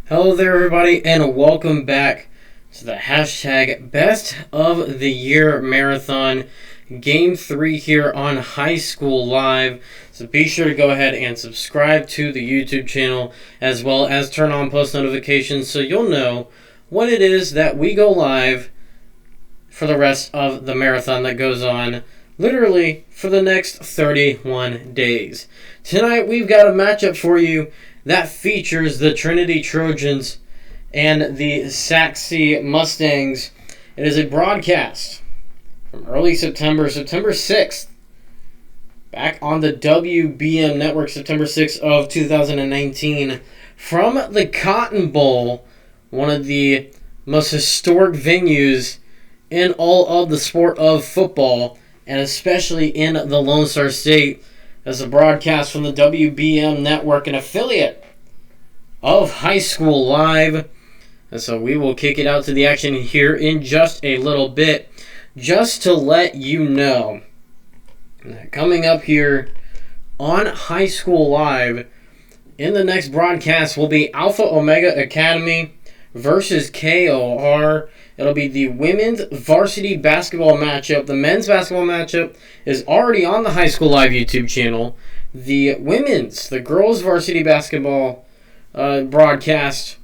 Hello there, everybody, and welcome back to the hashtag Best of the Year Marathon Game 3 here on High School Live. So be sure to go ahead and subscribe to the YouTube channel as well as turn on post notifications so you'll know when it is that we go live for the rest of the marathon that goes on literally for the next 31 days. Tonight we've got a matchup for you that features the Trinity Trojans and the Sachse Mustangs. It is a broadcast from early September 6th, back on the WBM network, September 6th of 2019, from the Cotton Bowl, one of the most historic venues in all of the sport of football, and especially in the Lone Star State, as a broadcast from the WBM network, an affiliate of High School Live. And so we will kick it out to the action here in just a little bit. Just to let you know, coming up here on High School Live in the next broadcast will be Alpha Omega Academy versus KOR. It'll be the women's varsity basketball matchup. The men's basketball matchup is already on the High School Live YouTube channel. The girls varsity basketball broadcast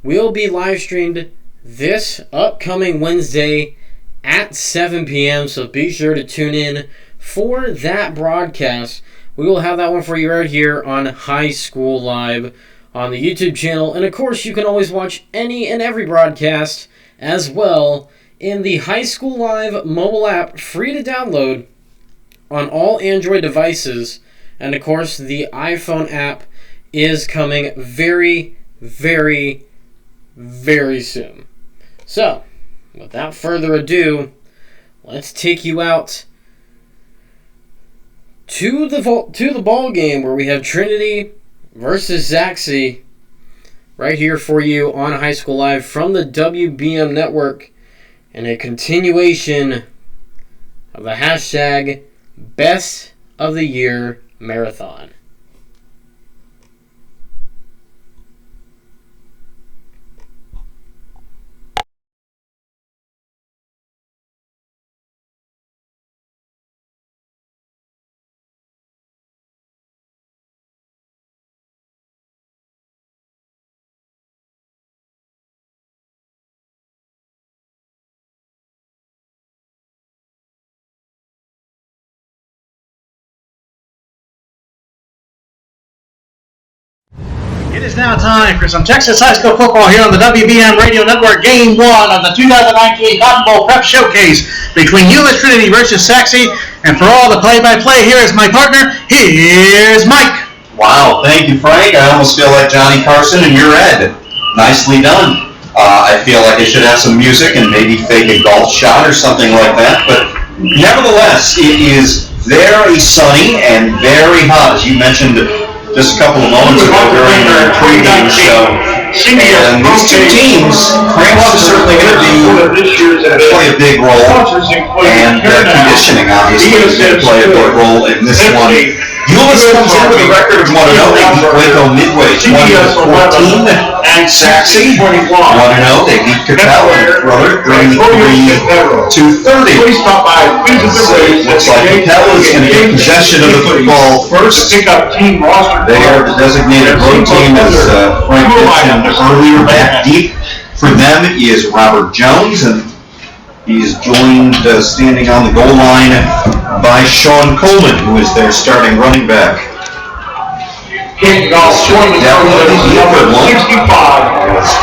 will be live streamed this upcoming Wednesday at 7 p.m. So be sure to tune in for that broadcast. We will have that one for you right here on High School Live on the YouTube channel. And of course, you can always watch any and every broadcast as well in the High School Live mobile app, free to download on all Android devices. And of course, the iPhone app is coming very, very, very soon. So, without further ado, let's take you out to the ball game where we have Trinity versus Sachse right here for you on High School Live from the WBM network, and a continuation of the hashtag Best of the Year Marathon. It is now time for some Texas high school football here on the WBM Radio Network. Game 1 of the 2019 Cotton Bowl Prep Showcase between U.S. Trinity versus Sachse. And for all the play-by-play, here is my partner. Here's Mike. Wow, thank you, Frank. I almost feel like Johnny Carson and you're Ed. Nicely done. I feel like I should have some music and maybe fake a golf shot or something like that. But nevertheless, it is very sunny and very hot, as you mentioned just a couple of moments ago during our pregame show. And these two teams, Cramp's is certainly going to play a big role, and conditioning obviously is going to play a big role in this one. Euless comes in with a record of 1-0. They beat Waco Midway 20-14. And Sachse 1-0. They beat Capella and Brother 33-30. Looks like Capella is going to get possession of the football first. They are the designated road team, as Frank mentioned earlier. Back deep for them is Robert Jones, and he's joined standing on the goal line by Sean Coleman, who is their starting running back. Kickoff definitely the upper one. It's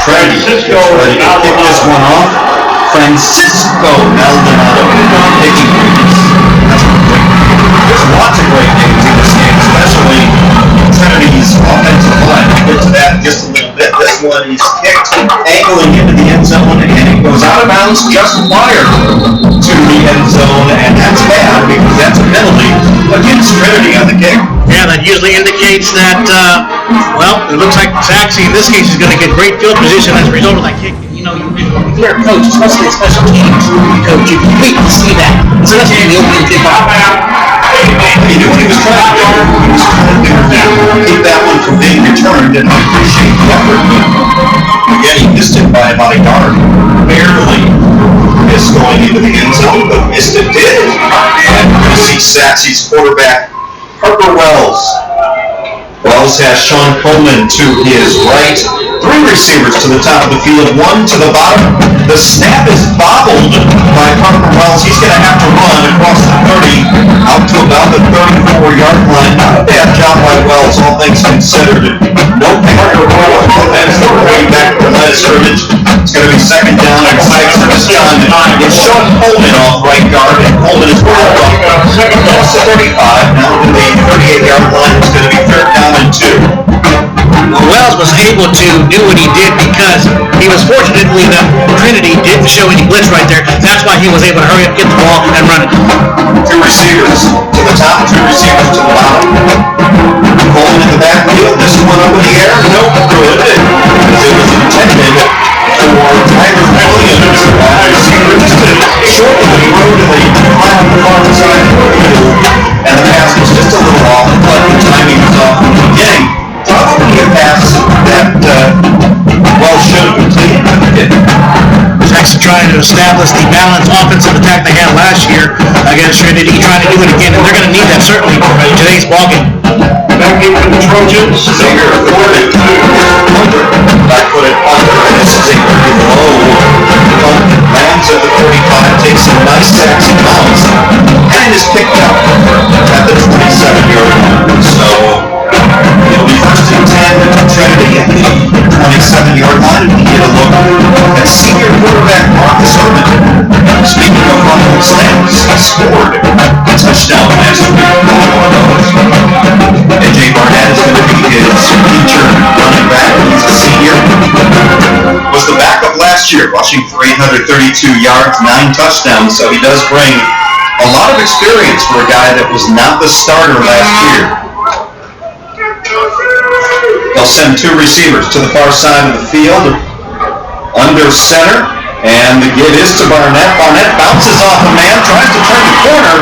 Trinity gets ready to kick this one off. Francisco Maldonado kicking things. There's lots of great names in this game, especially Trinity's offensive line. We'll get to that in just a little bit. This one is kicked, angling into the end zone, and it goes out of bounds just prior to the end zone, and that's bad because that's a penalty against Trinity on the kick. Yeah, that usually indicates that, it looks like Sachse in this case is going to get great field position as a result of that kick. You know, you're a coach, especially special teams coach. You can wait to see that, especially in the opening kickoff. He knew what he was trying to do. He was trying to keep that one from being returned, and I appreciate the effort. about a yard. Barely missed going into the end zone, but missed it did. And we're going to see Sachse's quarterback, Harper Wells. Wells has Sean Coleman to his right. 3 receivers to the top of the field, 1 to the bottom. The snap is bobbled by Harper Wells. He's going to have to run across the 30 out to about the 34-yard line. Not a bad job by Wells, all things considered. No Harper Wells. That's the way back to the line of scrimmage. It's going to be 2nd down and 6 this time. It's Sean Coleman off right guard, and Coleman is rolled up. That's the 35. Now to the 38-yard line. It's going to be 3rd down and 2. Wells was able to do what he did because he was fortunately that Trinity didn't show any blitz right there. That's why he was able to hurry up, get the ball, and run it. 2 receivers to the top, 2 receivers to the bottom. Coleman in the backfield. This one up in the air. Nope, good. It was intended for Tyler Williams. Receiver just shortly throw to the far side of the field, and the pass was just a little off, but the timing was off from the beginning. Probably a pass that Wells should have completed. Sachse trying to establish the balanced offensive attack they had last year against Trinity, trying to do it again, and they're going to need that certainly in today's ballgame. Back in for the Trojans. Singer forward under. Back foot it under, and this is a very low punt. Lands at the 45, takes a nice Sachse bounce, and is picked up at the 27-yard line. So it'll be 1st and 10 Trinity at the 27-yard line. We get a look at senior quarterback Marcus Herman. Speaking of fumble snaps, he scored a touchdown last week. A.J. Barnett is going to be his featured running back. He's a senior. Was the backup last year, rushing 332 yards, 9 touchdowns. So he does bring a lot of experience for a guy that was not the starter last year. They'll send 2 receivers to the far side of the field, under center, and the give is to Barnett. Barnett bounces off a man, tries to turn the corner,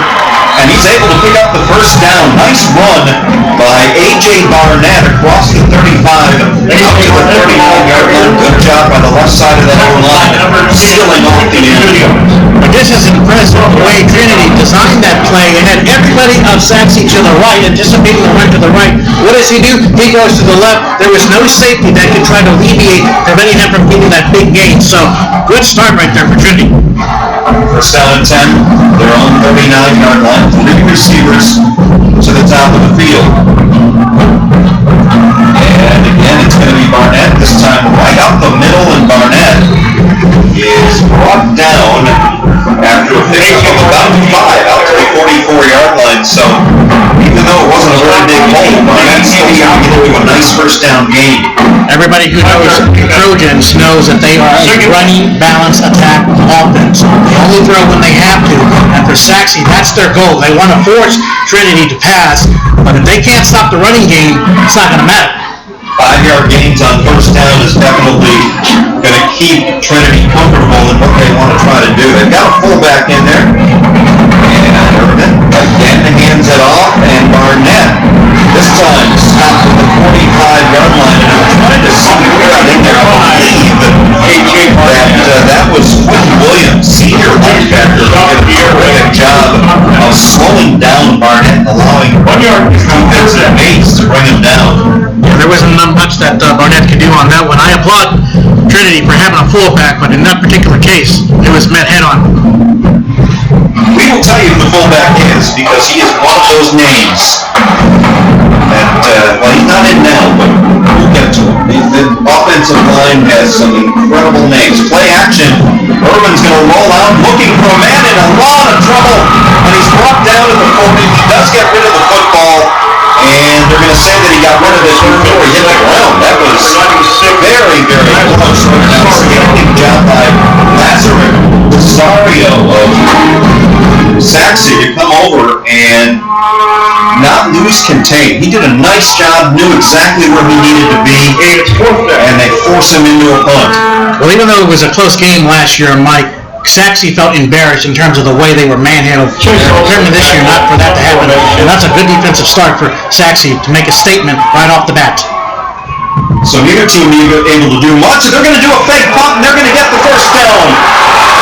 and he's able to pick up the 1st down. Nice run by A.J. Barnett across the 35, out to the 39-yard line. Good job by the left side of that O-line, sealing off the end. But this is impressive the way Trinity designed that play. They had everybody of Sachse to the right, anticipating the run to the right. What does he do? He goes to the left. There was no safety that could try to alleviate, preventing him from getting that big gain. So, good start right there for Trinity. 1st down and 10, their own 39-yard line. 3 receivers to the top of the field. And again, it's going to be Barnett, this time right up the middle, and Barnett is brought down after a pickup of about 5 out to the 44-yard line. So even though it wasn't a very big hole, Barnett still got to get into a nice 1st down gain. Everybody who knows the Trojans knows that they are a running, balanced attack offense. They only throw when they have to, and for Sachse, that's their goal. They want to force Trinity to pass, but if they can't stop the running game, it's not going to matter. 5-yard gains on 1st down is definitely going to keep Trinity comfortable in what they want to try to do. They've got a fullback in there, and Herman again hands it off, and Barnett this time stopped at the 45-yard line, and I'm trying to see where I'm in there. I believe that was Quentin Williams, senior linebacker, who did a terrific job of slowing down Barnett, allowing his defensive mates to bring him down. Yeah, there wasn't much that Barnett could do on that one. I applaud Trinity for having a fullback, but in that particular case, it was met head-on. We will tell you who the fullback is, because he is one of those names that, well, he's not in now, but we'll get to him. The offensive line has some incredible names. Play action. Urban's going to roll out, looking for a man in a lot of trouble, and he's brought down at the 40. He does get rid of the football, and they're going to say that he got rid of it before he hit the ground. That was very, very close. Outstanding job by Lazarus Rosario of Sachse to come over and not lose contain. He did a nice job, knew exactly where he needed to be, and they force him into a punt. Well, even though it was a close game last year, Mike, Sachse felt embarrassed in terms of the way they were manhandled. Certainly this year, not for that to happen. And that's a good defensive start for Sachse to make a statement right off the bat. So neither team able to do much. They're going to do a fake punt, and they're going to get the first down.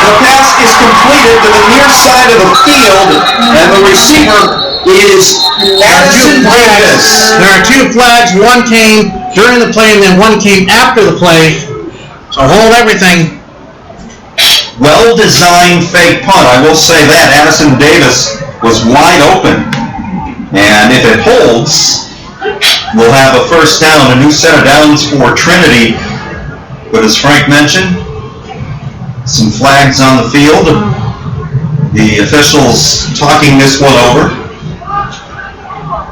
The pass is completed to the near side of the field, and the receiver is Addison Davis. There are two flags. One came during the play, and then one came after the play. So hold everything. Well-designed fake punt, I will say that. Addison Davis was wide open. And if it holds, we'll have a first down, a new set of downs for Trinity. But as Frank mentioned, some flags on the field. The officials talking this one over.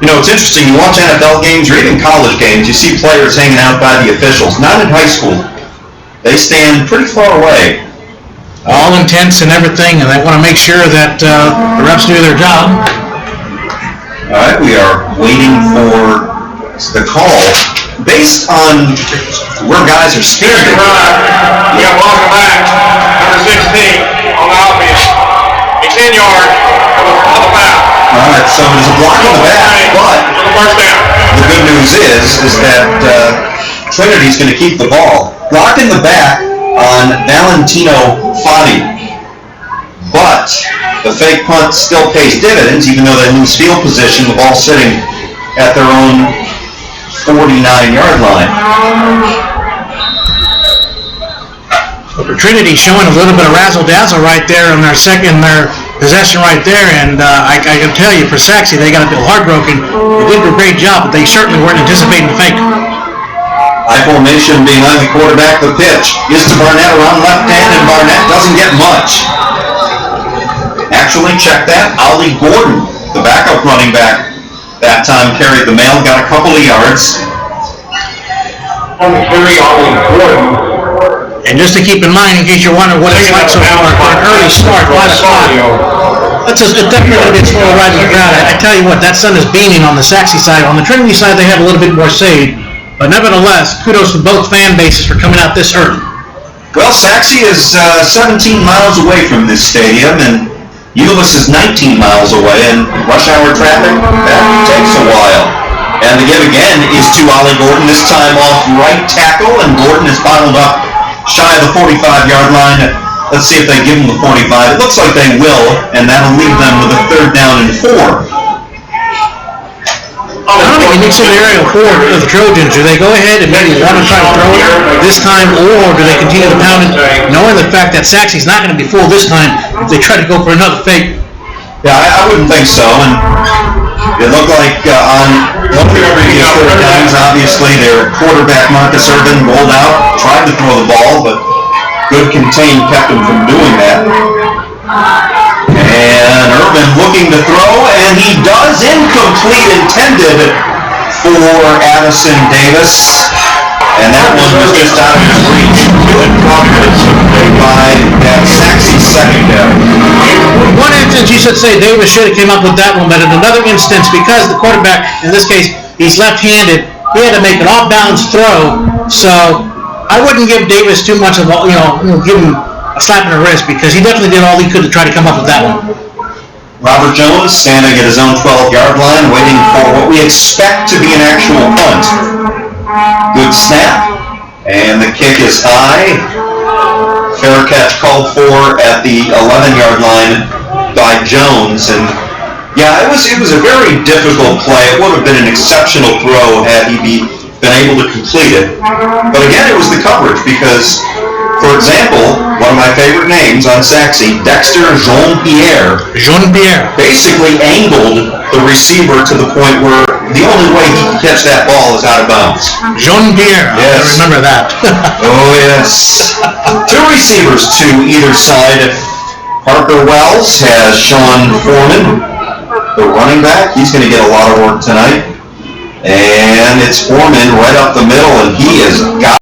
You know, it's interesting. You watch NFL games or even college games, you see players hanging out by the officials. Not in high school. They stand pretty far away. All intense and everything, and they want to make sure that the refs do their job. All right, we are waiting for the call based on where guys are standing. We got welcome back, number 16 on the offense. He's 10 yards on the foul. All right, so there's a block in the back, but the good news is that Trinity's going to keep the ball. Block in the back on Valentino Fati. But the fake punt still pays dividends, even though they lose field position, the ball sitting at their own 49-yard line. Trinity showing a little bit of razzle-dazzle right there in their possession right there, and I can tell you for Sachse, they got a bit heartbroken. They did a great job, but they certainly weren't anticipating the fake. High formation behind the quarterback. The pitch is to Barnett around left hand, and Barnett doesn't get much. Actually, check that. Ollie Gordon, the backup running back, that time carried the mail, got a couple of yards. On the carry, Ollie Gordon. And just to keep in mind, in case you're wondering what it's like so far, for an early start, 5 o'clock, it's definitely going to be a slow ride to the ground. I tell you what, that sun is beaming on the Sachse side. On the Trinity side, they have a little bit more shade. But nevertheless, kudos to both fan bases for coming out this early. Well, Sachse is 17 miles away from this stadium, and Euless is 19 miles away, and rush hour traffic, that takes a while. And the give again is to Ollie Gordon, this time off right tackle, and Gordon is bottled up shy of the 45-yard line. Let's see if they give him the 45. It looks like they will, and that'll leave them with a third down and 4. I don't think in each scenario for the Trojans, do they go ahead and maybe want to try to throw it this time, or do they continue to pound it, knowing the fact that Sachse's not going to be full this time if they try to go for another fake? Yeah, I wouldn't think so. And it looked like on one of the previous third downs, obviously, their quarterback, Marcus Urban, rolled out, tried to throw the ball, but good contain kept him from doing that. And Urban looking to throw, and he does. Incomplete, intended for Addison Davis. And that one was just out of his reach. Good coverage by that Sachse secondary. One instance you should say Davis should have came up with that one, but in another instance, because the quarterback, in this case, he's left-handed, he had to make an off-balance throw. So I wouldn't give Davis too much of give him a slap in the wrist, because he definitely did all he could to try to come up with that one. Robert Jones standing at his own 12-yard line, waiting for what we expect to be an actual punt. Good snap, and the kick is high. Fair catch called for at the 11-yard line by Jones, and yeah, it was a very difficult play. It would have been an exceptional throw had he been able to complete it. But again, it was the coverage, because, for example, one of my favorite names on Sachse, Dexter Jean-Pierre, basically angled the receiver to the point where the only way he can catch that ball is out of bounds. Jean-Pierre, yes. I remember that. Oh, yes. Two receivers to either side. Parker Wells has Sean Foreman, the running back. He's going to get a lot of work tonight. And it's Foreman right up the middle, and he has got.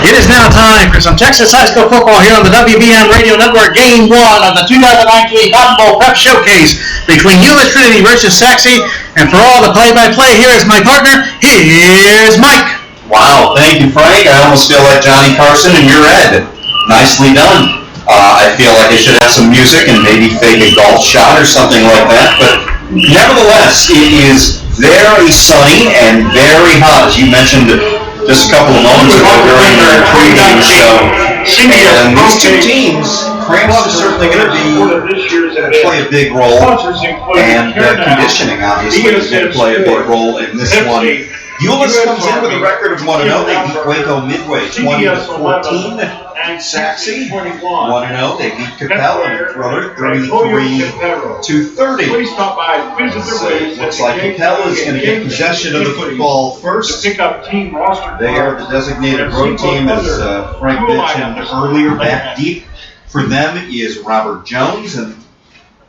It is now time for some Texas high school football here on the WBM Radio Network. Game 1 of the 2019 Cotton Bowl Prep Showcase between U.S. Trinity versus Sachse. And for all the play-by-play, here is my partner. Here's Mike. Wow, thank you, Frank. I almost feel like Johnny Carson and your Ed. Nicely done. I feel like I should have some music and maybe fake a golf shot or something like that. But nevertheless, it is very sunny and very hot, as you mentioned just a couple of moments ago during our pregame show. And these two teams, cramps is certainly going to play a big role, and conditioning obviously is going to play a big role in this one. Euless comes in with a record of 1-0. They beat Waco Midway 20-14. Sachse 1-0. They beat Capella in a thriller 33-30. So looks like Capella is going to get possession of the football first. They are the designated road team, as Frank mentioned earlier. Back deep for them is Robert Jones, and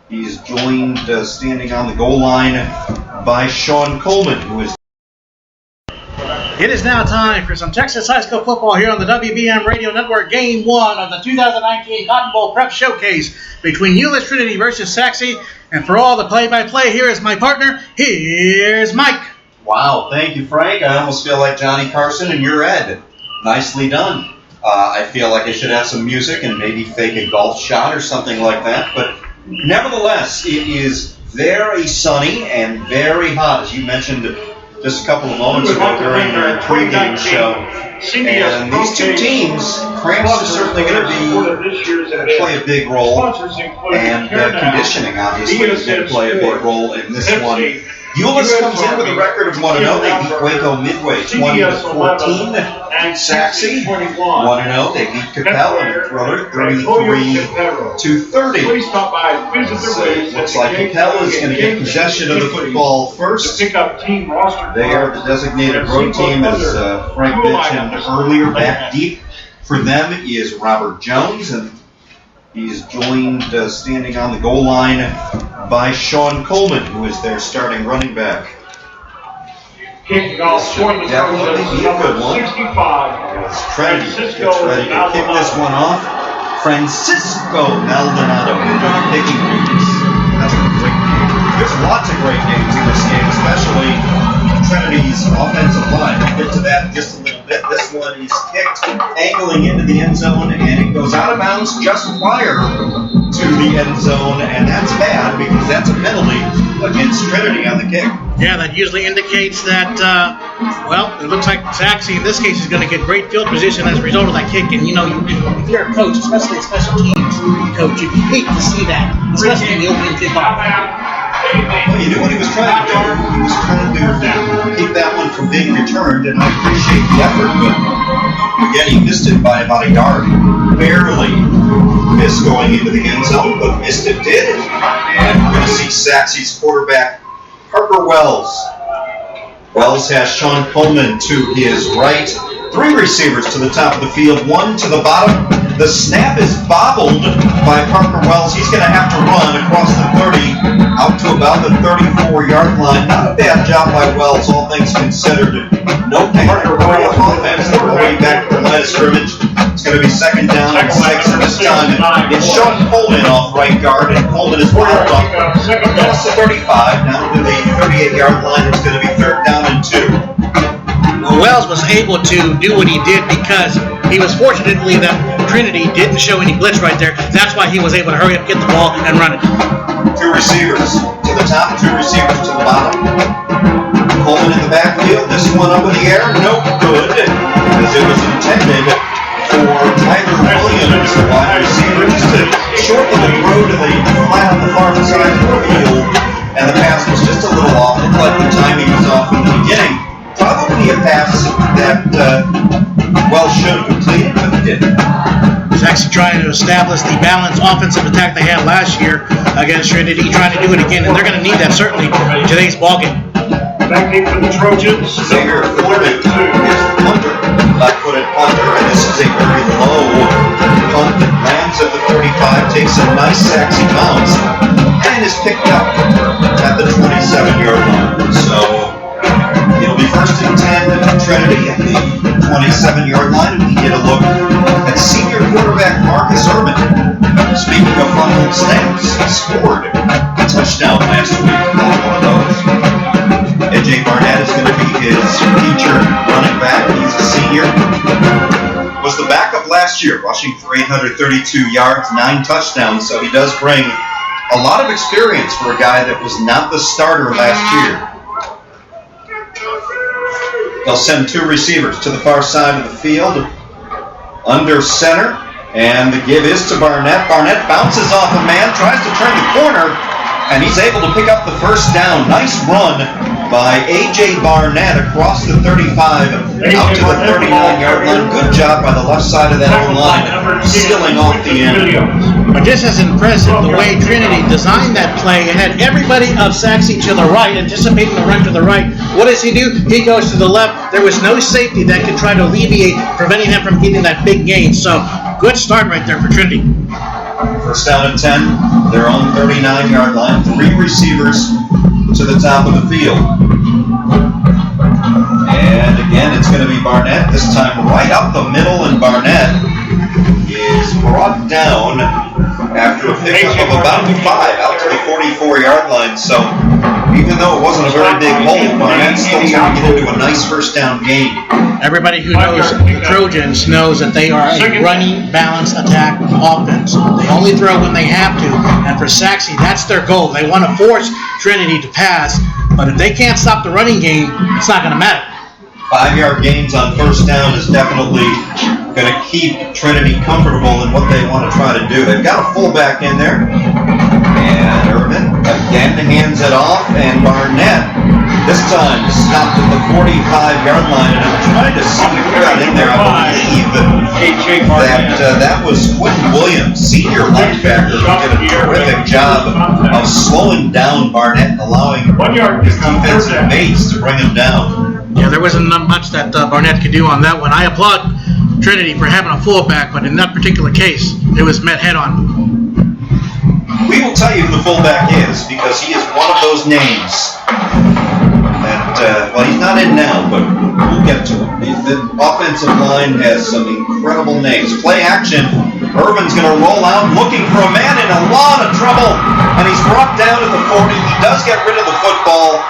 he's joined standing on the goal line by Sean Coleman, who is. It is now time for some Texas high school football here on the WBM Radio Network. Game 1 of the 2019 Cotton Bowl Prep Showcase between Euless Trinity versus Sachse. And for all the play-by-play, here is my partner. Here's Mike. Wow, thank you, Frank. I almost feel like Johnny Carson and you're Ed. Nicely done. I feel like I should have some music and maybe fake a golf shot or something like that. But nevertheless, it is very sunny and very hot, as you mentioned just a couple of moments ago during our pregame show. And these two teams, cramps is certainly going to play a big role, and conditioning obviously is going to play a big role in this one. Euless comes in with a record of 1-0. They beat Waco Midway 20-14. Sachse 1-0. They beat Capella in a thriller 33-30. So looks like Capella is going to get possession of the football first. They are the designated road team, as Frank mentioned earlier. Back deep for them is Robert Jones, and he's joined standing on the goal line by Sean Coleman, who is their starting running back. This should definitely be a good one. As Trinity gets ready to kick this one off. Francisco Maldonado kicking games. That's a great game. There's lots of great games in this game, especially Trinity's offensive line. We'll get to that in just a little bit. This one is kicked, angling into the end zone, and it goes out of bounds just prior to the end zone, and that's bad because that's a penalty against Trinity on the kick. Yeah, that usually indicates that, it looks like Sachse in this case is going to get great field position as a result of that kick. And, if you're a coach, especially a special teams coach, you hate to see that, especially in the opening kickoff. Well, you knew what he was trying to do. He was trying to keep that one from being returned, and I appreciate the effort, but again, he missed it by about a yard. Barely missed going into the end zone, but missed it did. And we're going to see Sachse's quarterback, Parker Wells. Wells has Sean Coleman to his right. 3 receivers to the top of the field, 1 to the bottom. The snap is bobbled by Parker Wells. He's going to have to run across the 30 out to about the 34-yard line. Not a bad job by Wells, all things considered. No panic or hurry up offense. They're going back to the line of scrimmage. It's going to be second down and 6 this time. It's Sean Coleman off right guard, and Coleman is bottled up. Across the 35, down to the 38-yard line. It's going to be third down and 2. Well, Wells was able to do what he did because he was fortunately that Trinity didn't show any blitz right there. That's why he was able to hurry up, get the ball, and run it. 2 receivers to the top, 2 receivers to the bottom. Coleman in the backfield. This one up in the air, no good, because it was intended for Tyler Williams, the wide receiver, just to shorten the throw to the flat on the far side of the field, and the pass was just a little off. It looked like the timing was off in the beginning. Probably a pass that Wells should have completed, but he didn't. He's actually trying to establish the balanced offensive attack they had last year against Trinity, trying to do it again, and they're going to need that certainly in today's ballgame. Backing for the Trojans. Xavier Fleming is punter, left-footed punter, and this is a very low punt that lands at the 35, takes a nice Sachse bounce, and is picked up at the 27-yard line. So it'll be first and 10 Trinity at the 27-yard line, and we get a look at senior quarterback Marcus Urban. Speaking of fumbled snaps, he scored a touchdown last week on one of those. AJ Barnett is going to be his featured running back. He's a senior. Was the backup last year, rushing for 832 yards, 9 touchdowns, so he does bring a lot of experience for a guy that was not the starter last year. They'll send two receivers to the far side of the field, under center, and the give is to Barnett. Barnett bounces off a man, tries to turn the corner, and he's able to pick up the first down. Nice run by A.J. Barnett across the 35 out to the 39-yard line. Good job by the left side of that O-line, sealing off the end. But just as impressive, the way Trinity designed that play, it had everybody of Sachse to the right, anticipating the run to the right. What does he do? He goes to the left. There was no safety that could try to alleviate, preventing him from getting that big gain. So, good start right there for Trinity. First down and 10, their own 39-yard line. Three receivers to the top of the field. And again, it's going to be Barnett, this time right up the middle, and Barnett is brought down after a pickup of about 5 out to the 44-yard line. So even though it wasn't a very big hole, Barnett's still going to get into a nice first down gain. Everybody who knows the Trojans knows that they are a running, balanced attack offense. They only throw when they have to, and for Sachse, that's their goal. They want to force Trinity to pass, but if they can't stop the running game, it's not going to matter. 5-yard gains on first down is definitely going to keep Trinity comfortable in what they want to try to do. They've got a fullback in there, and Irvin again hands it off, and Barnett this time stopped at the 45-yard line, and I'm trying to see who got in there. I believe that was Quentin Williams, senior linebacker, who did a terrific job of slowing down Barnett, allowing his defensive mates to bring him down. Yeah, there wasn't much that Barnett could do on that one. I applaud Trinity for having a fullback, but in that particular case, it was met head-on. We will tell you who the fullback is, because he is one of those names that, well, he's not in now, but we'll get to him. The offensive line has some incredible names. Play action. Irvin's going to roll out looking for a man in a lot of trouble, and he's brought down at the 40. He does get rid of the football,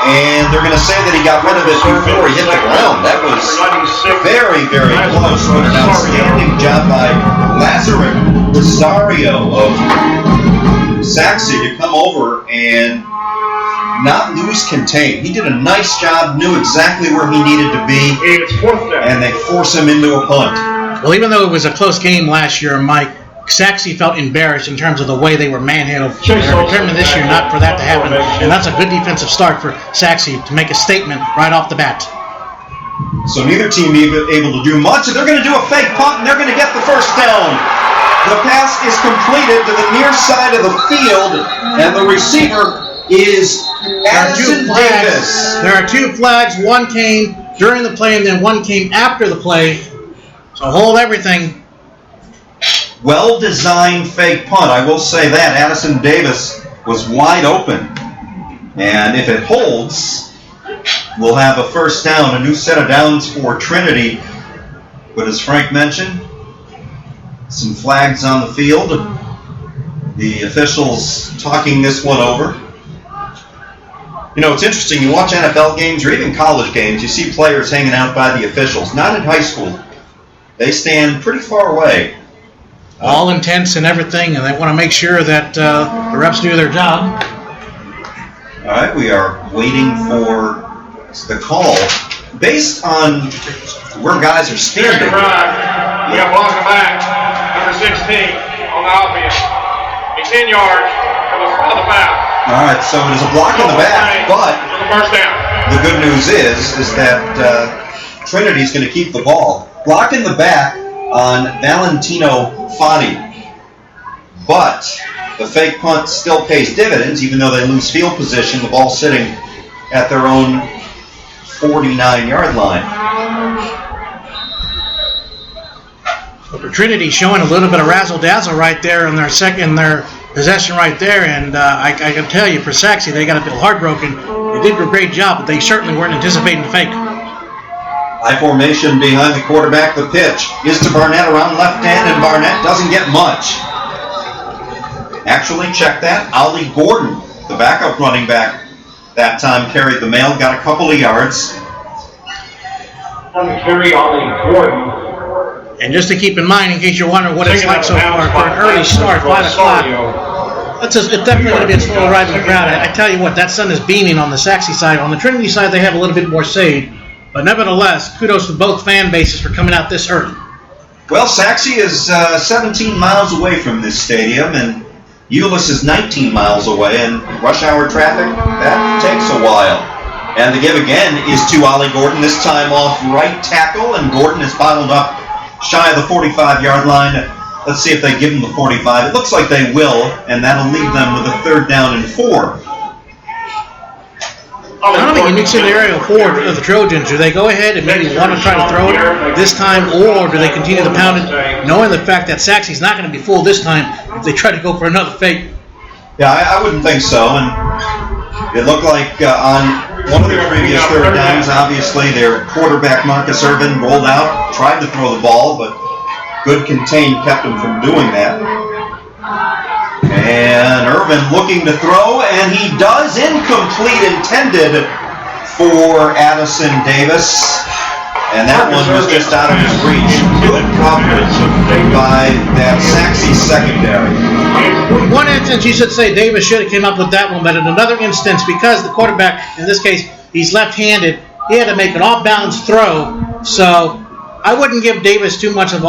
and they're going to say that he got rid of it before he hit the ground. That was very, very close. But an outstanding job by Rosario of Sachse to come over and not lose contain. He did a nice job, knew exactly where he needed to be, and they force him into a punt. Well, even though it was a close game last year, Mike, Sachse felt embarrassed in terms of the way they were manhandled. They're determined this year not for that to happen, and that's a good defensive start for Sachse to make a statement right off the bat. So neither team able to do much, and they're going to do a fake punt, and they're going to get the first down. The pass is completed to the near side of the field, and the receiver is Addison Davis. There are two flags. One came during the play, and then one came after the play. So hold everything. Well-designed fake punt, I will say that. Addison Davis was wide open. And if it holds, we'll have a first down, a new set of downs for Trinity. But as Frank mentioned, some flags on the field. The officials talking this one over. You know, it's interesting. You watch NFL games or even college games, you see players hanging out by the officials. Not in high school. They stand pretty far away. All intense and everything, and they want to make sure that the refs do their job. All right, we are waiting for the call. Based on where guys are standing. We have welcome back, number 16 on the offense. He's 10 yards from the front of the foul. All right, so it is a block in the back, but first down. The good news is that Trinity's going to keep the ball. Block in the back on Valentino Fati. But the fake punt still pays dividends, even though they lose field position, the ball sitting at their own 49-yard line. For Trinity, showing a little bit of razzle-dazzle right there in their possession right there, and I can tell you, for Sachse, they got a bit heartbroken. They did a great job, but they certainly weren't anticipating the fake. High formation behind the quarterback. The pitch is to Barnett around left end, and Barnett doesn't get much. Actually, check that. Ollie Gordon, the backup running back, that time carried the mail, got a couple of yards. Carry Ollie Gordon. And just to keep in mind, in case you're wondering what it's like so far, for an early start, 5 o'clock, it's definitely going to be a slow ride in the crowd. I tell you what, that sun is beaming on the Sachse side. On the Trinity side, they have a little bit more shade. But nevertheless, kudos to both fan bases for coming out this early. Well, Sachse is 17 miles away from this stadium, and Euless is 19 miles away, and rush hour traffic, that takes a while. And the give again is to Ollie Gordon, this time off right tackle, and Gordon is bottled up shy of the 45-yard line. Let's see if they give him the 45. It looks like they will, and that'll leave them with a 3rd down and 4. Kind of a unique scenario for the Trojans. Do they go ahead and maybe want to try to throw it this time, or do they continue to pound it, knowing the fact that Sachse's not going to be full this time if they try to go for another fake? Yeah, I wouldn't think so. And it looked like on one of their previous 3rd downs, obviously, their quarterback, Marcus Irvin, rolled out, tried to throw the ball, but good contain kept him from doing that. And Irvin looking to throw, and he does. Incomplete, intended for Addison Davis. And that one was just out of his reach. Good coverage by that Sachse secondary. In one instance, you should say Davis should have came up with that one, but in another instance, because the quarterback, in this case, he's left-handed, he had to make an off-balance throw. So I wouldn't give Davis too much of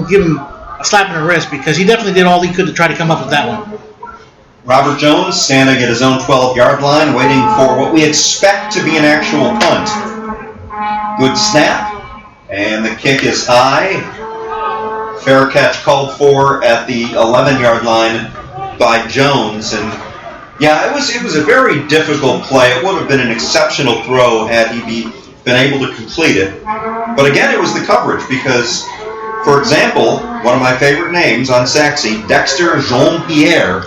give him a slap in the wrist, because he definitely did all he could to try to come up with that one. Robert Jones standing at his own 12-yard line, waiting for what we expect to be an actual punt. Good snap, and the kick is high. Fair catch called for at the 11-yard line by Jones. And yeah, it was a very difficult play. It would have been an exceptional throw had he been able to complete it. But again, it was the coverage, because, for example, one of my favorite names on Sachse, Dexter Jean-Pierre,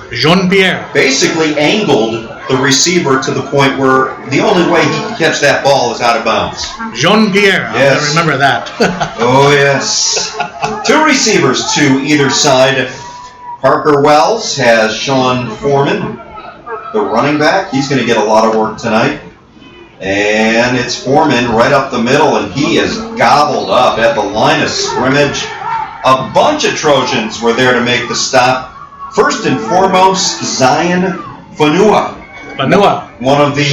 basically angled the receiver to the point where the only way he could catch that ball is out of bounds. Jean-Pierre, yes. I remember that. Oh, yes. 2 receivers to either side. Parker Wells has Sean Foreman, the running back. He's going to get a lot of work tonight. And it's Foreman right up the middle, and he is gobbled up at the line of scrimmage. A bunch of Trojans were there to make the stop. First and foremost, Zion Fanua. One of the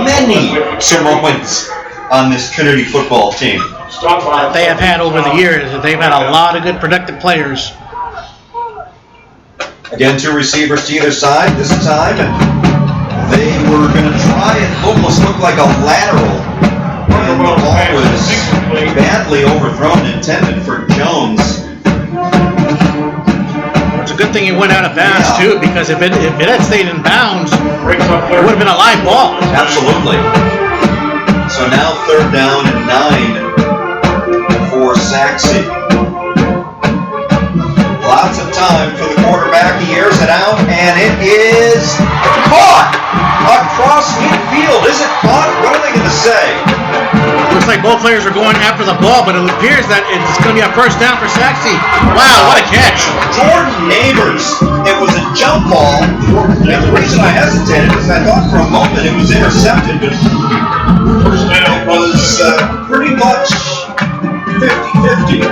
many Samoans on this Trinity football team. They have had over the years. They've had a lot of good productive players. Again, 2 receivers to either side this time. And they were going to try it. Almost looked like a lateral. And the ball was badly overthrown, intended for Jones. It's a good thing it went out of bounds, too, because if it had stayed in bounds, it would have been a live ball. Absolutely. So now 3rd down and 9 for Sachse. Lots of time for the quarterback. He airs it out, and it is caught across midfield. Is it caught? What are they going to say? Looks like both players are going after the ball, but it appears that it's going to be a 1st down for Sachse. Wow, what a catch. Jordan Neighbors. It was a jump ball. And the reason I hesitated is I thought for a moment it was intercepted, but it was pretty much 50-50.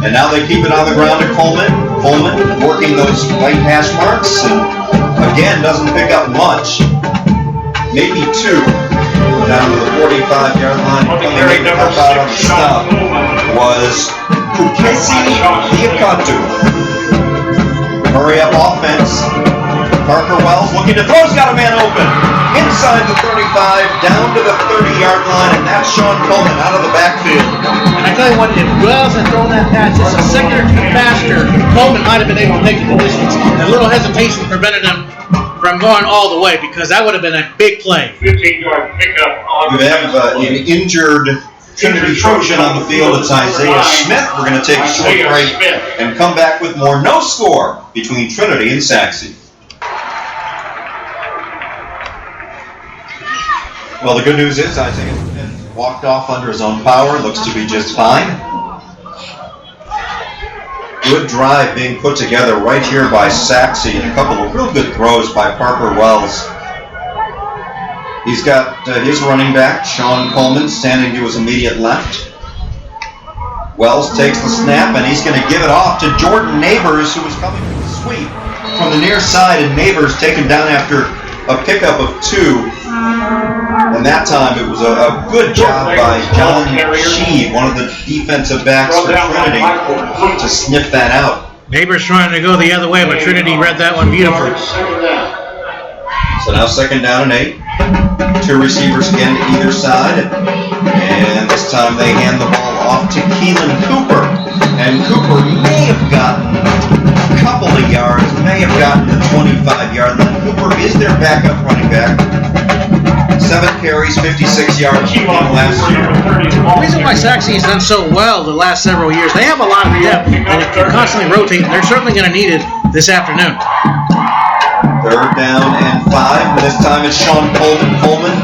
And now they keep it on the ground to Coleman. Coleman working those right hash marks, and again doesn't pick up much. Maybe 2. Down to the 45-yard line. Coming in to help out on the stop was Kukesi Diakatu. Hurry up offense. Parker Wells looking to throw. He's got a man open. Inside the 35, down to the 30-yard line, and that's Sean Coleman out of the backfield. And I tell you what, if Wells had thrown that pass just a second or 2 faster, Coleman might have been able to take it the distance. And a little hesitation prevented him from going all the way, because that would have been a big play. 15-yard pickup on We have an injured Trinity Trojan on the field. It's Isaiah Smith. We're going to take a short break and come back with more. No score between Trinity and Sachse. Well, the good news is Isaiah Smith walked off under his own power. Looks to be just fine. Good drive being put together right here by Sachse, and a couple of real good throws by Parker Wells. He's got his running back, Sean Coleman, standing to his immediate left. Wells takes the snap, and he's going to give it off to Jordan Neighbors, who is coming with the sweep from the near side, and Neighbors taken down after a pickup of 2. And that time it was a good job by John Sheed, one of the defensive backs for Trinity, to sniff that out. Neighbors trying to go the other way, but Trinity read that one beautifully. So now 2nd down and 8. 2 receivers again to either side. And this time they hand the ball off to Keelan Cooper. And Cooper may have gotten a couple of yards, may have gotten the 25-yard line. Cooper is their backup running back. 7 carries, 56 yards last year. The reason why Sachse has done so well the last several years, they have a lot of depth, and it can constantly rotate. They're certainly going to need it this afternoon. 3rd down and 5. And this time it's Sean Coleman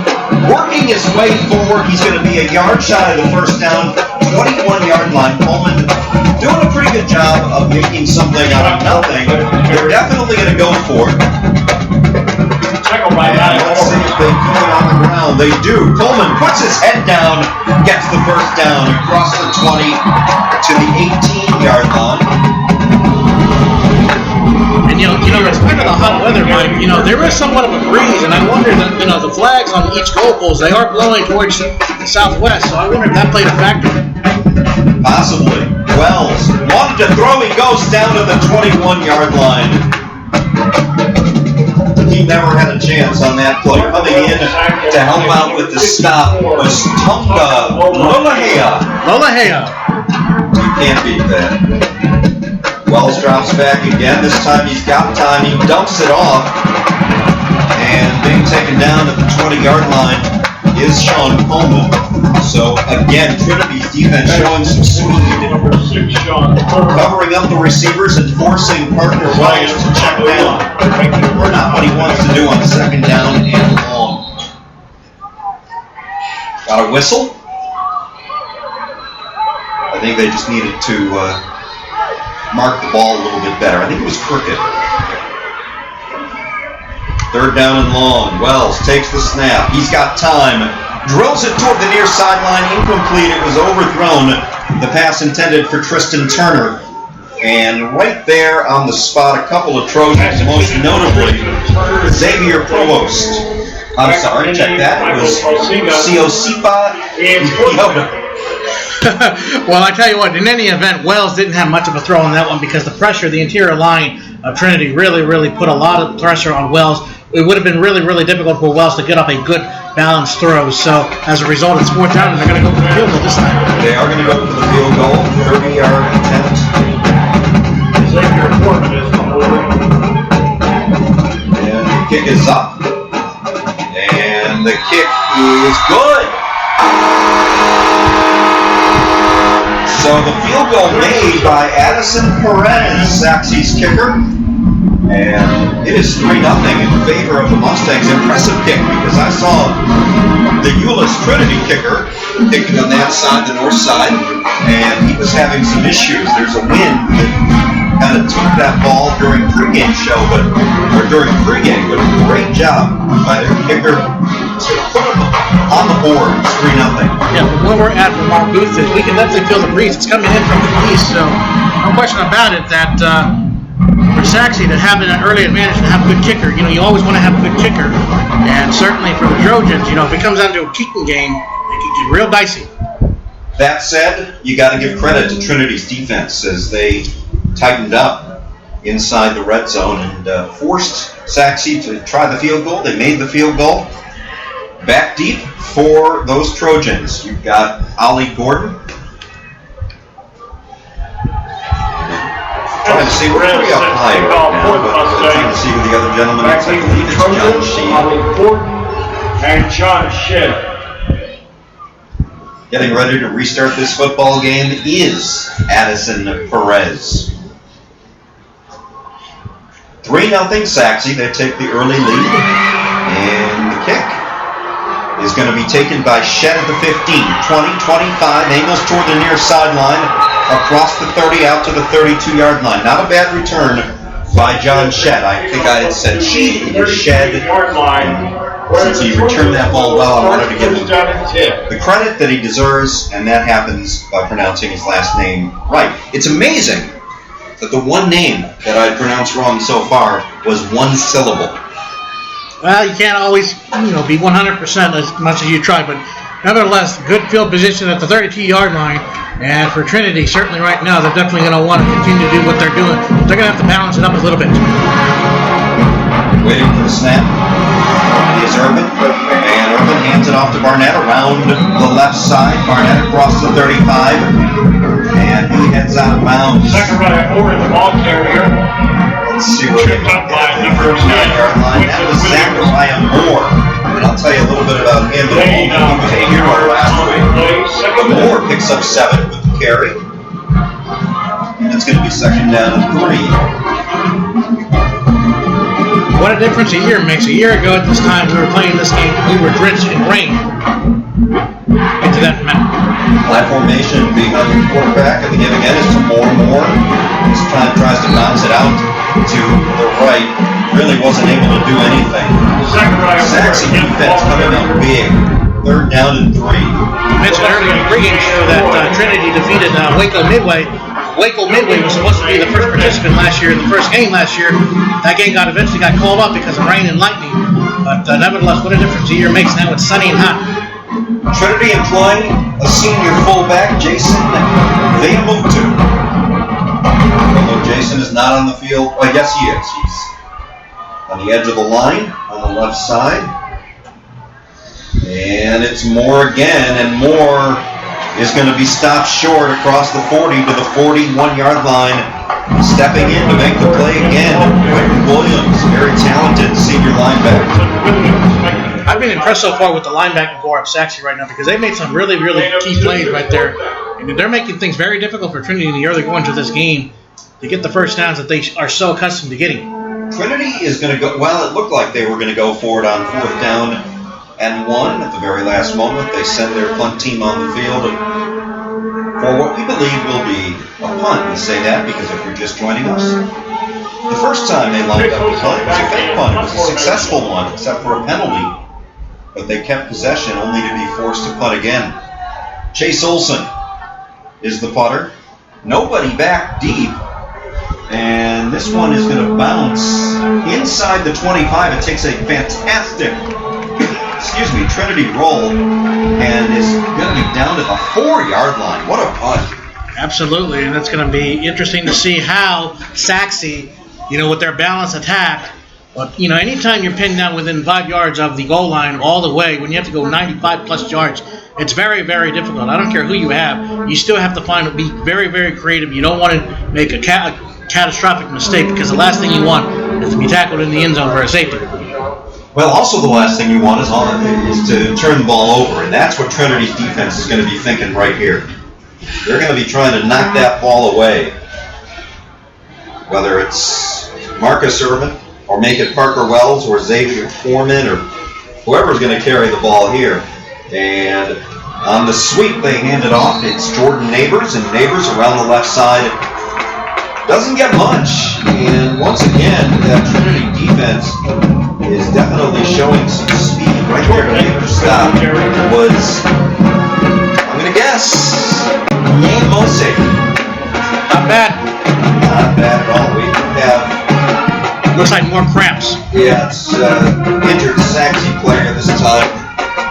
working his way forward. He's going to be a yard shy of the 1st down, 21-yard line. Coleman doing a pretty good job of making something out of nothing. They're definitely going to go for it. And let's see if they do it on the ground. They do. Coleman puts his head down, gets the 1st down across the 20 to the 18-yard line. And in spite of the hot weather, Mike, there is somewhat of a breeze, and I wonder that the flags on each goalpost, they are blowing towards the southwest, so I wonder if that played a factor. Possibly. Wells wanted to throw. He goes down to the 21-yard line. He never had a chance on that play. Coming in to help out with the stop was Tonga Lolahea. You can't beat that. Wells drops back again. This time he's got time. He dumps it off. And being taken down at the 20-yard line is Sean Coleman. So again, Trinity's defense showing some speed. Covering up the receivers and forcing Parker Wells to check down. Not what he wants to do on 2nd down and long. Got a whistle. I think they just needed to mark the ball a little bit better. I think it was crooked. 3rd down and long. Wells takes the snap. He's got time. Drills it toward the near sideline. Incomplete. It was overthrown. The pass intended for Tristan Turner. And right there on the spot, a couple of Trojans, most notably Xavier Provost. I'm sorry, check that. It was Siosipa Yoda. Well, I tell you what, in any event, Wells didn't have much of a throw on that one because the pressure, the interior line of Trinity really put a lot of pressure on Wells. It would have been really difficult for Wells to get up a good balanced throw. So as a result, it's 4th down, and they're going to go for the field goal this time. They are going to go for the field goal, 30-yard attempt. And the kick is up. And the kick is good. So the field goal made by Addison Perez, Sachse's kicker. And it is 3-0 in favor of the Mustangs. Impressive kick, because I saw the Euless Trinity kicker kicking on that side, the north side, and he was having some issues. There's a wind that kind of took that ball during pregame show, but a great job by their kicker to put him on the board. It's 3-0. Yeah, but where we're at from our booth is we can definitely feel the breeze. It's coming in from the east, so no question about it that for Sachse to have an early advantage and have a good kicker, you always want to have a good kicker. And certainly for the Trojans, if it comes down to a kicking game, it can get real dicey. That said, you got to give credit to Trinity's defense as they tightened up inside the red zone and forced Sachse to try the field goal. They made the field goal. Back deep for those Trojans. You've got Ollie Gordon. Trying to see, we're pretty up high right now, but trying to see who the other gentleman is. I believe it's John Sheed. Ollie Gordon and John Sheed. Getting ready to restart this football game is Addison Perez. 3-0 Sachse. They take the early lead. And the kick is going to be taken by Shed at the 15. 20, 25, angles toward the near sideline, across the 30 out to the 32-yard line. Not a bad return by John Shed. I think I had said Sheed or Shed. Since he returned that ball well, I wanted to give him the credit that he deserves, and that happens by pronouncing his last name right. It's amazing that the one name that I pronounced wrong so far was one syllable. Well, you can't always, be 100% as much as you try, but nevertheless, good field position at the 32-yard line. And for Trinity, certainly right now, they're definitely going to want to continue to do what they're doing. They're going to have to balance it up a little bit. Waiting for the snap. It is Urban. And Urban hands it off to Barnett around the left side. Barnett across the 35. And he heads out of bounds. Second right over the ball carrier. Let's see what they got at the first 9-yard line. That was Zachariah Moore. And I'll tell you a little bit about him in a moment. He was a hero last week. But Moore picks up 7 with the carry. And it's going to be second down and 3. What a difference a year makes. A year ago at this time we were playing this game, we were drenched in rain. Into that minute. Flat formation behind the quarterback, and the give again is to Moore. This time tries to bounce it out to the right. Really wasn't able to do anything. Sachse defense coming out big. Third down and 3. You mentioned earlier in the pregame show that Trinity defeated Waco Midway. Waco Midway was supposed to be the first participant last year in the first game last year. That game eventually got called off because of rain and lightning. But nevertheless, what a difference a year makes. Now it's sunny and hot. Trinity employing a senior fullback, Jason Vamutu. Although Jason is not on the field, well, yes he is. He's on the edge of the line on the left side. And it's Moore again, and Moore is going to be stopped short across the 40 to the 41-yard line. Stepping in to make the play again, Quentin Williams, very talented senior linebacker. I've been impressed so far with the linebacking core of Sachse right now because they made some really, really key plays right there. And they're making things very difficult for Trinity in the early going to this game to get the first downs that they are so accustomed to getting. Trinity is going to go, well, it looked like they were going to go for it on 4th down and 1 at the very last moment. They send their punt team on the field for what we believe will be a punt. We say that because if you're just joining us, the first time they lined up to punt, it was a fake punt. It was a successful one, except for a penalty. But they kept possession only to be forced to punt again. Chase Olson is the punter. Nobody back deep. And this one is going to bounce inside the 25. It takes a fantastic, Trinity roll and is going to be down to the 4-yard line. What a punt. Absolutely, and it's going to be interesting to see how Sachse, with their balanced attack, but, anytime you're pinned down within 5 yards of the goal line all the way, when you have to go 95-plus yards, it's very, very difficult. I don't care who you have. You still have to be very, very creative. You don't want to make a catastrophic mistake because the last thing you want is to be tackled in the end zone for a safety. Well, also the last thing you want is to turn the ball over, and that's what Trinity's defense is going to be thinking right here. They're going to be trying to knock that ball away, whether it's Marcus Urban, or make it Parker Wells or Xavier Foreman or whoever's going to carry the ball here. And on the sweep, they hand it off. It's Jordan Neighbors, and Neighbors around the left side doesn't get much. And once again, that Trinity defense is definitely showing some speed. Right there, Neighbors' stop was, I'm going to guess, Mose. Not bad. Not bad at all. We have... Looks like more cramps. Yeah, it's injured Sachse player this time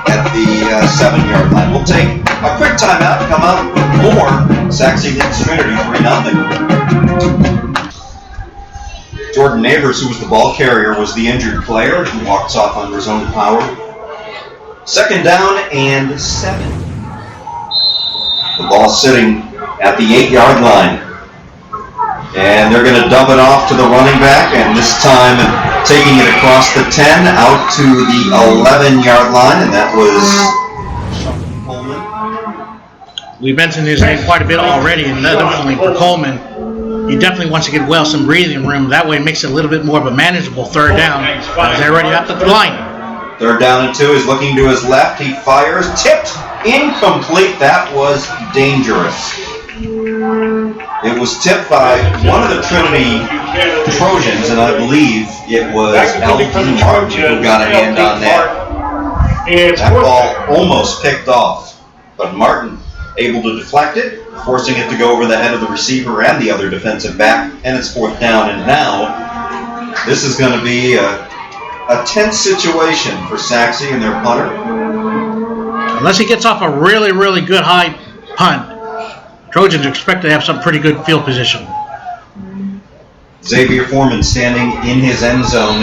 at the 7-yard line. We'll take a quick timeout, come out with more. Sachse leads Trinity 3-0. Jordan Neighbors, who was the ball carrier, was the injured player. He walks off under his own power. 2nd down and 7. The ball sitting at the 8-yard line. And they're going to dump it off to the running back, and this time taking it across the 10 out to the 11-yard line, and that was Coleman. We mentioned his name quite a bit already, and definitely for Coleman, he definitely wants to get some breathing room. That way it makes it a little bit more of a manageable 3rd down. They're already up at the line. 3rd down and 2 is looking to his left. He fires, tipped, incomplete. That was dangerous. It was tipped by one of the Trinity Trojans, and I believe it was L.D. Martin who got a hand on that. That ball almost picked off, but Martin able to deflect it, forcing it to go over the head of the receiver and the other defensive back, and it's 4th down. And now this is going to be a a tense situation for Sachse and their punter. Unless he gets off a really, really good high punt, Trojans expect to have some pretty good field position. Xavier Foreman standing in his end zone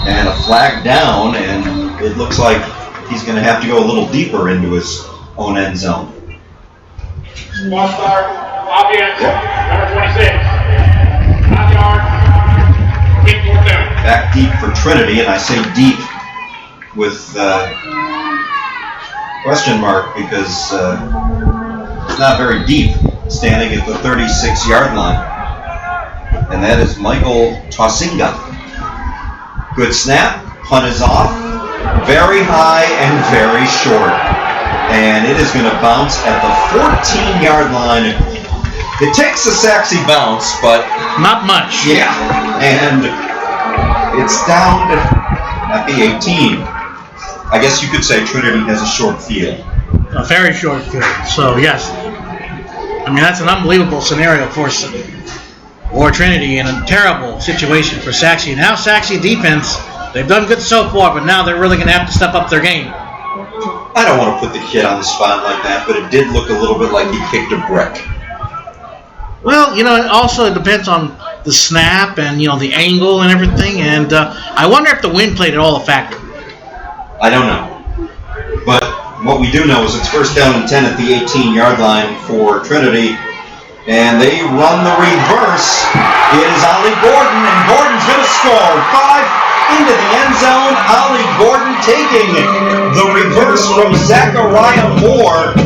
and a flag down, and it looks like he's going to have to go a little deeper into his own end zone. Small start, offense, number 26. 5 yard, kick fourth down. Back deep for Trinity, and I say deep with question mark because it's not very deep, standing at the 36-yard line. And that is Michael Tossinga. Good snap, punt is off, very high and very short. And it is going to bounce at the 14-yard line. It takes a Sachse bounce, but not much. Yeah, and it's down at the 18. I guess you could say Trinity has a short field. A very short field. So, yes. I mean, that's an unbelievable scenario for Trinity and a terrible situation for Sachse. Now, Sachse defense, they've done good so far, but now they're really going to have to step up their game. I don't want to put the kid on the spot like that, but it did look a little bit like he kicked a brick. Well, it also depends on the snap and, the angle and everything. And I wonder if the wind played at all a factor. I don't know. But what we do know is it's first down and 10 at the 18-yard line for Trinity. And they run the reverse. It is Ollie Gordon, and Gordon's going to score. 5 into the end zone. Ollie Gordon taking the reverse from Zachariah Moore.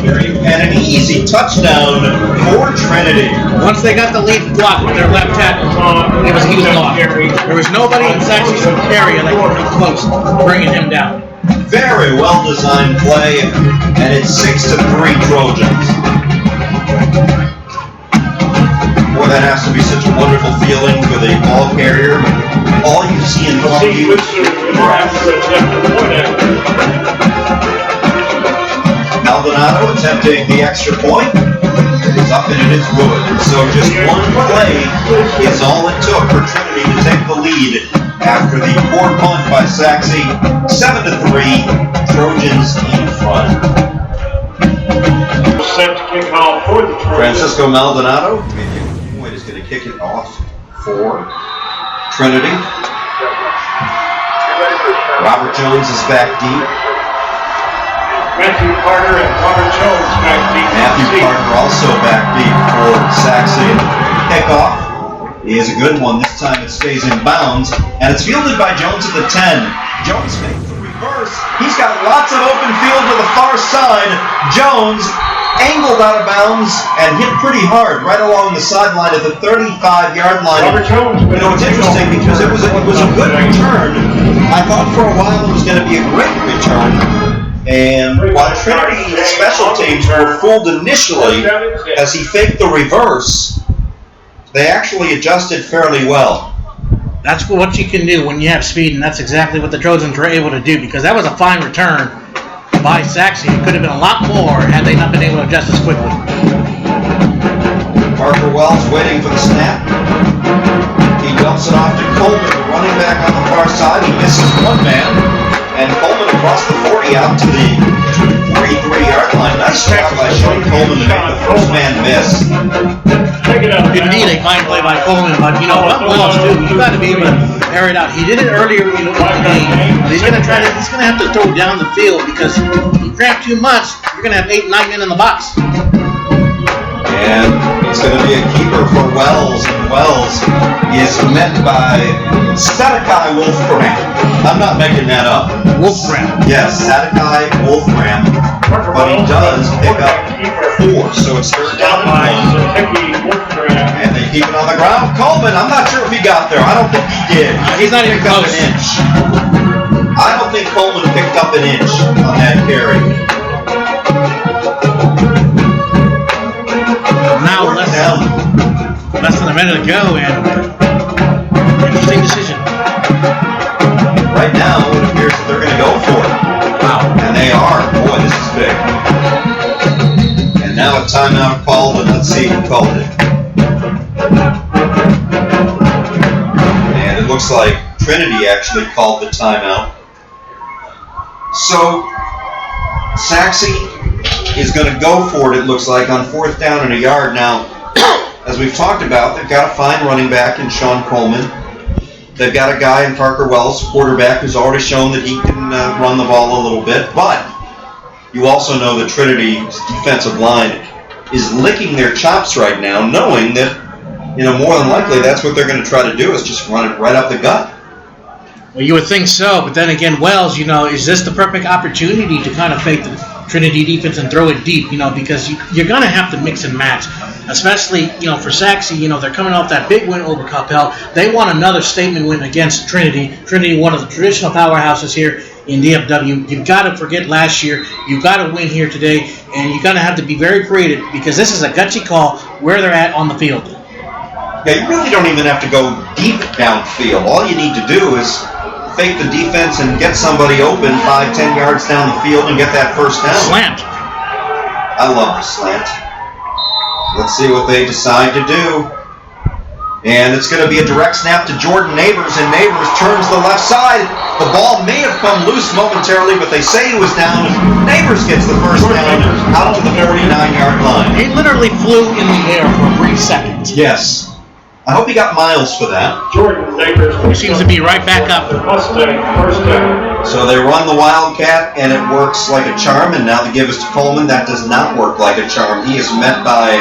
And an easy touchdown for Trinity. Once they got the lead blocked with their left tackle, he was lost. There was nobody in Sachse's area that could come close to bringing him down. Very well-designed play, and it's 6-3 Trojans. Boy, that has to be such a wonderful feeling with a ball carrier. All you see in front of you is grass. Maldonado attempting the extra point. It is up and it is good. And so just one play is all it took for Trinity to take the lead after the poor punt by Sachse. 7-3, Trojans in front. Set to kick off for the Trojans. Francisco Maldonado is going to kick it off for Trinity. Robert Jones is back deep. Matthew Carter and Robert Jones back deep. Matthew Carter also back deep for Sachse. Kickoff is a good one. This time it stays in bounds, and it's fielded by Jones at the 10. Jones makes the reverse. He's got lots of open field to the far side. Jones angled out of bounds and hit pretty hard right along the sideline at the 35-yard line. Robert Jones. It's interesting because it was a good return. I thought for a while it was going to be a great return. And while Trinity special teams were fooled initially as he faked the reverse, they actually adjusted fairly well. That's what you can do when you have speed, and that's exactly what the Trojans were able to do, because that was a fine return by Sachse. It could have been a lot more had they not been able to adjust as quickly. Parker Wells waiting for the snap. He dumps it off to Coleman, the running back on the far side. He misses one man, and Coleman across the 40 out to the 43-yard line. Nice job by Sean Coleman to make the first man miss. Indeed, a fine play by Coleman, but what Wells do, you got to be able to air it out. He did it earlier in the game. He's going to have to throw down the field, because if you cramp too much, you're going to have 8, 9 men in the box. And it's going to be a keeper for Wells, and Wells is met by Satakai Wolfram. I'm not making that up. Wolfram. Yes, Satakai Wolfram. But he does pick up 4, so it's third down and 1. And they keep it on the ground. Coleman, I'm not sure if he got there. I don't think he did. He's not even close. An inch. I don't think Coleman picked up an inch on that carry. Now less than a minute to go, and interesting decision. Right now, it appears that they're going to go for it. Wow. And they are. Boy, this is big. And now a timeout called, and let's see who called it. And it looks like Trinity actually called the timeout. So Sachse is going to go for it looks like, on 4th down and a yard. Now, as we've talked about, they've got a fine running back in Sean Coleman. They've got a guy in Parker Wells, quarterback, who's already shown that he can run the ball a little bit. But you also know that Trinity's defensive line is licking their chops right now, knowing that, more than likely that's what they're going to try to do, is just run it right up the gut. Well, you would think so, but then again, Wells, is this the perfect opportunity to kind of fake the Trinity defense and throw it deep, because you're going to have to mix and match, especially, for Sachse, they're coming off that big win over Capel. They want another statement win against Trinity. Trinity, one of the traditional powerhouses here in DFW. You've got to forget last year. You've got to win here today, and you're going to have to be very creative, because this is a gutsy call where they're at on the field. Yeah, you really don't even have to go deep downfield. All you need to do is fake the defense and get somebody open 5-10 yards down the field and get that first down. Slant. I love the slant. Let's see what they decide to do. And it's going to be a direct snap to Jordan Neighbors, and Neighbors turns the left side. The ball may have come loose momentarily, but they say he was down. Neighbors gets the first down out to the 49-yard line. He literally flew in the air for a brief second. Yes. I hope he got miles for that. Jordan Neighbors. He seems to be right back up. Mustang, first down. So they run the Wildcat, and it works like a charm, and now the give is to Coleman. That does not work like a charm. He is met by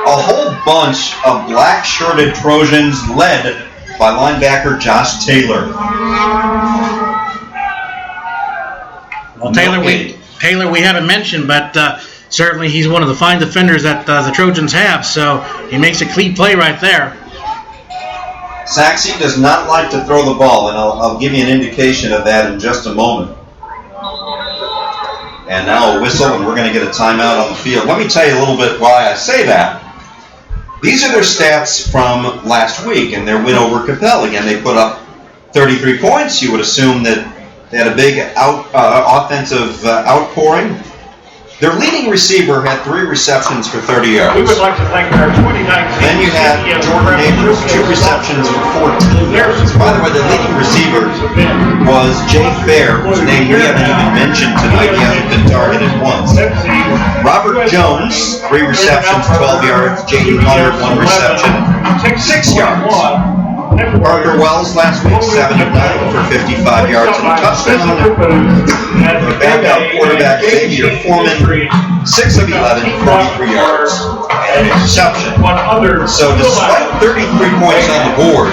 a whole bunch of black-shirted Trojans led by linebacker Josh Taylor. Well, Taylor we haven't mentioned, but certainly he's one of the fine defenders that the Trojans have, so he makes a clean play right there. Sachse does not like to throw the ball, and I'll give you an indication of that in just a moment. And now a whistle, and we're going to get a timeout on the field. Let me tell you a little bit why I say that. These are their stats from last week and their win over Capel. Again, they put up 33 points. You would assume that they had a big offensive outpouring. Their leading receiver had 3 receptions for 30 yards. We would like to thank our 2019. Then you had Jordan Neighbors, 2 receptions for 14 yards. By the way, the leading receiver was Jay Fair, whose name we haven't even mentioned tonight. He hasn't been targeted once. Robert Jones, 3 receptions, 12 yards. J.D. Hunter, 1 reception, 6 yards. Parker Wells last week, 7 of 9 for 55 yards and a touchdown. The backup quarterback Xavier Foreman, 6 of 11, 43 yards and an interception. So despite 33 points on the board,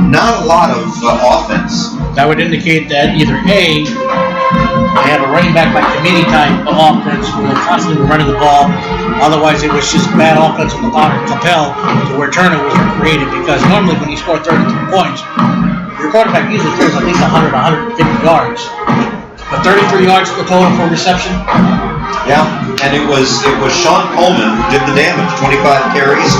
not a lot of offense. That would indicate that either A, they had a running back by committee type of offense where they constantly were running the ball. Otherwise, it was just bad offense on the part of Capel to where turnovers were created, because normally when you score 33 points, your quarterback usually throws at least 100, 150 yards. But 33 yards for total for reception? Yeah, and it was Sean Coleman who did the damage. 25 carries,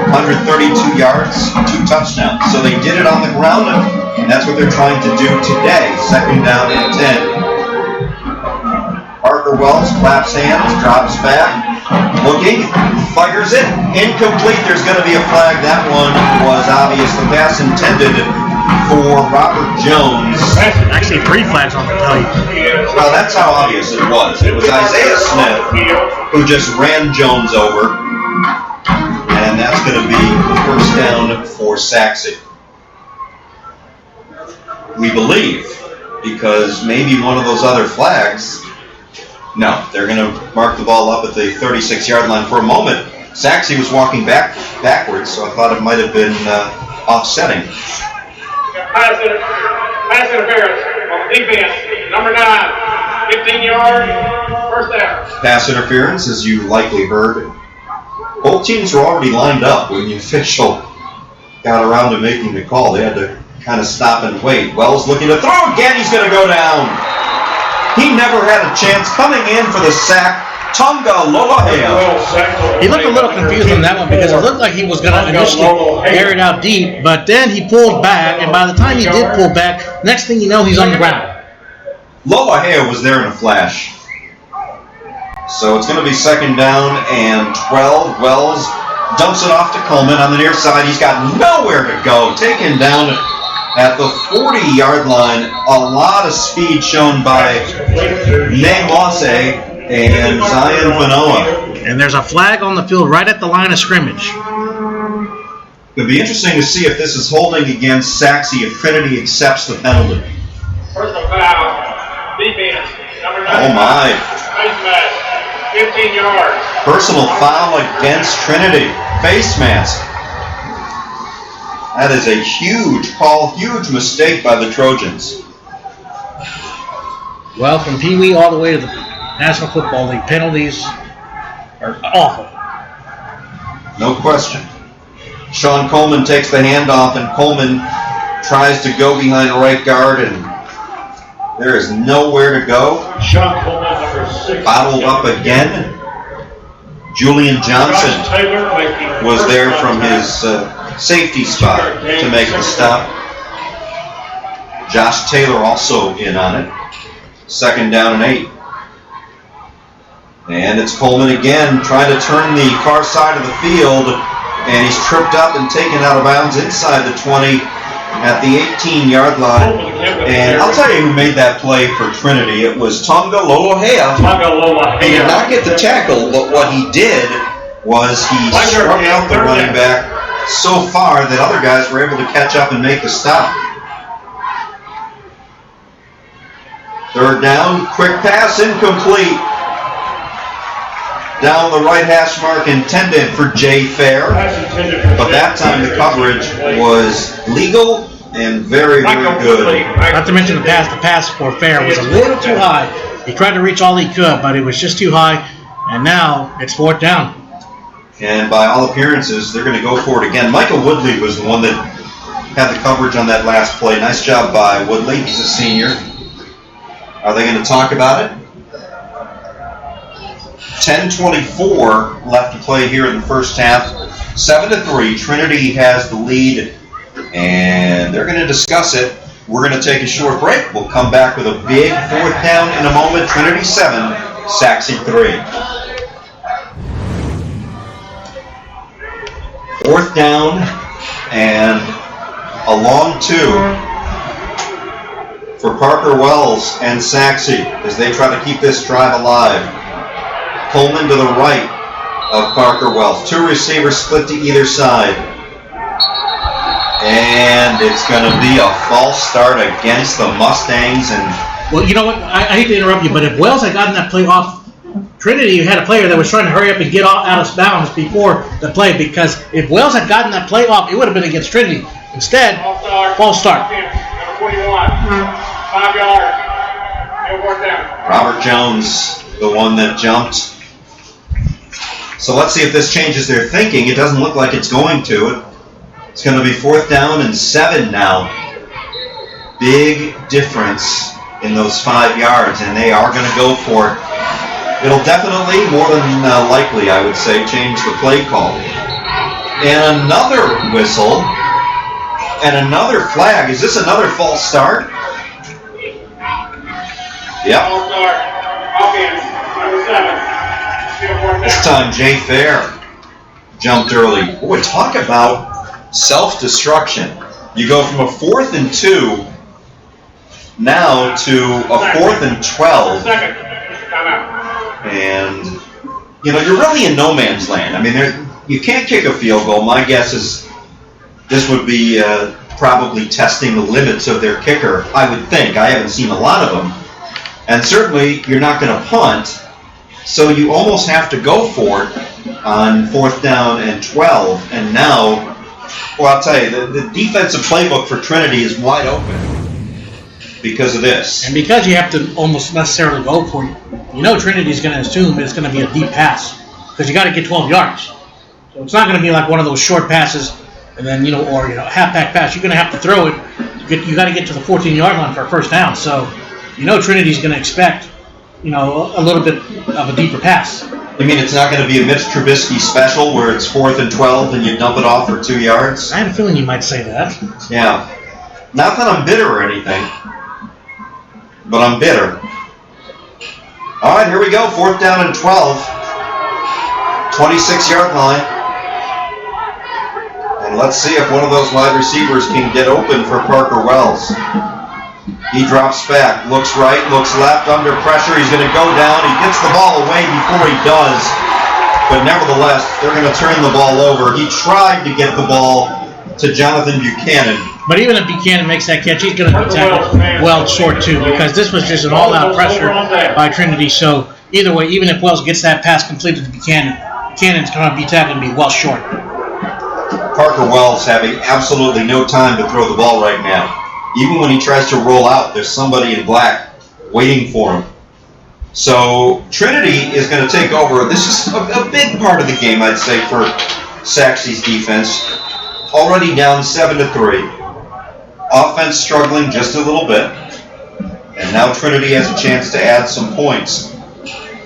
132 yards, 2 touchdowns. So they did it on the ground, and that's what they're trying to do today. 2nd down and 10. Parker Wells claps hands, drops back, looking, fires it, incomplete. There's going to be a flag. That one was obvious. The pass intended for Robert Jones. Actually, 3 flags on the play. Well, that's how obvious it was. It was Isaiah Smith who just ran Jones over, and that's going to be the first down for Sachse. We believe, because maybe one of those other flags. No, they're going to mark the ball up at the 36-yard line. For a moment, Sachse was walking backwards, so I thought it might have been offsetting. Pass interference on defense, number 9, 15 yards, first down. Pass interference, as you likely heard. Both teams were already lined up when the official got around to making the call. They had to kind of stop and wait. Wells looking to throw again. He's going to go down. He never had a chance. Coming in for the sack, Tonga Lolohea. He looked a little confused on that one because it looked like he was going to initially air it out deep, but then he pulled back, and by the time he did pull back, next thing you know, he's on the ground. Lolohea was there in a flash. So it's going to be 2nd down and 12. Wells dumps it off to Coleman on the near side. He's got nowhere to go. Taken down At the 40-yard line, a lot of speed shown by Newase and Zion Vanoa. And there's a flag on the field right at the line of scrimmage. It'll be interesting to see if this is holding against Sachse if Trinity accepts the penalty. Personal foul, defense, number 9. Oh my. Face mask, 15 yards. Personal foul against Trinity. Face mask. That is a huge call, huge mistake by the Trojans. Well, from Pee Wee all the way to the National Football League, penalties are awful. No question. Sean Coleman takes the handoff, and Coleman tries to go behind right guard, and there is nowhere to go. Sean Coleman, number 6. Bottled up again. Julian Johnson was there from his safety spot to make the stop. Josh Taylor also in on it. 2nd down and 8. And it's Coleman again trying to turn the far side of the field, and he's tripped up and taken out of bounds inside the 20 at the 18-yard line. And I'll tell you who made that play for Trinity. It was Tonga Lolohea. He did not get the tackle, but what he did was he struck out the running back so far that other guys were able to catch up and make the stop. 3rd down, quick pass, incomplete. Down the right hash mark, intended for Jay Fair. But that time the coverage was legal and very, very good. Not to mention the pass for Fair was a little too high. He tried to reach all he could, but it was just too high. And now it's 4th down. And by all appearances, they're going to go for it again. Michael Woodley was the one that had the coverage on that last play. Nice job by Woodley. He's a senior. Are they going to talk about it? 10:24 left to play here in the first half. 7-3. Trinity has the lead, and they're going to discuss it. We're going to take a short break. We'll come back with a big 4th down in a moment. Trinity 7, Sachse 3. 4th down and a long 2 for Parker Wells and Sachse as they try to keep this drive alive. Coleman to the right of Parker Wells. 2 receivers split to either side. And it's going to be a false start against the Mustangs. And well, you know what? I hate to interrupt you, but if Wells had gotten that play off Trinity, had a player that was trying to hurry up and get out of bounds before the play, because if Wells had gotten that play off, it would have been against Trinity. Instead, false start. Number 21, 5 yards. Robert Jones, the one that jumped. So let's see if this changes their thinking. It doesn't look like it's going to. It's going to be 4th down and 7 now. Big difference in those 5 yards, and they are going to go for it. It'll definitely, more than likely, I would say, change the play call. And another whistle and another flag. Is this another false start? Yep. False start. Offense, number 7. This time Jay Fair jumped early. Boy, talk about self-destruction. You go from a 4th and 2 now to a 4th and 12. Second. Timeout. And, you know, you're really in no man's land. I mean, you can't kick a field goal. My guess is this would be probably testing the limits of their kicker, I would think. I haven't seen a lot of them. And certainly you're not going to punt. So you almost have to go for it on 4th down and 12. And now, well, I'll tell you, the defensive playbook for Trinity is wide open because of this. And because you have to almost necessarily go for it, you know Trinity's going to assume it's going to be a deep pass because you got to get 12 yards. So it's not going to be like one of those short passes and then, or half-back pass. You're going to have to throw it. You got to get to the 14-yard line for a first down. So Trinity's going to expect a little bit of a deeper pass. You mean it's not going to be a Mitch Trubisky special where it's 4th and 12 and you dump it off for 2 yards? I had a feeling you might say that. Yeah. Not that I'm bitter or anything, but I'm bitter. All right, here we go. 4th down and 12. 26-yard line. And Let's see if one of those wide receivers can get open for Parker Wells. He drops back, looks right, looks left, under pressure. He's going to go down. He gets the ball away before he does. But nevertheless, they're going to turn the ball over. He tried to get the ball to Jonathan Buchanan. But even if Buchanan makes that catch, he's going to be tackled well short too, because this was just an all-out pressure by Trinity. So either way, even if Wells gets that pass completed to Buchanan, Buchanan's going to be tackled and be well short. Parker Wells having absolutely no time to throw the ball right now. Even when he tries to roll out, there's somebody in black waiting for him. So Trinity is going to take over. This is a big part of the game, I'd say, for Sachse's defense. Already down 7-3. Offense struggling just a little bit. And now Trinity has a chance to add some points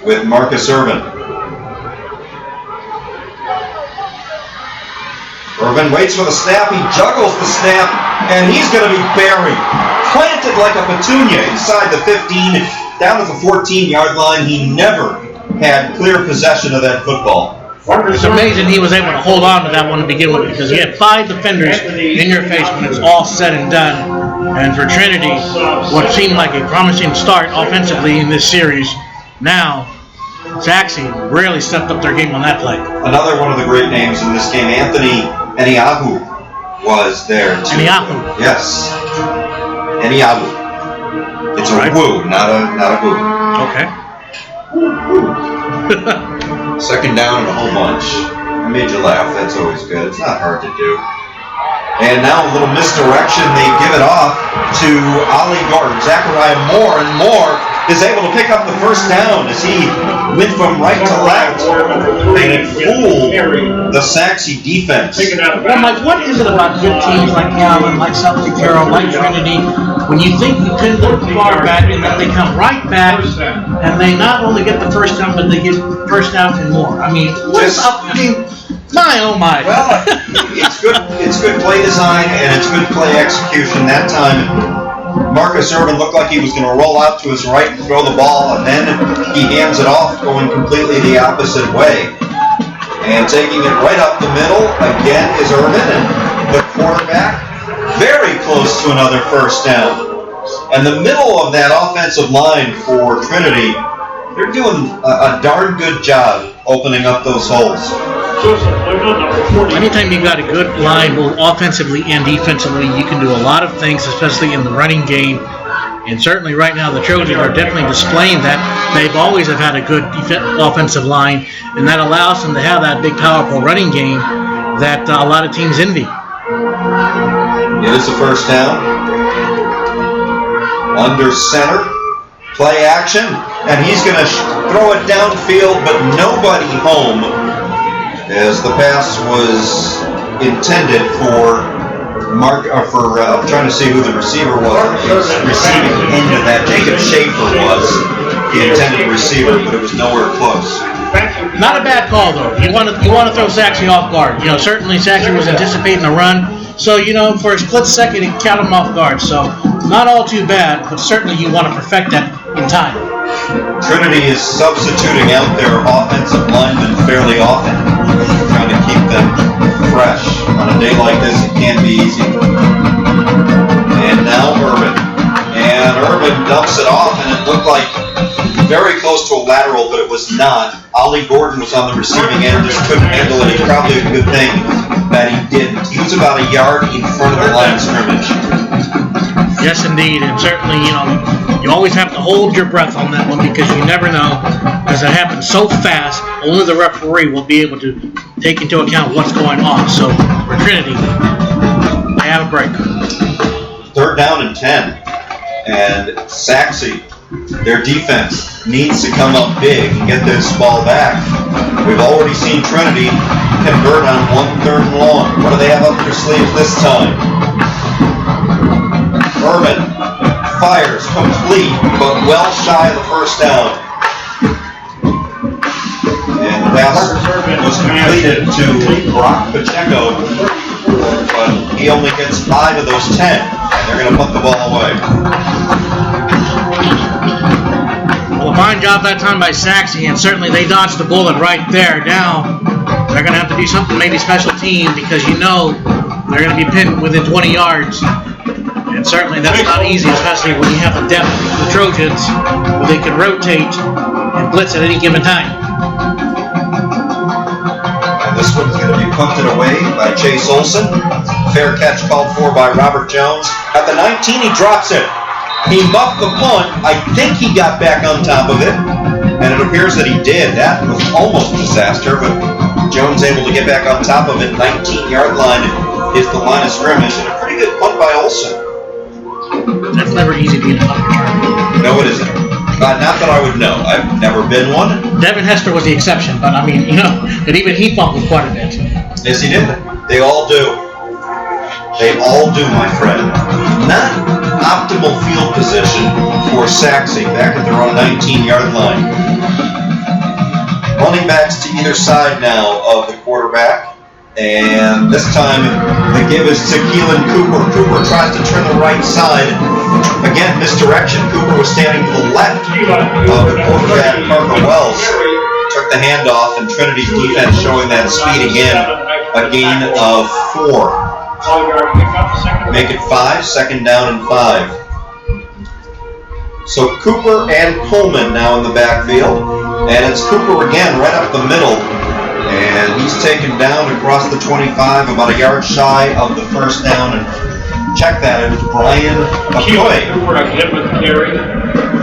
with Marcus Irvin. Irvin waits for the snap. He juggles the snap, and he's going to be buried. Planted like a petunia inside the 15, down at the 14-yard line. He never had clear possession of that football. It's amazing he was able to hold on to that one to begin with, because he had 5 defenders in your face when it's all said and done. And for Trinity, what seemed like a promising start offensively in this series, now Sachse really stepped up their game on that play. Another one of the great names in this game, Anthony Eniahu, was there too. Eniahu. Yes. Eniahu. It's a woo, not a boo. Okay. Second down and a whole bunch. I made you laugh. That's always good. It's not hard to do. And now a little misdirection. They give it off to Ollie Gordon. Zachariah Moore, and Moore is able to pick up the first down as he went from right to left and fooled the Sachse defense. Well, Mike, what is it about good teams like Allen, like South Carol, like Trinity, when you think you couldn't go far back, and then they come right back, and they not only get the first down, but they get first down and more? I mean, what's up? I mean, my oh my. Well, it's good play design, and it's good play execution. That time, Marcus Irvin looked like he was going to roll out to his right and throw the ball, and then he hands it off going completely the opposite way. And taking it right up the middle, again, is Irvin, and the quarterback very close to another first down. And the middle of that offensive line for Trinity, they're doing a darn good job opening up those holes. Anytime you've got a good line, both offensively and defensively, you can do a lot of things, especially in the running game. And certainly right now the Trojans are definitely displaying that. They've always have had a good offensive line, and that allows them to have that big, powerful running game that a lot of teams envy. It is a first down. Under center. Play action. And he's going to throw it downfield, but nobody home, as the pass was intended for I'm trying to see who the receiver was. The receiving end of that. Jacob Schaefer was the intended receiver, but it was nowhere close. Not a bad call, though. You want to throw Sachse off guard. Certainly Sachse was anticipating a run, so for a split second it caught him off guard. So not all too bad, but certainly you want to perfect that in time. Trinity is substituting out their offensive linemen fairly often, trying to keep them fresh. On a day like this, it can be easy. And now Irvin. And Irvin dumps it off, and it looked like very close to a lateral, but it was not. Ollie Gordon was on the receiving end, just couldn't handle it. It's probably a good thing that he didn't. He was about a yard in front of the line of scrimmage. Yes, indeed, and certainly, you always have to hold your breath on that one, because you never know, because it happens so fast. Only the referee will be able to take into account what's going on. So for Trinity, they have a break. Third down and 10, and Sachse, their defense needs to come up big and get this ball back. We've already seen Trinity convert on 1 3rd and long. What do they have up their sleeves this time? Irvin fires complete, but well shy of the first down. And the pass was completed to Brock Pacheco, but he only gets 5 of those 10, and they're going to put the ball away. Well, a fine job that time by Sachse, and certainly they dodged the bullet right there. Now they're going to have to do something, maybe special team, because they're going to be pinned within 20 yards. And certainly that's not easy, especially when you have the depth of the Trojans, where they can rotate and blitz at any given time. And this one's going to be punted away by Chase Olson. Fair catch called for by Robert Jones. At the 19, he drops it. He muffed the punt. I think he got back on top of it, and it appears that he did. That was almost a disaster, but Jones able to get back on top of it. 19-yard line is the line of scrimmage, and a pretty good punt by Olson. That's never easy being a punt return. No, it isn't. Not that I would know. I've never been one. Devin Hester was the exception, but I mean, and even he fumbled quite a bit. Yes, he did. They all do. They all do, my friend. Not optimal field position for Sachse back at their own 19-yard line. Running backs to either side now of the quarterback. And this time the give is to Keelan Cooper. Cooper tries to turn the right side. Again, misdirection. Cooper was standing to the left of the quarterback, Parker Wells. Took the handoff, and Trinity's defense showing that speed again. A gain of 4. Make it 5, second down and 5. So Cooper and Coleman now in the backfield. And it's Cooper again right up the middle. And he's taken down across the 25, about a yard shy of the first down. And check that, it was Brian McCoy.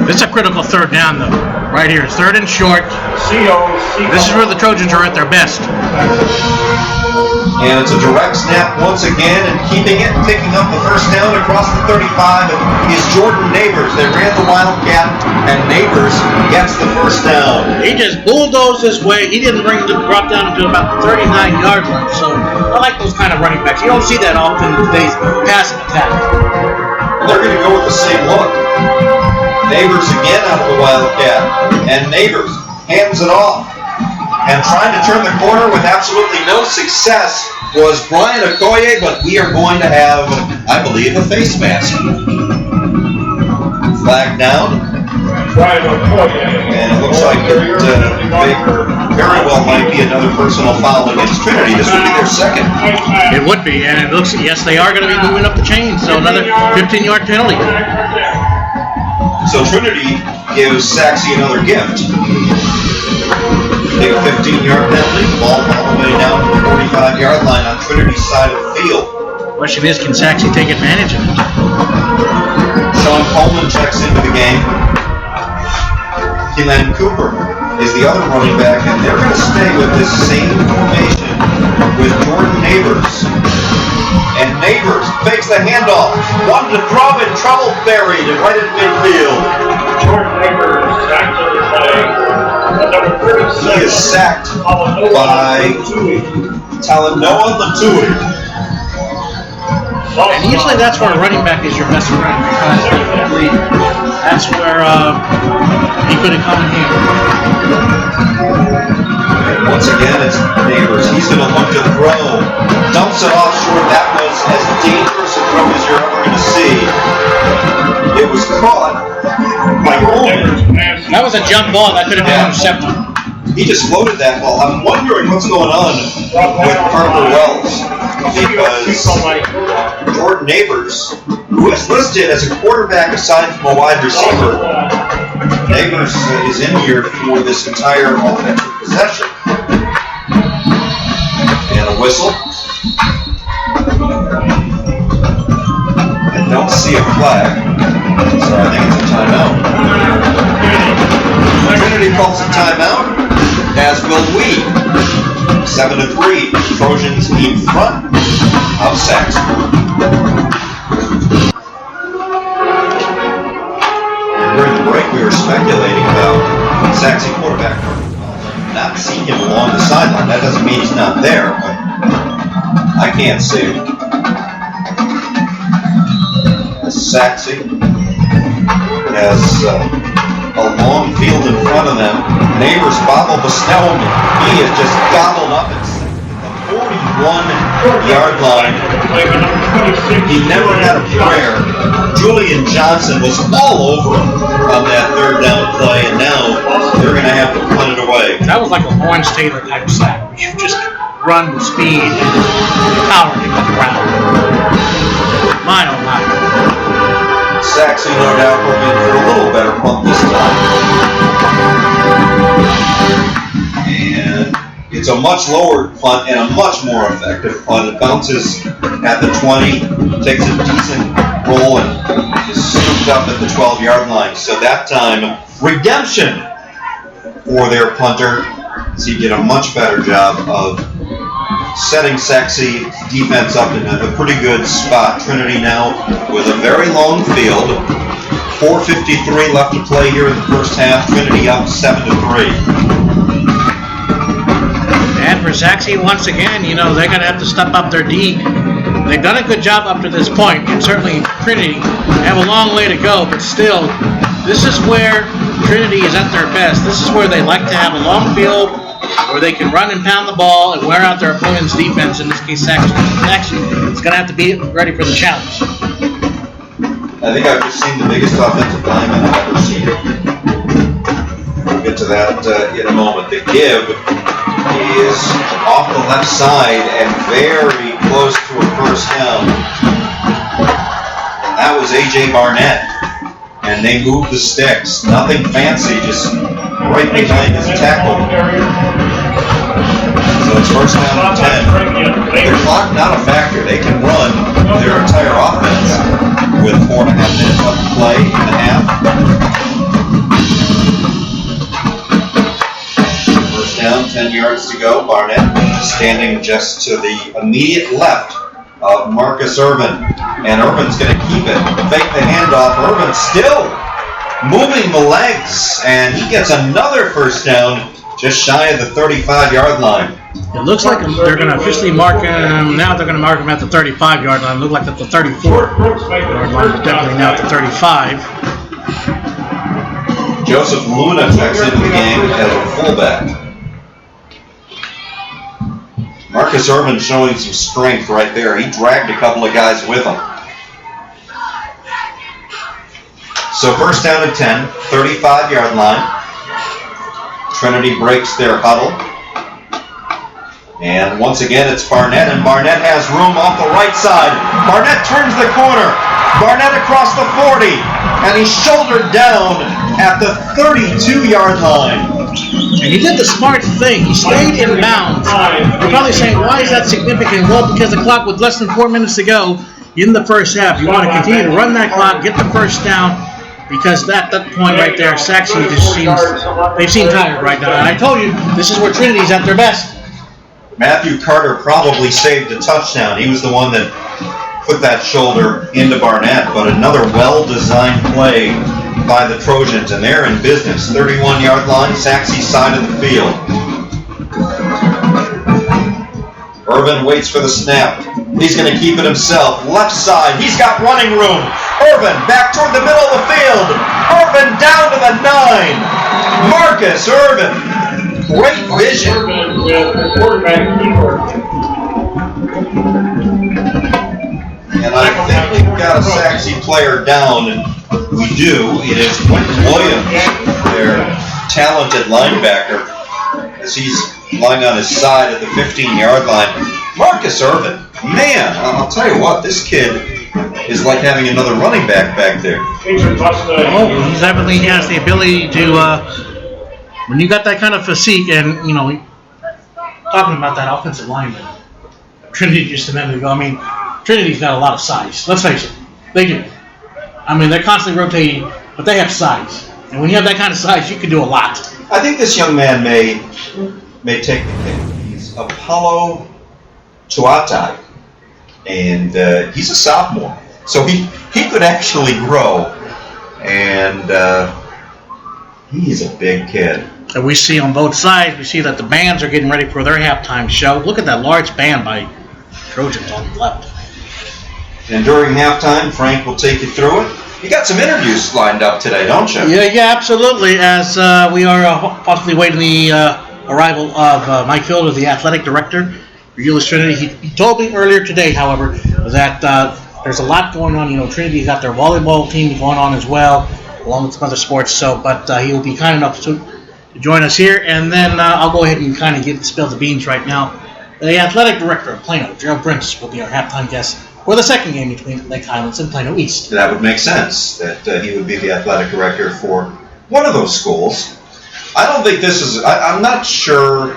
This is a critical third down, though. Right here, third and short. This is where the Trojans are at their best. And it's a direct snap once again, and keeping it, picking up the first down across the 35 is Jordan Neighbors. They ran the Wildcat, and Neighbors gets the first down. He just bulldozed his way. He didn't bring the drop down to about the 39-yard line. So I like those kind of running backs. You don't see that often in today's passing attack. They're going to go with the same look. Neighbors again out of the Wildcat, and Neighbors hands it off. And trying to turn the corner with absolutely no success was Brian Okoye, but we are going to have, I believe, a face mask. Flag down. And it looks like it very well might be another personal foul against Trinity. This would be their second. It would be, and it looks, yes, they are going to be moving up the chain, so another 15-yard penalty. So Trinity gives Sachse another gift. Big 15-yard penalty, ball all the way down to the 45-yard line on Trinity's side of the field. Question is, can Sachse take advantage of it? Sean Coleman checks into the game. Keelan Cooper is the other running back, and they're going to stay with this same formation with Jordan Neighbors. And Neighbors fakes the handoff. Wanted to throw in trouble, buried and right in midfield. Jordan Neighbors back to the play. He is sacked by Talanoa Latui. And usually that's where a running back is your best friend, because that's where he could have come in here. Once again, it's Neighbors. He's going to look to throw. Dumps it off short. That was as dangerous a throw as you're ever going to see. It was caught by Coleman. That was a jump ball. That could have been intercepted. He just floated that ball. I'm wondering what's going on with Parker Wells, because Jordan Neighbors, who is listed as a quarterback aside from a wide receiver, Neighbors is in here for this entire offensive possession. And a whistle. I don't see a flag, so I think it's a timeout. Trinity calls a timeout, as will we. 7-3, Trojans in front of Sachse. During the break, we were speculating about Sachse quarterback. Not seeing him along the sideline. That doesn't mean he's not there, but I can't see him. Sachse has a long field in front of them. Neighbors bobble the Snellman. He is just gobbled up at the 41-yard line. He never had a prayer. Julian Johnson was all over him on that third down play, and now they're going to have to punt it away. That was like a Lawrence Taylor type sack. You just run with speed and power to get around. My oh my. Sachse, no doubt, hoping for a little better punt this time. And it's a much lower punt and a much more effective punt. It bounces at the 20, takes a decent roll, and is scooped up at the 12-yard line. So that time, redemption for their punter, as he did a much better job of setting Sachse defense up in a pretty good spot. Trinity now with a very long field. 4:53 left to play here in the first half. Trinity up 7-3. And for Sachse, once again, they're going to have to step up their D. They've done a good job up to this point, and certainly Trinity have a long way to go, but still, this is where Trinity is at their best. This is where they like to have a long field, where they can run and pound the ball and wear out their opponent's defense, in this case Sachse. Sachse is going to have to be ready for the challenge. I think I've just seen the biggest offensive lineman I've ever seen. We'll get to that in a moment. The give is off the left side and very close to a first down. And that was A.J. Barnett. And they moved the sticks. Nothing fancy, just right behind his tackle. So it's first down and 10. The clock not a factor. They can run their entire offense with 4.5 minutes left to play in the half. First down, 10 yards to go. Barnett standing just to the immediate left of Marcus Irvin. And Irvin's going to keep it. Fake the handoff. Irvin still moving the legs. And he gets another first down just shy of the 35-yard line. It looks like they're going to officially mark him. Now they're going to mark him at the 35-yard line. It looks like at the 34-yard line. Definitely now at the 35. Joseph Luna checks into the game as a fullback. Marcus Irvin showing some strength right there. He dragged a couple of guys with him. So first down and 10, 35-yard line. Trinity breaks their huddle. And once again, it's Barnett, and Barnett has room off the right side. Barnett turns the corner. Barnett across the 40, and he's shouldered down at the 32-yard line. And he did the smart thing. He stayed in bounds. You're probably saying, why is that significant? Well, because the clock with less than 4 minutes to go in the first half. You want to continue to run that clock, get the first down, because at that point right there, Sachse just they seem tired right now. And I told you, this is where Trinity's at their best. Matthew Carter probably saved a touchdown. He was the one that put that shoulder into Barnett, but another well-designed play by the Trojans, and they're in business. 31-yard line, Sachse side of the field. Irvin waits for the snap. He's going to keep it himself. Left side, he's got running room. Irvin back toward the middle of the field. Irvin down to the 9. Marcus Irvin. Great vision. And I think we've got a Sachse player down, and we do. It is Quentin Williams, their talented linebacker, as he's lying on his side at the 15-yard line. Marcus Irvin, man, I'll tell you what, this kid is like having another running back there. Oh, he definitely has the ability to, when you got that kind of physique, and, talking about that offensive lineman, Trinity just a minute ago, Trinity's got a lot of size. Let's face it, they do. They're constantly rotating, but they have size. And when you have that kind of size, you can do a lot. I think this young man may take the cake. He's Apollo Tuatai, and he's a sophomore, so he could actually grow, and he's a big kid. And we see on both sides, we see that the bands are getting ready for their halftime show. Look at that large band by Trojans on the left. And during halftime, Frank will take you through it. You got some interviews lined up today, don't you? Yeah, absolutely. As we are possibly waiting the arrival of Mike Fielder, the athletic director for Euless Trinity. He told me earlier today, however, that there's a lot going on. Trinity's got their volleyball team going on as well, along with some other sports. But he will be kind enough to join us here, and then I'll go ahead and kind of spill the beans right now The athletic director of Plano, Gerald Brents, will be our halftime guest for the second game between Lake Highlands and Plano East. That would make sense, that he would be the athletic director for one of those schools. I don't think this is, I'm not sure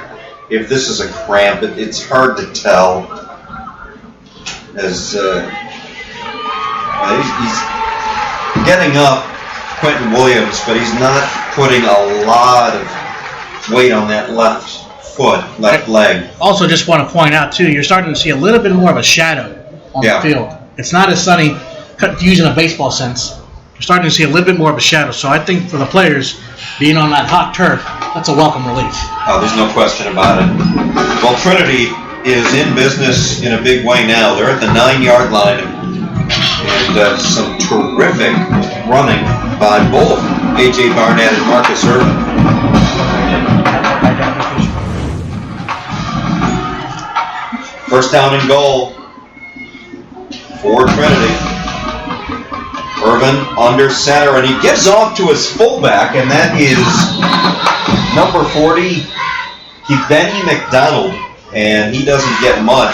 if this is a cramp. It's hard to tell. As he's getting up, Quentin Williams, but he's not putting a lot of weight on that left foot, left leg. Also, just want to point out, too, you're starting to see a little bit more of a shadow on the field. It's not as sunny, using a baseball sense. You're starting to see a little bit more of a shadow. So I think for the players, being on that hot turf, that's a welcome relief. Oh, there's no question about it. Well, Trinity is in business in a big way now. They're at the 9-yard line, and some terrific running by both A.J. Barnett and Marcus Irvin. First down and goal for Trinity. Irvin under center, and he gives off to his fullback, and that is number 40, Benny McDonald, and he doesn't get much.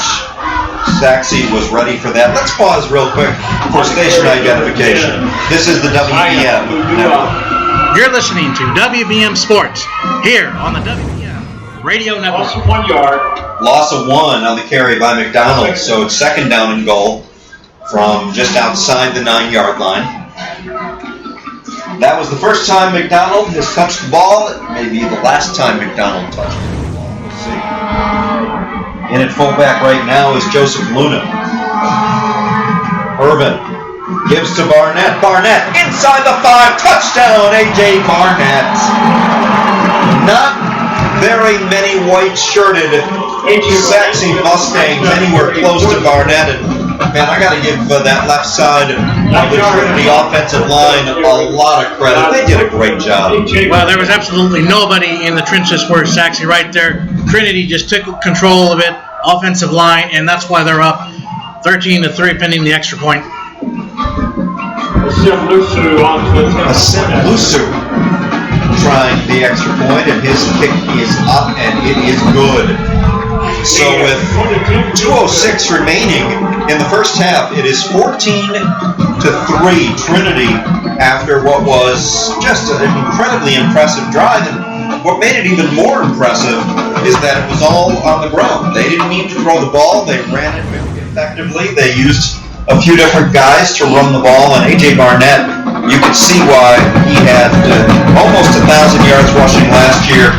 Sachse was ready for that. Let's pause real quick for station identification. This is the WBM Network. You're listening to WBM Sports here on the WBM Radio Network. Loss of 1 yard. Loss of 1 on the carry by McDonald, so it's second down and goal from just outside the 9-yard line. That was the first time McDonald has touched the ball. It may be the last time McDonald touched the ball. We'll see. In at fullback right now is Joseph Luna. Irvin gives to Barnett. Barnett inside the 5. Touchdown, A.J. Barnett. Not very many white-shirted Sachse Mustangs anywhere close to Barnett. And man, I got to give that left side of the Trinity offensive line a lot of credit. They did a great job. Well, there was absolutely nobody in the trenches for Sachse right there. Trinity just took control of it, offensive line, and that's why they're up 13-3 pending the extra point. Lusu trying the extra point, and his kick is up, and it is good. So with 2:06 remaining in the first half, it is 14-3 Trinity after what was just an incredibly impressive drive. And what made it even more impressive is that it was all on the ground. They didn't need to throw the ball. They ran it effectively. They used a few different guys to run the ball. And A.J. Barnett, you could see why he had almost 1,000 yards rushing last year.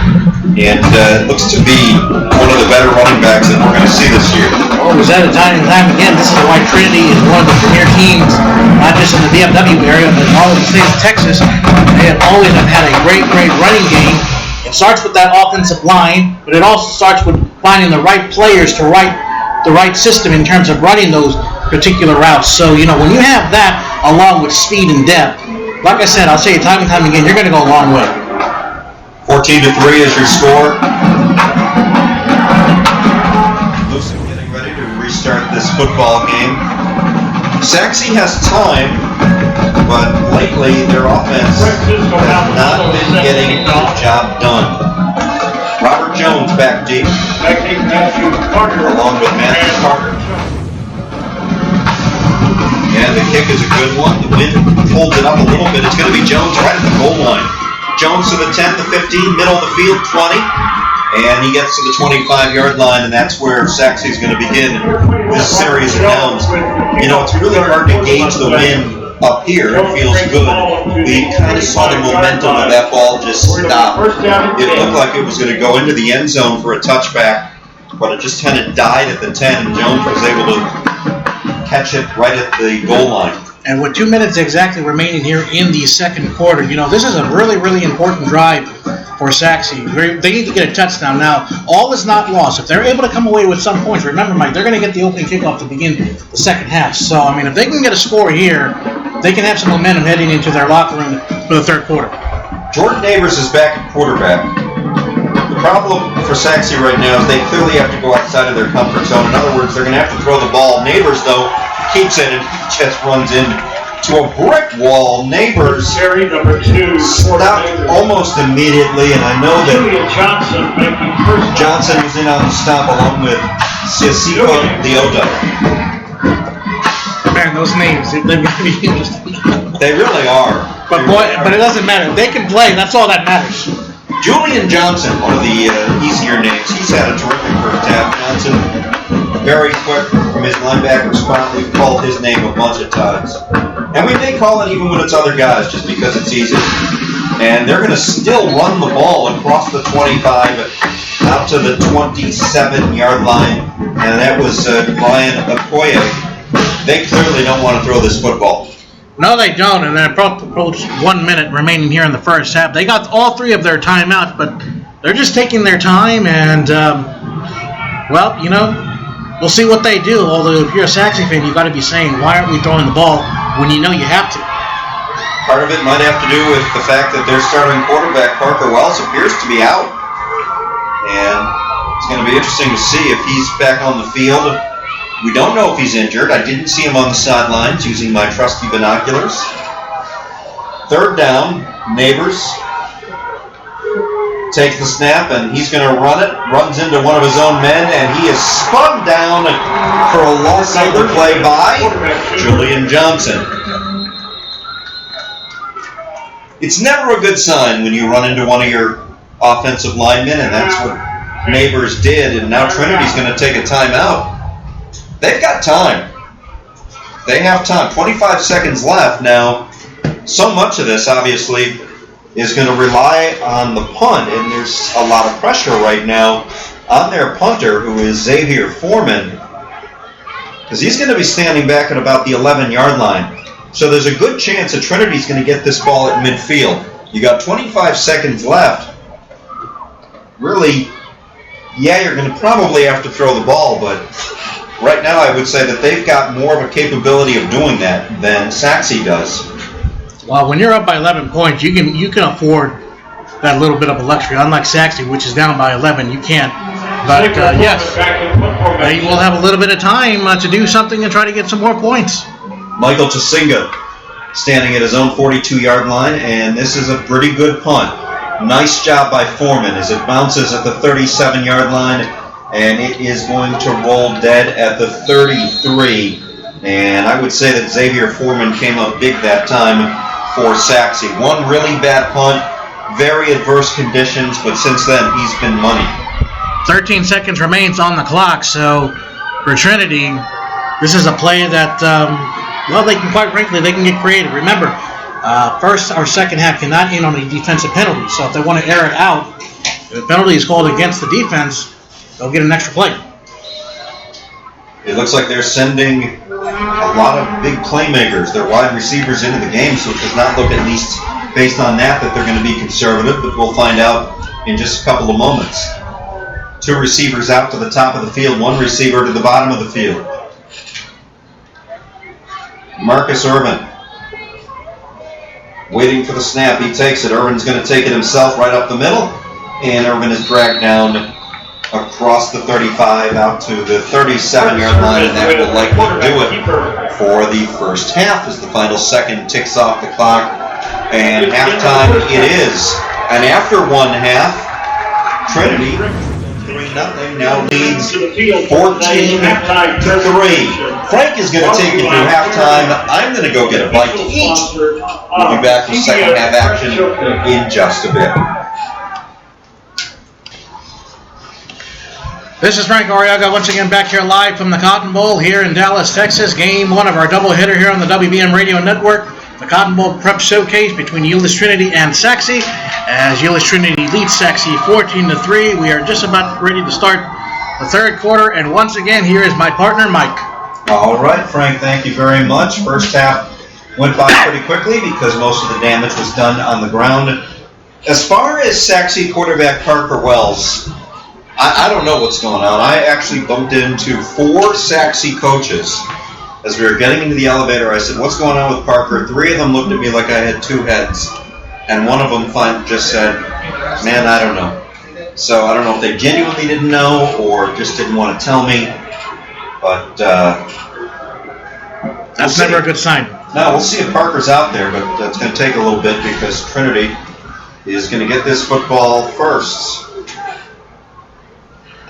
And looks to be one of the better running backs that we're going to see this year. Oh, was that a time and time again? This is why Trinity is one of the premier teams, not just in the DFW area, but all of the state of Texas. They have always had a great running game. It starts with that offensive line, but it also starts with finding the right players to write the right system in terms of running those particular routes. So, when you have that along with speed and depth, like I said, I'll say it time and time again, you're going to go a long way. 14-3 is your score. Lucy getting ready to restart this football game. Sachse has time, but lately their offense has not been getting the job done. Robert Jones back deep, along with Matthew Carter. And the kick is a good one. The wind holds it up a little bit. It's going to be Jones right at the goal line. Jones to the 10, the 15, middle of the field, 20, and he gets to the 25-yard line, and that's where Sachse is going to begin this series of downs. It's really hard to gauge the wind up here. It feels good. We kind of saw the momentum of that ball just stop. It looked like it was going to go into the end zone for a touchback, but it just kind of died at the 10, and Jones was able to catch it right at the goal line. And with 2 minutes exactly remaining here in the second quarter, this is a really, really important drive for Sachse. They need to get a touchdown now. All is not lost. If they're able to come away with some points, remember, Mike, they're going to get the opening kickoff to begin the second half. So, if they can get a score here, they can have some momentum heading into their locker room for the third quarter. Jordan Neighbors is back at quarterback. The problem for Sachse right now is they clearly have to go outside of their comfort zone. In other words, they're going to have to throw the ball. Neighbors, though, keeps it and just runs into to a brick wall. Neighbors Carry number 2. stopped almost immediately, and I know that Johnson making first. Johnson was in on the stop along with Sisiko Leota. Man, those names, they've got to be used. They really are. But it doesn't matter. They can play. That's all that matters. Julian Johnson, one of the easier names. He's had a terrific first half. Johnson, very quick from his linebacker spot. We've called his name a bunch of times. And we may call it even when it's other guys just because it's easy. And they're going to still run the ball across the 25 out to the 27-yard line. And that was Brian Okoye. They clearly don't want to throw this football. No, they don't, and they're approach 1 minute remaining here in the first half. They got all 3 of their timeouts, but they're just taking their time, and, well, you know, we'll see what they do. Although if you're a Sachse fan, you've got to be saying, why aren't we throwing the ball when you know you have to? Part of it might have to do with the fact that their starting quarterback, Parker Wells, appears to be out. And it's going to be interesting to see if he's back on the field. We don't know if he's injured. I didn't see him on the sidelines using my trusty binoculars. Third down, Neighbors takes the snap, and he's going to run it. Runs into one of his own men, and he is spun down for a loss of the play by Julian Johnson. It's never a good sign when you run into one of your offensive linemen, and that's what Neighbors did, and now Trinity's going to take a timeout. They've got time. They have time. 25 seconds left. Now, so much of this, obviously, is going to rely on the punt, and there's a lot of pressure right now on their punter, who is Xavier Foreman, because he's going to be standing back at about the 11-yard line. So there's a good chance that Trinity's going to get this ball at midfield. You got 25 seconds left. Really, yeah, you're going to probably have to throw the ball, but right now, I would say that they've got more of a capability of doing that than Sachse does. Well, when you're up by 11 points, you can afford that little bit of a luxury. Unlike Sachse, which is down by 11, you can't. But yes, they will have a little bit of time to do something and try to get some more points. Michael Tasinga standing at his own 42-yard line, and this is a pretty good punt. Nice job by Foreman as it bounces at the 37-yard line. And it is going to roll dead at the 33. And I would say that Xavier Foreman came up big that time for Sachse. One really bad punt, very adverse conditions, but since then he's been money. 13 seconds remains on the clock, so for Trinity, this is a play that, well, they can, quite frankly, they can get creative. Remember, first or second half cannot end on a defensive penalty, so if they want to air it out, if the penalty is called against the defense, they'll get an extra play. It looks like they're sending a lot of big playmakers, their wide receivers, into the game, so it does not look, at least based on that they're going to be conservative, but we'll find out in just a couple of moments. 2 receivers out to the top of the field, 1 receiver to the bottom of the field. Marcus Irvin waiting for the snap. He takes it. Irvin's going to take it himself right up the middle, and Irvin is dragged down across the 35 out to the 37-yard line, and that will likely do it for the first half as the final second ticks off the clock. And halftime it is. And after one half, Trinity 3-0 now leads 14-3. Frank is going to take you through halftime. I'm going to go get a bite to eat. We'll be back for second half action in just a bit. This is Frank Arriaga once again back here live from the Cotton Bowl here in Dallas, Texas. Game 1 of our doubleheader here on the WBM Radio Network. The Cotton Bowl Prep Showcase between Euless Trinity and Sachse. As Euless Trinity leads Sachse 14-3. We are just about ready to start the third quarter. And once again, here is my partner, Mike. All right, Frank, thank you very much. First half went by pretty quickly because most of the damage was done on the ground. As far as Sachse quarterback Parker Wells, I don't know what's going on. I actually bumped into 4 Sachse coaches. As we were getting into the elevator, I said, what's going on with Parker? 3 of them looked at me like I had 2 heads. And one of them just said, man, I don't know. So I don't know if they genuinely didn't know or just didn't want to tell me. But that's never a good sign. Now, we'll see if Parker's out there, but that's going to take a little bit because Trinity is going to get this football first.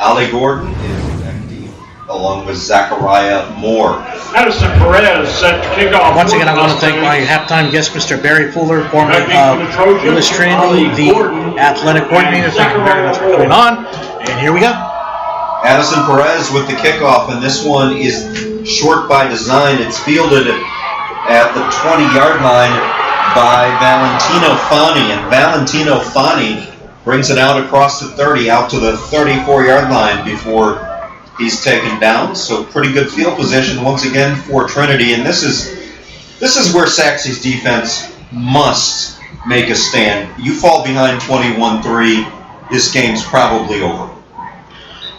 Ollie Gordon is active, along with Zachariah Moore. Addison Perez set to kick off. Once again, I want to thank my halftime guest, Mr. Barry Fuller, formerly of Lewis Trinity, the athletic coordinator. Thank you very much for coming on. And here we go. Addison Perez with the kickoff, and this one is short by design. It's fielded at the 20-yard line by Valentino Fani, and Valentino Fani brings it out across the 30, out to the 34-yard line before he's taken down. So pretty good field position once again for Trinity, and this is where Sachse's defense must make a stand. You fall behind 21-3, this game's probably over.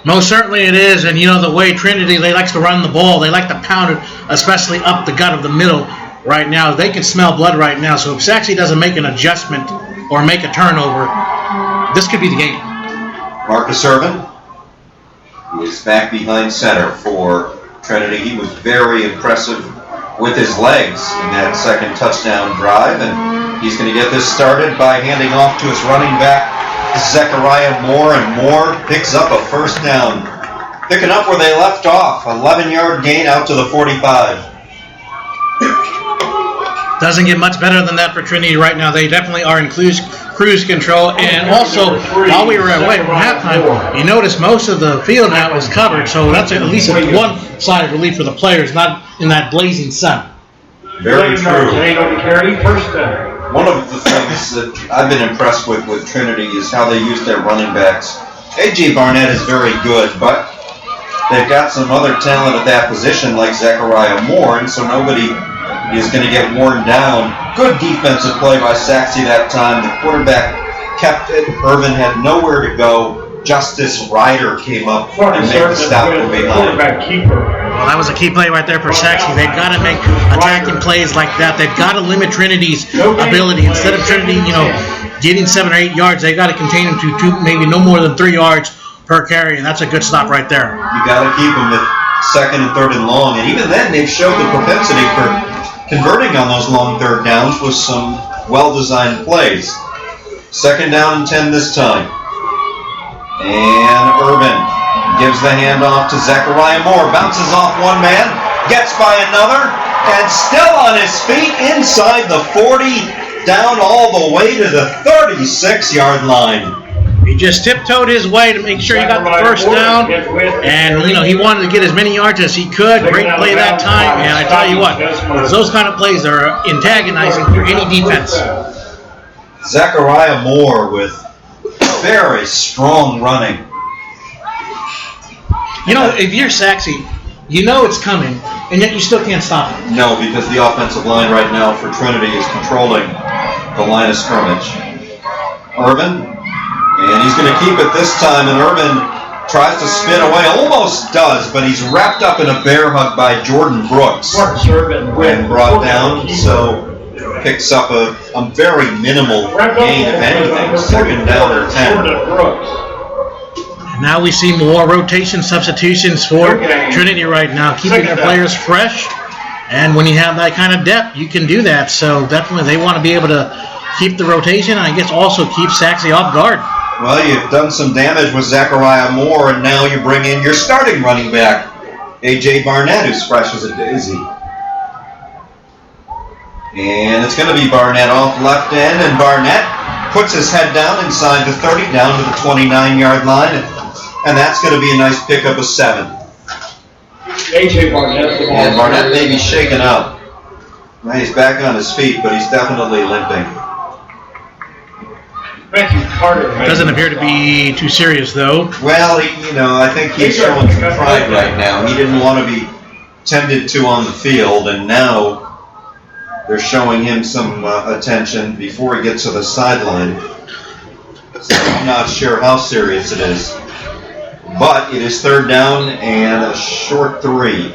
Most certainly it is, and you know the way Trinity, they likes to run the ball, they like to pound it, especially up the gut of the middle right now. They can smell blood right now, so if Sachse doesn't make an adjustment or make a turnover, this could be the game. Marcus Irvin is back behind center for Trinity. He was very impressive with his legs in that second touchdown drive, and he's going to get this started by handing off to his running back, Zachariah Moore, and Moore picks up a first down. Picking up where they left off, 11-yard gain out to the 45. Doesn't get much better than that for Trinity right now. They definitely are in cruise control. And also, while we were away from halftime, you notice most of the field now is covered, so that's at least one side of relief for the players, not in that blazing sun. Very true. First down. One of the things that I've been impressed with Trinity is how they use their running backs. A.J. Barnett is very good, but they've got some other talent at that position like Zachariah Moore, and so nobody is going to get worn down. Good defensive play by Sachse that time. The quarterback kept it. Irvin had nowhere to go. Justice Ryder came up and made the stop from behind. Well, that was a key play right there for Sachse. They've got to make attacking plays like that. They've got to limit Trinity's ability. Instead of Trinity, getting 7 or 8 yards, they've got to contain them to maybe no more than 3 yards per carry, and that's a good stop right there. You got to keep them at second and third and long, and even then they've showed the propensity for converting on those long third downs with some well-designed plays. Second down and 10 this time. And Irvin gives the handoff to Zachariah Moore. Bounces off one man, gets by another, and still on his feet inside the 40, down all the way to the 36-yard line. He just tiptoed his way to make sure he got the first down, and he wanted to get as many yards as he could. Great play that time, and I tell you what, those kind of plays are antagonizing for any defense. Zachariah Moore with very strong running. If you're Sachse, you know it's coming, and yet you still can't stop it. No, because the offensive line right now for Trinity is controlling the line of scrimmage. Irvin, and he's going to keep it this time, and Irvin tries to spin away, almost does, but he's wrapped up in a bear hug by Jordan Brooks and brought down, so picks up a very minimal gain, if anything, second down or 10. Now we see more rotation substitutions for Trinity right now, keeping their players fresh, and when you have that kind of depth, you can do that, so definitely they want to be able to keep the rotation, and I guess also keep Sachse off guard. Well, you've done some damage with Zachariah Moore, and now you bring in your starting running back, A.J. Barnett, who's fresh as a daisy. And it's going to be Barnett off left end, and Barnett puts his head down inside the 30, down to the 29-yard line, and that's going to be a nice pickup of 7. A.J. Barnett. And Barnett may be shaken up. Well, he's back on his feet, but he's definitely limping. Doesn't appear to be too serious, though. Well, I think he's showing some pride right now. He didn't want to be tended to on the field, and now they're showing him some attention before he gets to the sideline. So I'm not sure how serious it is. But it is third down and a short 3.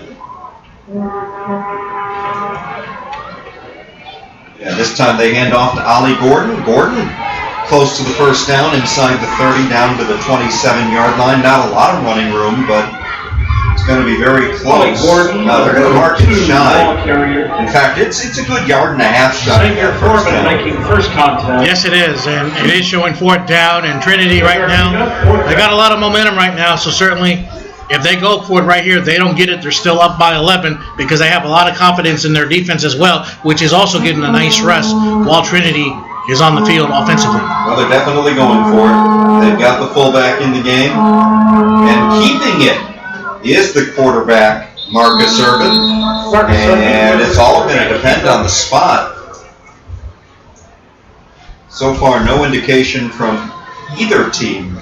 Yeah, this time they hand off to Ollie Gordon. Gordon close to the first down, inside the 30, down to the 27-yard line. Not a lot of running room, but It's going to be very close. They're going to mark it shy. In fact, it's a good yard and a half shot. Senior Foreman making first contact. Yes, it is, and it is showing 4th down, and Trinity right now, they got a lot of momentum right now, so certainly if they go for it right here, they don't get it, they're still up by 11 because they have a lot of confidence in their defense as well, which is also getting a nice rest while Trinity is on the field offensively. Well, they're definitely going for it. They've got the fullback in the game, and keeping it is the quarterback, Marcus Urban, and it's all going to depend on the spot. So far, no indication from either team.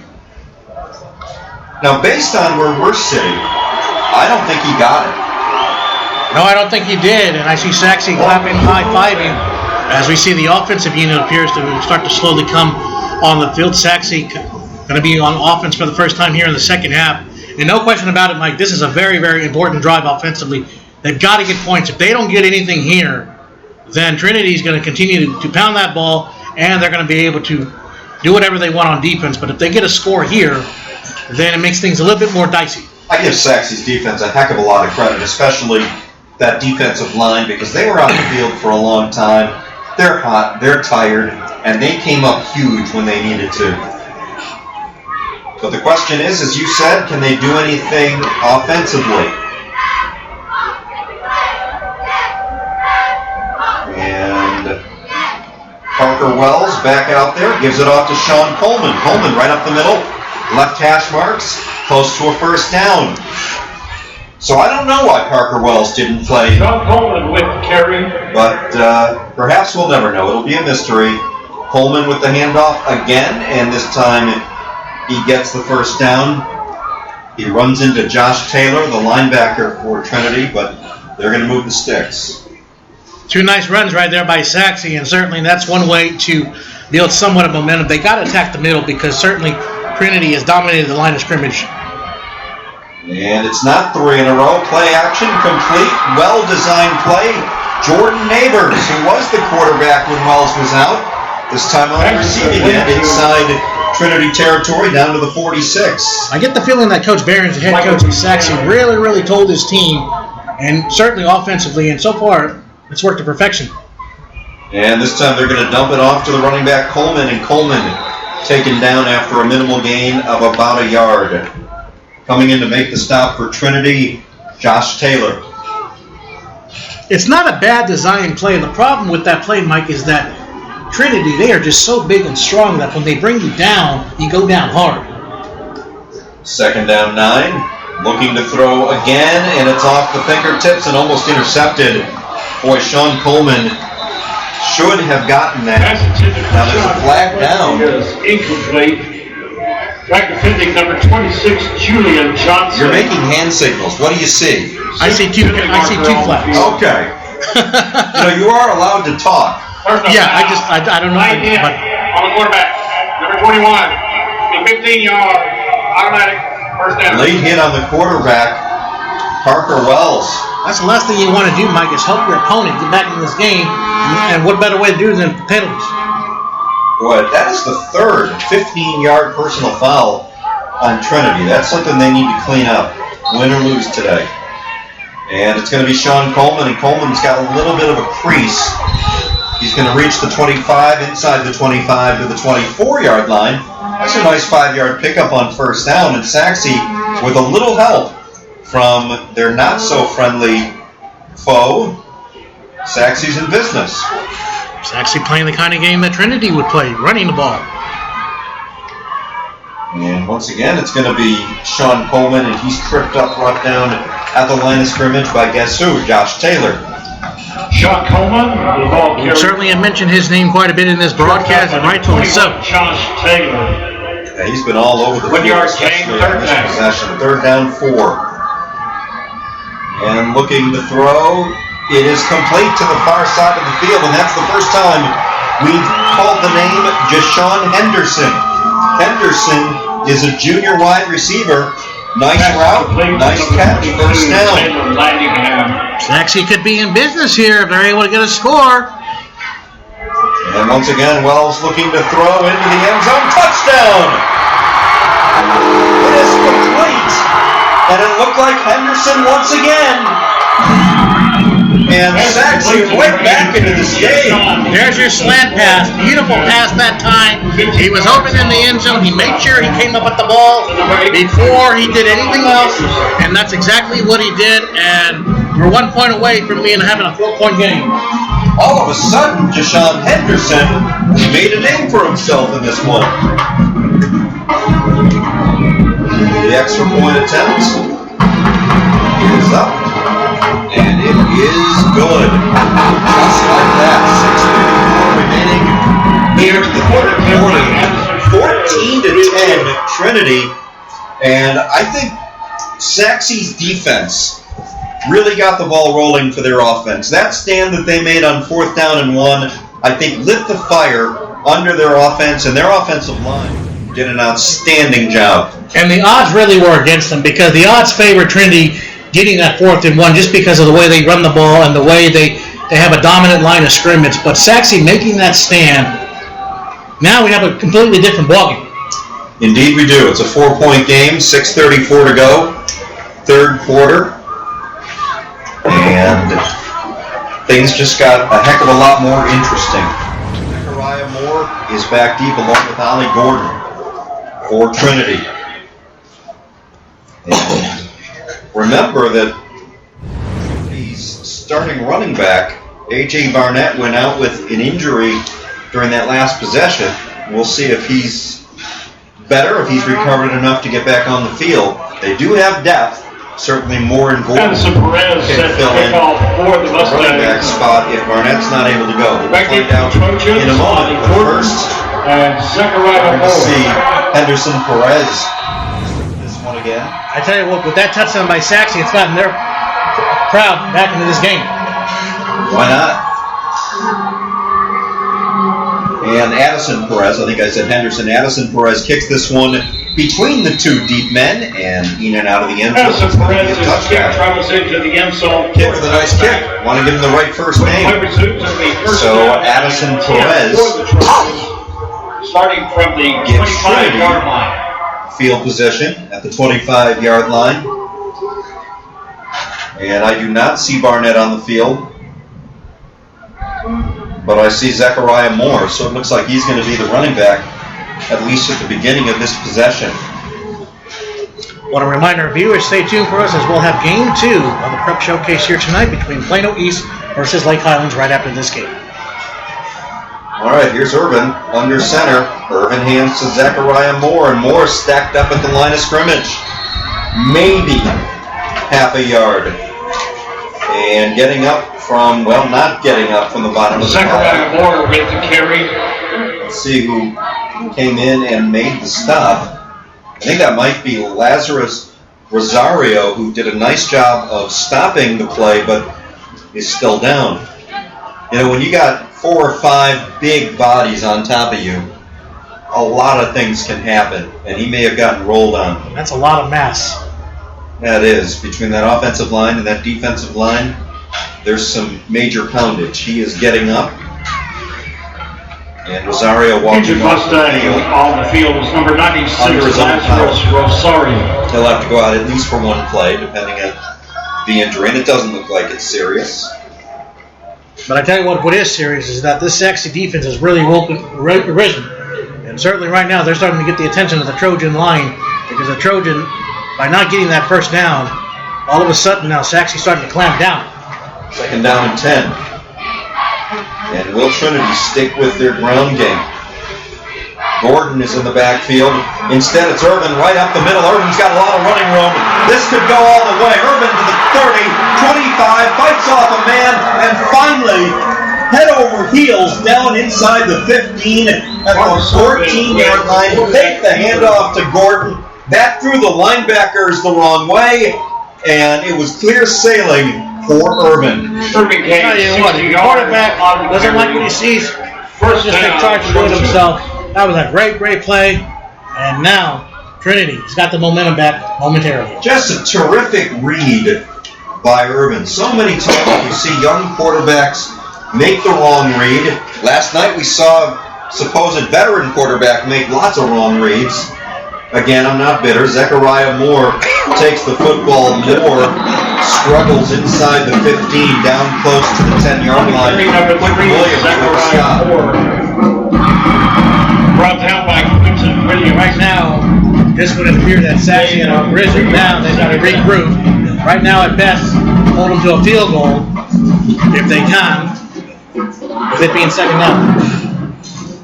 Now, based on where we're sitting, I don't think he got it. No, I don't think he did, and I see Sachse clapping, high-fiving as we see the offensive unit appears to start to slowly come on the field. Sachse going to be on offense for the first time here in the second half. And no question about it, Mike, this is a very, very important drive offensively. They've got to get points. If they don't get anything here, then Trinity is going to continue to pound that ball, and they're going to be able to do whatever they want on defense. But if they get a score here, then it makes things a little bit more dicey. I give Sachse's defense a heck of a lot of credit, especially that defensive line, because they were on the field for a long time. They're hot, they're tired, and they came up huge when they needed to. But the question is, as you said, can they do anything offensively? And Parker Wells back out there, gives it off to Sean Coleman. Coleman right up the middle, left hash marks, close to a first down. So I don't know why Parker Wells didn't play. Sean Coleman with the carry. But perhaps we'll never know. It'll be a mystery. Coleman with the handoff again, and this time he gets the first down. He runs into Josh Taylor, the linebacker for Trinity, but they're going to move the sticks. Two nice runs right there by Sachse, and certainly that's one way to build somewhat of momentum. They got to attack the middle because certainly Trinity has dominated the line of scrimmage. And it's not three in a row. Play action complete. Well-designed play. Jordan Neighbors, who was the quarterback when Wells was out, this time on the receiving end inside Trinity territory down to the 46. I get the feeling that Coach Barron's, the head coach of Sachse, really told his team, and certainly offensively, and so far it's worked to perfection. And this time they're going to dump it off to the running back Coleman, and Coleman taken down after a minimal gain of about a yard. Coming in to make the stop for Trinity, Josh Taylor. It's not a bad design play. The problem with that play, Mike, is that Trinity, they are just so big and strong that when they bring you down, you go down hard. Second down 9. Looking to throw again, and it's off the fingertips and almost intercepted. Boy, Sean Coleman should have gotten that. Now there's a flag down. Incomplete. Back defending number 26, Julian Johnson. You're making hand signals. What do you see? I see two flags. Okay. You are allowed to talk. Yeah, I don't know. But on the quarterback, number 21, 15-yard automatic first down. Late hit on the quarterback, Parker Wells. That's the last thing you want to do, Mike, is help your opponent get back in this game. And what better way to do than penalties? Boy, that is the third 15-yard personal foul on Trinity. That's something they need to clean up, win or lose today. And it's going to be Sean Coleman, and Coleman's got a little bit of a crease. He's going to reach the 25, inside the 25 to the 24-yard line. That's a nice 5-yard pickup on first down, and Sachse, with a little help from their not-so-friendly foe, Sachse's in business. Sachse playing the kind of game that Trinity would play, running the ball. And once again, it's going to be Sean Coleman, and he's tripped up right down at the line of scrimmage by guess who? Josh Taylor. Sean Coleman, the ball carrier. We certainly have mentioned his name quite a bit in this broadcast, and rightfully so. Josh Taylor. Yeah, he's been all over the field, especially on this possession. Third down 4. And looking to throw. It is complete to the far side of the field, and that's the first time we've called the name Jashawn Henderson. Henderson is a junior wide receiver. Nice route, nice catch, first down. Sachse could be in business here if they're able to get a score. And once again, Wells looking to throw into the end zone. Touchdown! It is complete. And it looked like Henderson once again. And Sachse right back into this game. There's your slant pass. Beautiful pass that time. He was open in the end zone. He made sure he came up with the ball before he did anything else. And that's exactly what he did. And we're 1 point away from having a 4-point game. All of a sudden, Jashawn Henderson made a name for himself in this one. The extra point attempt is up, and it is good. Just like that, 6:34 remaining here to the quarter. 14-10 Trinity, and I think Sachse's defense really got the ball rolling for their offense. That stand that they made on 4th down and 1, I think lit the fire under their offense, and their offensive line did an outstanding job. And the odds really were against them because the odds favor Trinity getting that 4th and 1 just because of the way they run the ball and the way they have a dominant line of scrimmage. But Sachse making that stand, now we have a completely different ballgame. Indeed we do. It's a 4-point game, 6:34 to go, 3rd quarter. And things just got a heck of a lot more interesting. Zachariah Moore is back deep along with Ollie Gordon for Trinity. And remember that he's starting running back. A.J. Barnett went out with an injury during that last possession. We'll see if he's better, if he's recovered enough to get back on the field. They do have depth. Certainly more in Gordon Anderson Perez can set fill in kickoff for the the running back Mustangs. spot if Barnett's not able to go. We'll Back find in out Trojans, in a moment. But Gordon first, and we're Zachariah going to see Moore. Henderson Perez this one again. I tell you what, with that touchdown by Sachse, it's gotten their crowd back into this game. Why not? And Addison Perez, I think I said Henderson. Addison Perez kicks this one between the two deep men and in and out of the end zone. Anderson It's going to Perez be a is touchdown. travels into the end zone. Kid with a nice kick. Want to give him the right first name. So Addison Perez starting from the gives 25-yard line. field position at the 25-yard line. And I do not see Barnett on the field. But I see Zachariah Moore, so it looks like he's going to be the running back, at least at the beginning of this possession. Want to remind our viewers, stay tuned for us as we'll have Game 2 of the Prep Showcase here tonight between Plano East versus Lake Highlands right after this game. All right, here's Irvin under center. Irvin hands to Zachariah Moore, and Moore stacked up at the line of scrimmage. Maybe half a yard. And getting up from, well, not getting up from the bottom of the Zachariah Moore with the carry. Let's see who came in and made the stop. I think that might be Lazarus Rosario, who did a nice job of stopping the play, but is still down. You know, when you got 4 or 5 big bodies on top of you, a lot of things can happen, and he may have gotten rolled on. That's a lot of mass. That is, between that offensive line and that defensive line, there's some major poundage. He is getting up, and Rosario walking Injured off the Mustang field. on the field is number 96, Under his own Lazarus Rosario. He'll have to go out at least for one play, depending on the injury, and it doesn't look like it's serious. But I tell you what is serious is that this Sachse defense has really risen. And certainly right now they're starting to get the attention of the Trojan line because the Trojan, by not getting that first down, all of a sudden now Sachse starting to clamp down. 2nd down and 10. And will Trinity stick with their ground game? Gordon is in the backfield. Instead, it's Irvin right up the middle. Irvin's got a lot of running room. This could go all the way. Irvin to the 30, 25, fights off a man, and finally, head over heels down inside the 15 at the 14-yard line. Take the handoff to Gordon. That threw the linebackers the wrong way, and it was clear sailing for Irvin. Irvin I tell you what, the quarterback doesn't like what he sees. First Just take charge and do it himself. That was a great play. And now Trinity has got the momentum back momentarily. Just a terrific read by Irvin. So many times we see young quarterbacks make the wrong read. Last night we saw a supposed veteran quarterback make lots of wrong reads. Again, I'm not bitter. Zechariah Moore takes the football. Moore struggles inside the 15, down close to the 10-yard line. Williams with a stop. Brought down by Clemson. Right now, this would appear that Sachse have risen down. They've got to regroup. Right now, at best, hold them to a field goal if they can, with it being second down.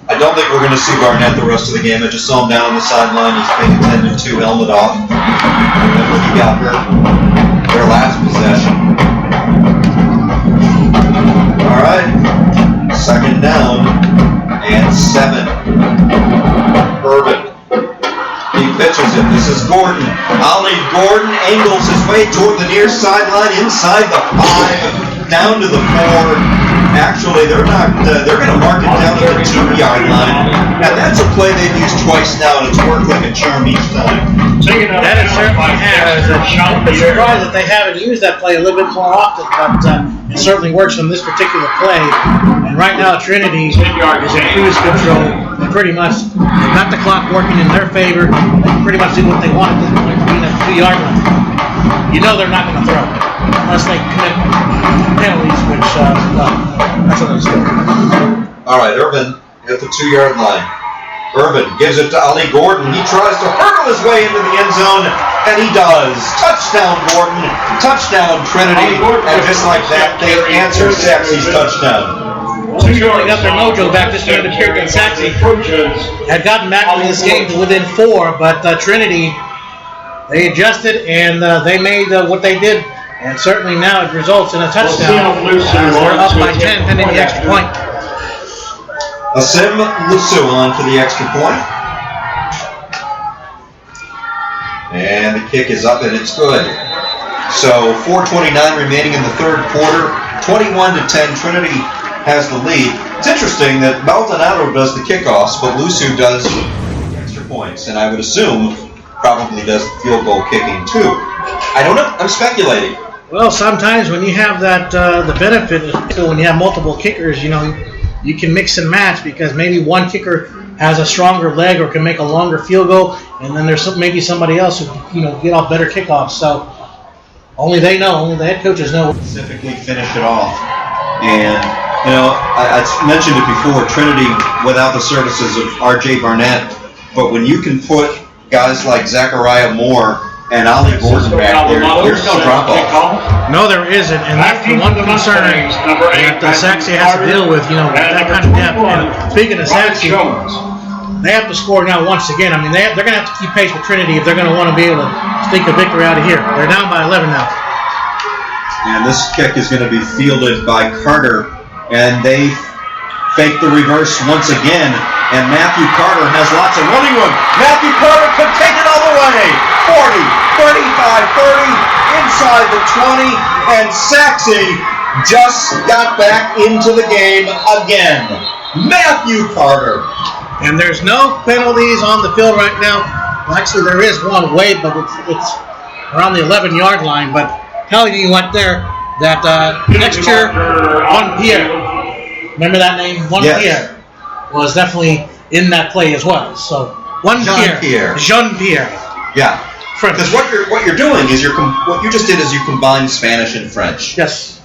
I don't think we're going to see Barnett the rest of the game. I just saw him down on the sideline. He's paying attention to helmet off. Remember, he got hurt their last possession. All right, second down and 7. Urban. He pitches it. This is Gordon. Ollie Gordon angles his way toward the near sideline, inside the 5, down to the 4. Actually, they're going to mark it down to the 2-yard line. And that's a play they've used twice now, and it's worked like a charm each time. That it certainly has. I'm surprised that they haven't used that play a little bit more often, but it certainly works on this particular play. And right now, Trinity is in cruise control. They pretty much got the clock working in their favor. They can pretty much do what they want at this point, being at the 2-yard line. You know they're not going to throw unless they commit penalties, which, that's what it's doing. All right, Urban at the 2-yard line. Urban gives it to Ollie Gordon. He tries to hurdle his way into the end zone, and he does. Touchdown, Gordon. Touchdown, Trinity. And just like that, they answer Sachse's touchdown. They got their mojo back. This time it appeared that Sachse had gotten back in this game to within 4, but Trinity, they adjusted and they made what they did, and certainly now it results in a touchdown. They're up by 10 pending the extra point. Asim Lusu on for the extra point. And the kick is up and it's good. So 4:29 remaining in the third quarter. 21-10, Trinity has the lead. It's interesting that Maldonado does the kickoffs, but Lusu does extra points, and I would assume probably does field goal kicking too. I don't know. I'm speculating. Well, sometimes when you have that, the benefit, so when you have multiple kickers, you can mix and match because maybe one kicker has a stronger leg or can make a longer field goal, and then there's maybe somebody else who get off better kickoffs. So only they know, only the head coaches know. Specifically finish it off, and I mentioned it before. Trinity without the services of R.J. Barnett, but when you can put guys like Zechariah Moore and Ollie Gordon back there, there's no drop-off. No, there isn't, and that's the one concern that Sachse has to deal with, that kind of depth. And speaking of Sachse, they have to score now once again. I mean, they're going to have to keep pace with Trinity if they're going to want to be able to sneak a victory out of here. They're down by 11 now. And this kick is going to be fielded by Carter, and they fake the reverse once again. And Matthew Carter has lots of running room. Matthew Carter could take it all the way. 40, 35, 30, inside the 20. And Sachse just got back into the game again. Matthew Carter. And there's no penalties on the field right now. Well, actually, there is one way, but it's around the 11-yard line. But telling you what there, that next year, Juan Pierre. Remember that name? Juan Pierre. Was definitely in that play as well. So Jean-Pierre. Yeah. Because what you're doing is what you just did is you combined Spanish and French. Yes.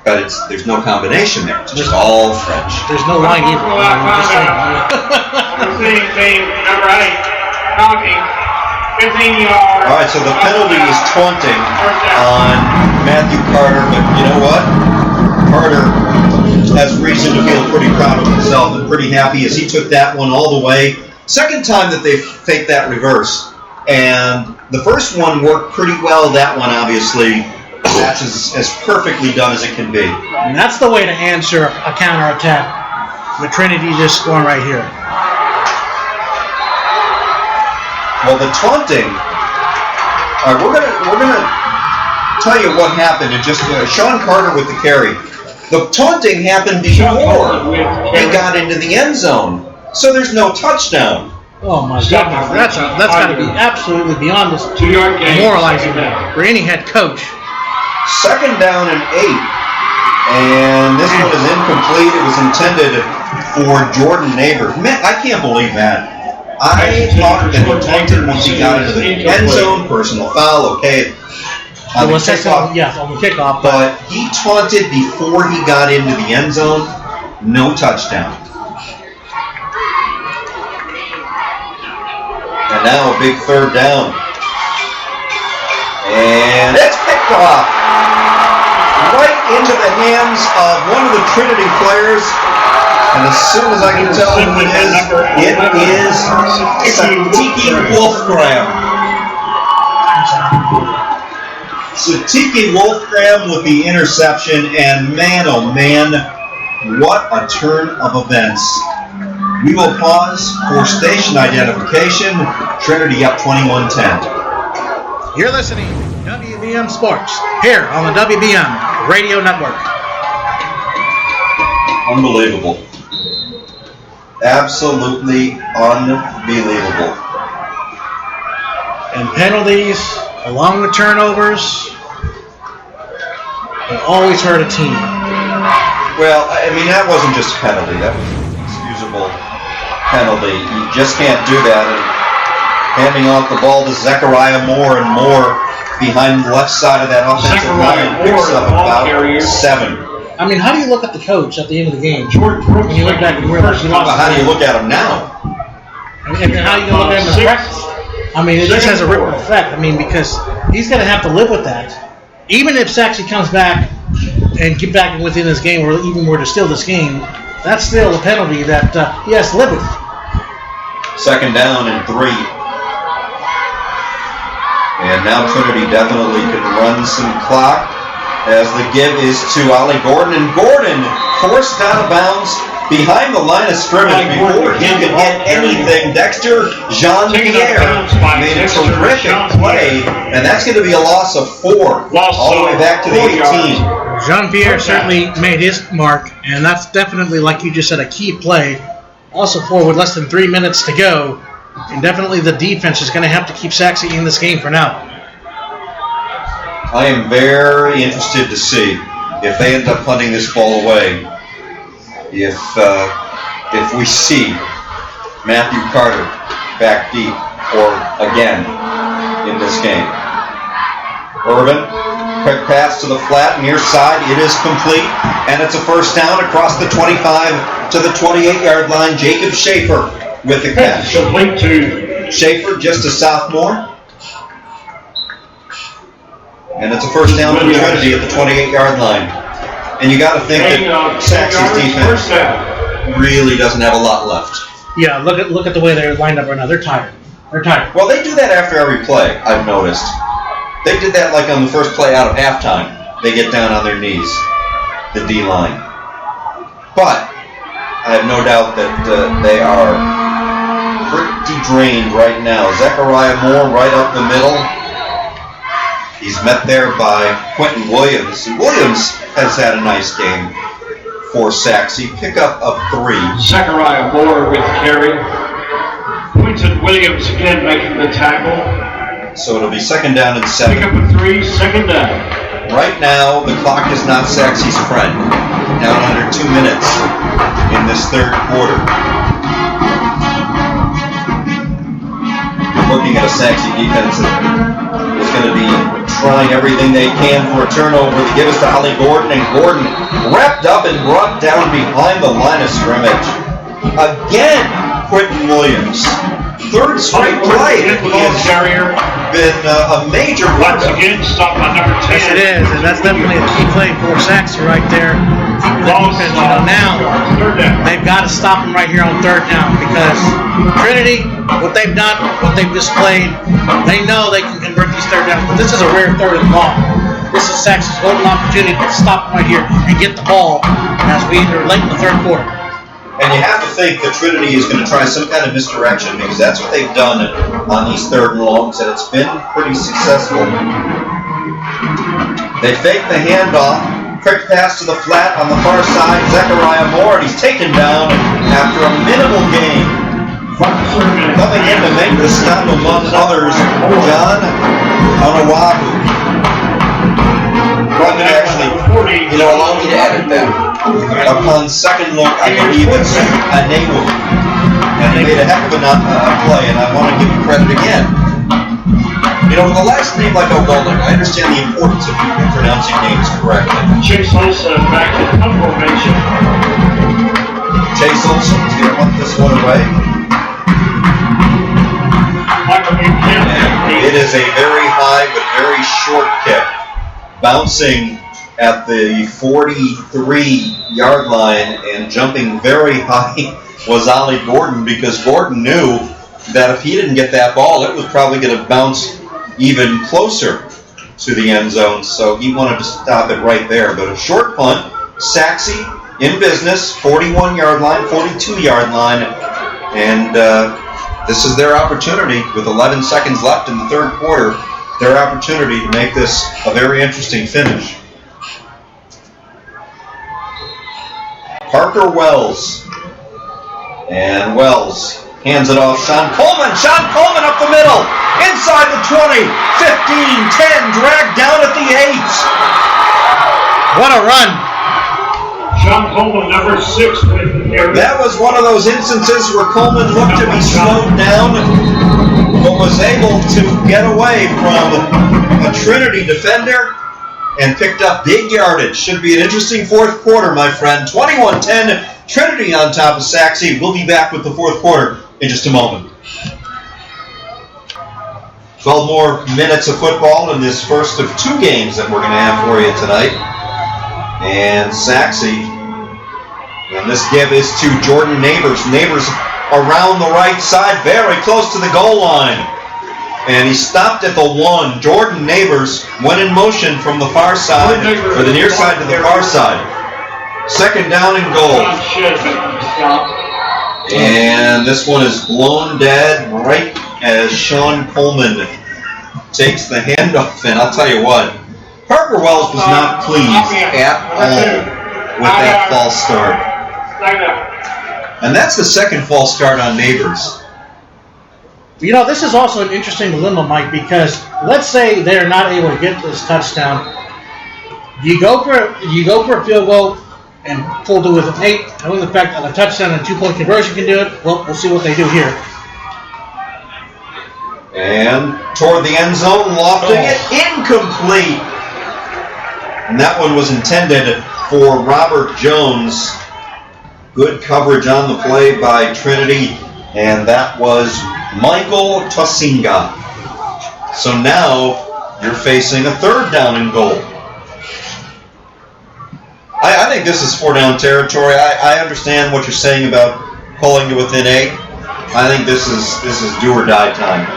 But there's no combination there. It's just all French. There's no line either. Number 8, knocking, 15 yards. All right, so the penalty is taunting on Matthew Carter, but you know what? Carter has reason to feel pretty proud of himself and pretty happy as he took that one all the way. Second time that they've faked that reverse. And the first one worked pretty well. That one, obviously, that's as perfectly done as it can be. And that's the way to answer a counterattack with Trinity just scoring right here. Well, the taunting, we're gonna tell you what happened. And just Sean Carter with the carry. The taunting happened before he got into the end zone, so there's no touchdown. Oh my goodness, that's got to be absolutely beyond this demoralizing for any head coach. Second down and 8, and this one is incomplete. It was intended for Jordan Neighbor. Man, I can't believe that. I thought that he taunted once he got into the end zone, personal foul, okay. On the kickoff, on the kickoff. but he taunted before he got into the end zone, no touchdown. And now a big third down. And it's picked off right into the hands of one of the Trinity players. And as soon as I can tell who it is Satiki Wolfgram. Satiki Wolfgram with the interception, and man, oh man, what a turn of events. We will pause for station identification. Trinity up 21-10. You're listening to WBM Sports here on the WBM Radio Network. Unbelievable. Absolutely unbelievable. And penalties, along with turnovers, it always hurt a team. Well, I mean, that wasn't just a penalty. That was an excusable penalty. You just can't do that. And handing off the ball to Zechariah Moore, and Moore behind the left side of that offensive line picks up about 7. I mean, how do you look at the coach at the end of the game? When you look back and realize you lost. How do you look at him now? And how do you look at him in practice? I mean, it just has a ripple effect. I mean, because he's going to have to live with that. Even if Sachse comes back and get back within this game, or even were to steal this game, that's still a penalty that he has to live with. Second down and 3. And now Trinity definitely can run some clock as the give is to Ollie Gordon. And Gordon forced out of bounds behind the line of scrimmage before he could get anything. Dexter Jean-Pierre made a terrific play, and that's going to be a loss of 4 all the way back to the 18. Jean-Pierre certainly made his mark, and that's definitely, like you just said, a key play. Also, with less than 3 minutes to go, and definitely the defense is going to have to keep Sachse in this game for now. I am very interested to see if they end up punting this ball away. If we see Matthew Carter back deep or again in this game. Irvin, quick pass to the flat near side. It is complete, and it's a first down across the 25 to the 28-yard line. Jacob Schaefer with the catch. Complete to Schaefer, just a sophomore. And it's a first down for Trinity at the 28-yard line. And you got to think that Sachse's defense really doesn't have a lot left. Yeah, look at the way they're lined up right now. They're tired. Well, they do that after every play, I've noticed. They did that like on the first play out of halftime. They get down on their knees, the D-line. But I have no doubt that they are pretty drained right now. Zechariah Moore right up the middle. He's met there by Quentin Williams. And Williams has had a nice game for Sachse. Pickup of 3. Zechariah Moore with the carry. Quentin Williams again making the tackle. So it'll be second down and 7. Pickup of 3, second down. Right now, the clock is not Sachse's friend. Down under 2 minutes in this third quarter. You're looking at a Sachse defense that is going to be trying everything they can for a turnover. The give is to Ollie Gordon, and Gordon wrapped up and brought down behind the line of scrimmage. Again, Quentin Williams. Third straight play. He has been a major once again, stop by number 10. Yes, it is, and that's definitely a key play for Sachse right there. The defense, now they've got to stop him right here on third down, because Trinity, what they've done, what they've displayed, they know they can convert these third downs, but this is a rare third and long. This is Sachse's golden opportunity to stop right here and get the ball as we are late in the third quarter. And you have to think that Trinity is going to try some kind of misdirection, because that's what they've done on these third and longs, and it's been pretty successful. They fake the handoff, quick pass to the flat on the far side, Zechariah Moore, and he's taken down after a minimal gain. Coming in to make the stop, among others, John Onawabu. Actually, allow me to edit that. Upon second look, I believe it's a Anewu. And he made a heck of a play, and I want to give you credit again. You know, with a last name like O'Golden, I understand the importance of pronouncing names correctly. Chase Olson back to punt formation. Chase Olson's going to punt this one away. And it is a very high but very short kick. Bouncing at the 43-yard line and jumping very high was Ollie Gordon, because Gordon knew that if he didn't get that ball, it was probably going to bounce even closer to the end zone, so he wanted to stop it right there. But a short punt, Sachse in business, 41-yard line, 42-yard line, and this is their opportunity with 11 seconds left in the third quarter, their opportunity to make this a very interesting finish. Parker Wells, and Wells hands it off. Sean Coleman up the middle, inside the 20, 15, 10, dragged down at the 8. What a run. Sean Coleman, number 6. That was one of those instances where Coleman looked to be slowed down, but was able to get away from a Trinity defender and picked up big yardage. Should be an interesting fourth quarter, my friend. 21-10, Trinity on top of Sachse. We'll be back with the fourth quarter in just a moment. 12 more minutes of football in this first of two games that we're going to have for you tonight. And Sachse, and this give is to Jordan Neighbors. Neighbors around the right side, very close to the goal line. And he stopped at the 1. Jordan Neighbors went in motion from the far side, or the near side to the far side. Second down and goal. And this one is blown dead right as Sean Coleman takes the handoff. And I'll tell you what, Parker Wells was not pleased at all with that false start. And that's the second false start on Neighbors. You know, this is also an interesting dilemma, Mike, because let's say they're not able to get this touchdown. You go for a field goal and pull to with an 8, knowing the fact that a touchdown and a 2-point conversion can do it. Well, we'll see what they do here. And toward the end zone, lofting it, incomplete. And that one was intended for Robert Jones. Good coverage on the play by Trinity, and that was Michael Tosinga. So now you're facing a third down and goal. I think this is 4-down territory. I understand what you're saying about pulling to within 8. I think this is do or die time.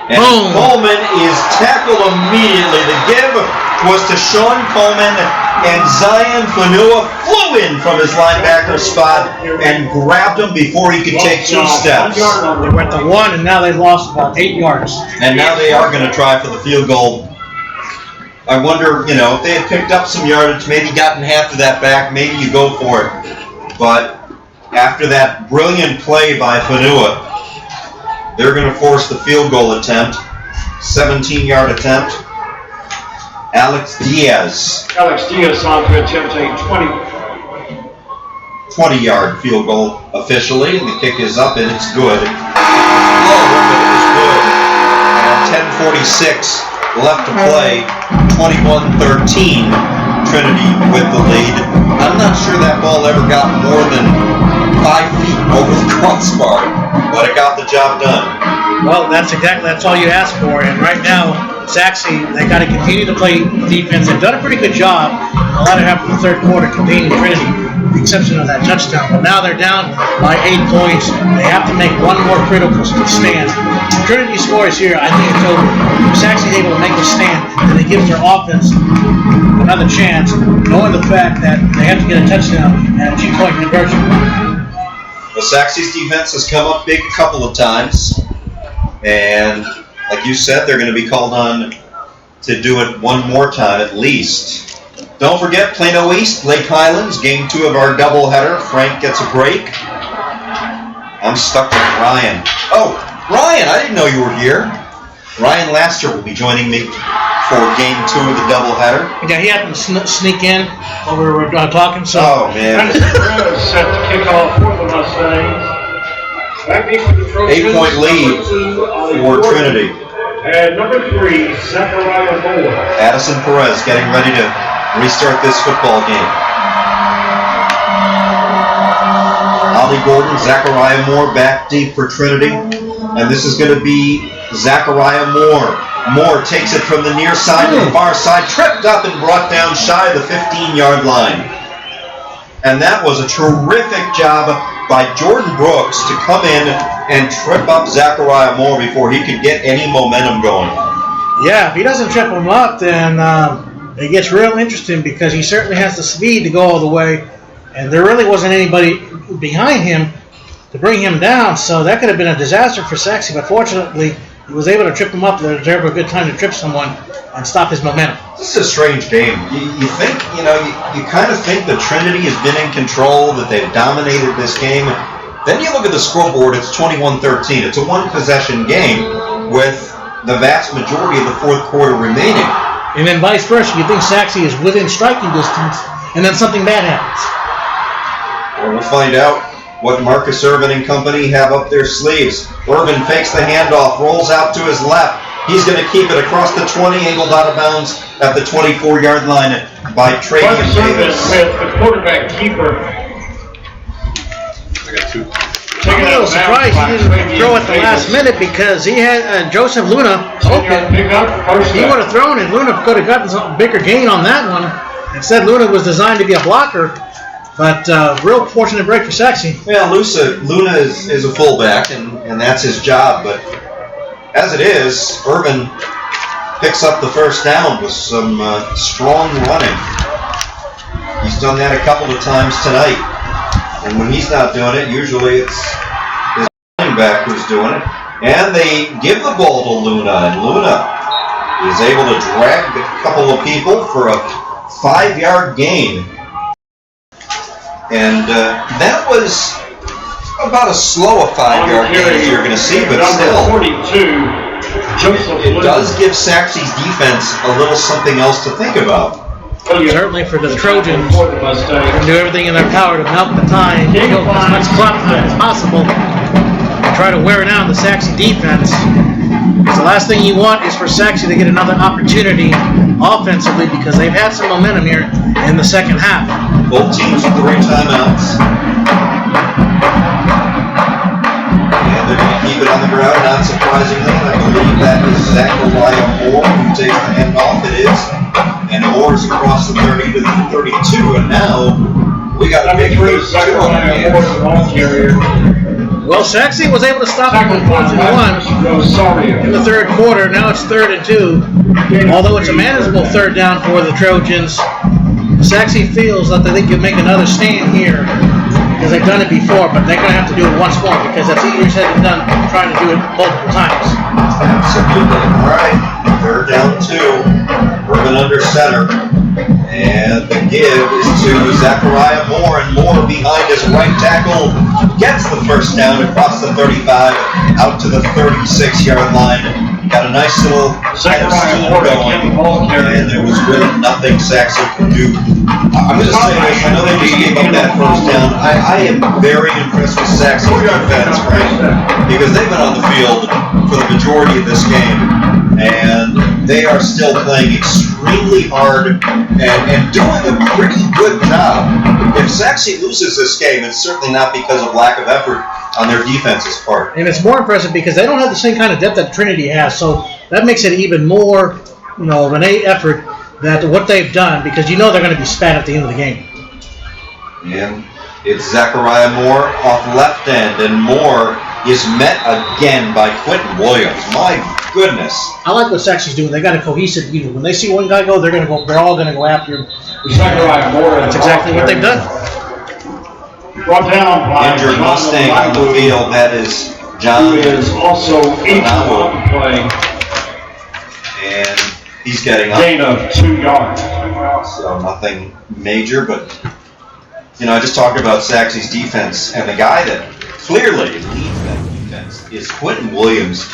And Coleman is tackled immediately. The give was to Sean Coleman, and Zion Fanua flew in from his linebacker spot and grabbed him before he could take 2 steps. They went to 1, and now they've lost about 8 yards. And now they are going to try for the field goal. I wonder, if they had picked up some yardage, maybe gotten half of that back, maybe you go for it. But after that brilliant play by Fanua, they're going to force the field goal attempt. 17-yard attempt. Alex Diaz on to attempt a 20-yard field goal officially. And the kick is up and it's good. Low, but it is good. And 10:46 left to play. 21-13. Trinity with the lead. I'm not sure that ball ever got more than 5 feet over the crossbar, but it got the job done. Well, that's all you ask for. And right now, Sachse, they got to continue to play defense. They've done a pretty good job the latter half of the third quarter containing Trinity, with the exception of that touchdown. But now they're down by 8 points. They have to make one more critical stand. If Trinity scores here, I think it's over. If Sachse is able to make a stand, then it gives their offense another chance, knowing the fact that they have to get a touchdown and a 2-point conversion. Well, Sachse's defense has come up big a couple of times. And like you said, they're going to be called on to do it one more time at least. Don't forget, Plano East, Lake Highlands, game 2 of our doubleheader. Frank gets a break. I'm stuck with Ryan. Oh, Ryan, I didn't know you were here. Ryan Laster will be joining me for game 2 of the doubleheader. Yeah, he happened to sneak in while we were talking. So. Oh, man. Set to kick off for the Mustangs. Back deep for the Trojans. 8-point lead for Trinity. And number 3, Zachariah Moore. Addison Perez getting ready to restart this football game. Ollie Gordon, Zachariah Moore back deep for Trinity. And this is going to be Zachariah Moore. Moore takes it from the near side to the far side, tripped up and brought down shy of the 15-yard line. And that was a terrific job by Jordan Brooks to come in and trip up Zachariah Moore before he could get any momentum going. Yeah, if he doesn't trip him up, then it gets real interesting because he certainly has the speed to go all the way, and there really wasn't anybody behind him to bring him down, so that could have been a disaster for Sachse, but fortunately he was able to trip him up. There's ever a good time to trip someone and stop his momentum. This is a strange game. You think, you kind of think that Trinity has been in control, that they've dominated this game. Then you look at the scoreboard, it's 21-13. It's a one-possession game with the vast majority of the fourth quarter remaining. And then vice versa, you think Sachse is within striking distance, and then something bad happens. Well, we'll find out what Marcus Irvin and company have up their sleeves. Irvin fakes the handoff, rolls out to his left. He's going to keep it across the 20, angled out of bounds at the 24-yard line by Travian Marcus Irvin Davis. with the quarterback keeper. I'm a little surprised he didn't throw at the last minute because he had Joseph Luna open. He would have thrown it. Luna could have gotten some bigger gain on that one. Instead, Luna was designed to be a blocker. But real fortunate break for Sachse. Well, Luna is a fullback, and that's his job. But as it is, Irvin picks up the first down with some strong running. He's done that a couple of times tonight. And when he's not doing it, usually it's his running back who's doing it. And they give the ball to Luna, and Luna is able to drag a couple of people for a 5-yard gain. And that was about as slow a 5-yard gain as you're going to see, but still, it does give Sachse's defense a little something else to think about. Certainly for the Trojans, they can do everything in their power to milk the time, kill as much clock time as possible, and try to wear down the Sachse defense. Because the last thing you want is for Sachse to get another opportunity offensively because they've had some momentum here in the second half. Both teams with 3 timeouts. And they're going to keep it on the ground, not surprisingly. I believe that is Zachariah Moore who takes the handoff. It is. And Moore is across the 30 to the 32. And now we got a big 32 on the hands. Well, Sachse was able to stop them on 4th and 1 in the third quarter. Now it's 3rd and 2. Although it's a manageable third down for the Trojans, Sachse feels that they can make another stand here because they've done it before, but they're going to have to do it once more because that's easier said than done trying to do it multiple times. Absolutely. All right. 3rd down 2. Irvin under center. And the give is to Zachariah Moore, and Moore behind his right tackle gets the first down across the 35 out to the 36-yard line. Got a nice little head of steam going, and there was really nothing Sachse could do. I'm going to say this, I know they just gave up that first down. I am very impressed with Sachse's defense, Frank, because they've been on the field for the majority of this game. And they are still playing extremely hard and doing a pretty good job. If Sachse loses this game, it's certainly not because of lack of effort on their defense's part. And it's more impressive because they don't have the same kind of depth that Trinity has, so that makes it even more, of an effort that what they've done because they're going to be spat at the end of the game. And it's Zachariah Moore off left end, and Moore is met again by Quentin Williams. My goodness. I like what Sachse's doing. They got a cohesive unit. When they see one guy go, they're all going to go after him. That's exactly what they've done. Brought down by injured Mustang on the field. That is John. Who is also injured playing. And he's getting up. Gain of 2 yards. So nothing major, but I just talked about Sachse's defense, and the guy that clearly leads that defense is Quentin Williams,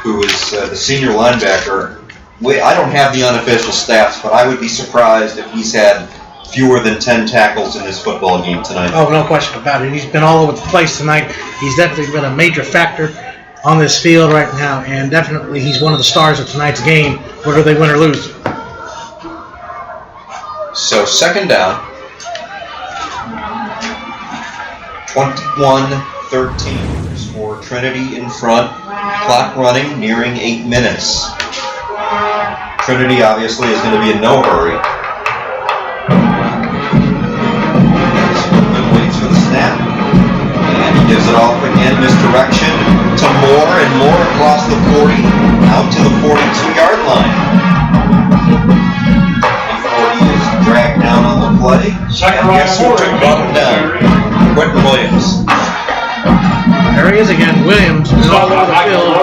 who is the senior linebacker. I don't have the unofficial stats, but I would be surprised if he's had fewer than 10 tackles in this football game tonight. Oh, no question about it. He's been all over the place tonight. He's definitely been a major factor on this field right now, and definitely he's one of the stars of tonight's game, whether they win or lose. So second down, 21-13 for Trinity in front. Clock running, nearing 8 minutes. Trinity obviously is going to be in no hurry. Waits for the snap, and he gives it off again. Misdirection to Moore, and Moore across the 40, out to the 42-yard line. Before he is dragged down on the play, and guess who took him down? Quentin Williams. There he is again, Williams, is all over the field.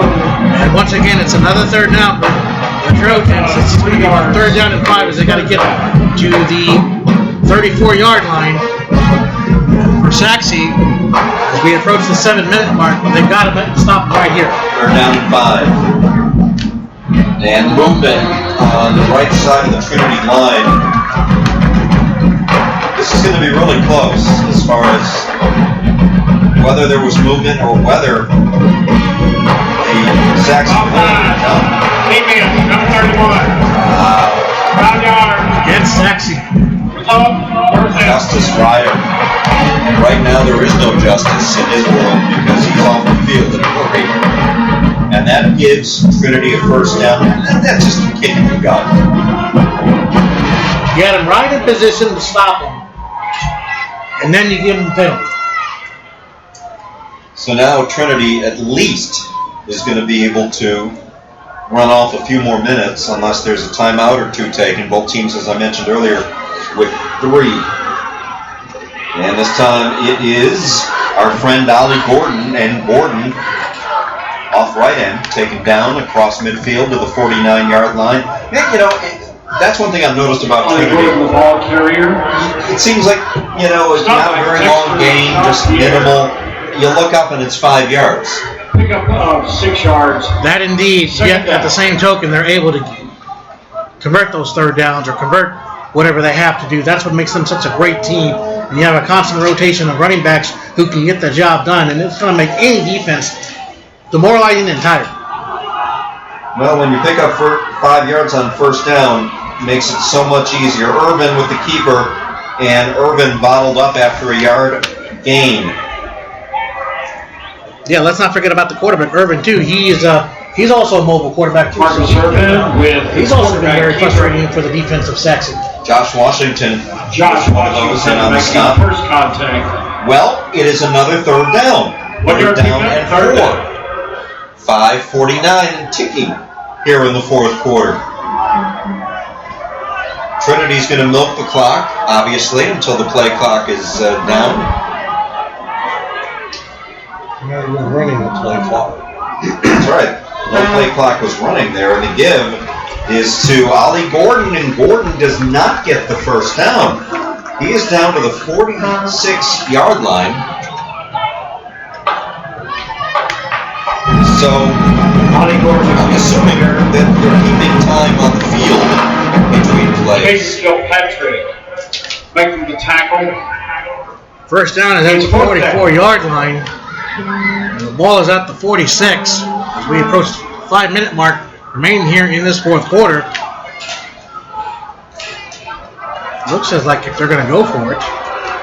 And once again, it's another third down for the Trojans. It's going to be on 3rd down and 5 as they got to get to the 34-yard line for Sachse. As we approach the 7-minute mark, they've got to stop right here. 3rd down and 5. And movement on the right side of the Trinity line. This is going to be really close as far as whether there was movement or whether the Sachse Amen. Number 31. 5 yards. Against Sachse. Justice Ryder. Right now there is no justice in his world because he's off the field in a hurry. And that gives Trinity a 1st down. And that's just a kick in the gut. You had him right in position to stop him. And then you give him the penalty. So now Trinity at least is going to be able to run off a few more minutes unless there's a timeout or two taken. Both teams, as I mentioned earlier, with 3. And this time it is our friend Ollie Gordon, and Gordon off right end, taken down across midfield to the 49-yard line. And, you know, that's one thing I've noticed about Trinity. The ball carrier. It seems like, you know, it's not a very long game, just minimal. You look up and it's 5 yards. Pick up 6 yards. That indeed, yet at the same token, they're able to convert those 3rd downs or convert whatever they have to do. That's what makes them such a great team. And you have a constant rotation of running backs who can get the job done, and it's going to make any defense demoralizing and tired. Well, when you pick up 5 yards on 1st down, it makes it so much easier. Irvin with the keeper, and Irvin bottled up after a yard gain. Yeah, let's not forget about the quarterback, Irvin, too. He's also a mobile quarterback, too. Marcus Irvin with He's also been very frustrating for the defense of Sachse. Josh Washington. Josh Washington on the making stop. first contact. Well, it is another 3rd down. 3rd down and 4. 5:49 and ticking here in the 4th quarter. Trinity's going to milk the clock, obviously, until the play clock is down. Not even running the play clock. That's right. No play clock was running there, and the give is to Ollie Gordon, and Gordon does not get the 1st down. He is down to the 46-yard line. So, I'm assuming that they're keeping time on the field between plays. Patrick making the tackle. 1st down is at the 44-yard line. The ball is at the 46 as we approach the 5-minute mark remaining here in this 4th quarter. Looks as like if they're going to go for it.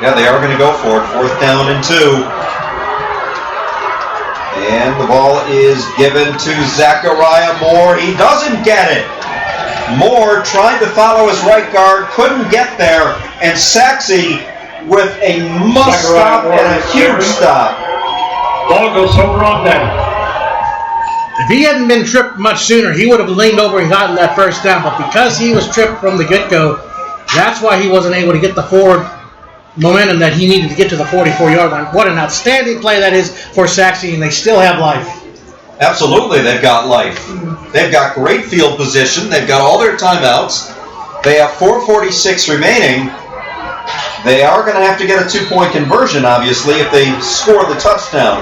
Yeah, they are going to go for it. 4th down and 2. And the ball is given to Zachariah Moore. He doesn't get it. Moore tried to follow his right guard, couldn't get there, and Sachse with a must stop and a huge stop. Ball goes over on down. If he hadn't been tripped much sooner, he would have leaned over and gotten that 1st down. But because he was tripped from the get-go, that's why he wasn't able to get the forward momentum that he needed to get to the 44-yard line. What an outstanding play that is for Sachse, and they still have life. Absolutely, they've got life. They've got great field position. They've got all their timeouts. They have 4:46 remaining. They are going to have to get a 2-point conversion, obviously, if they score the touchdown.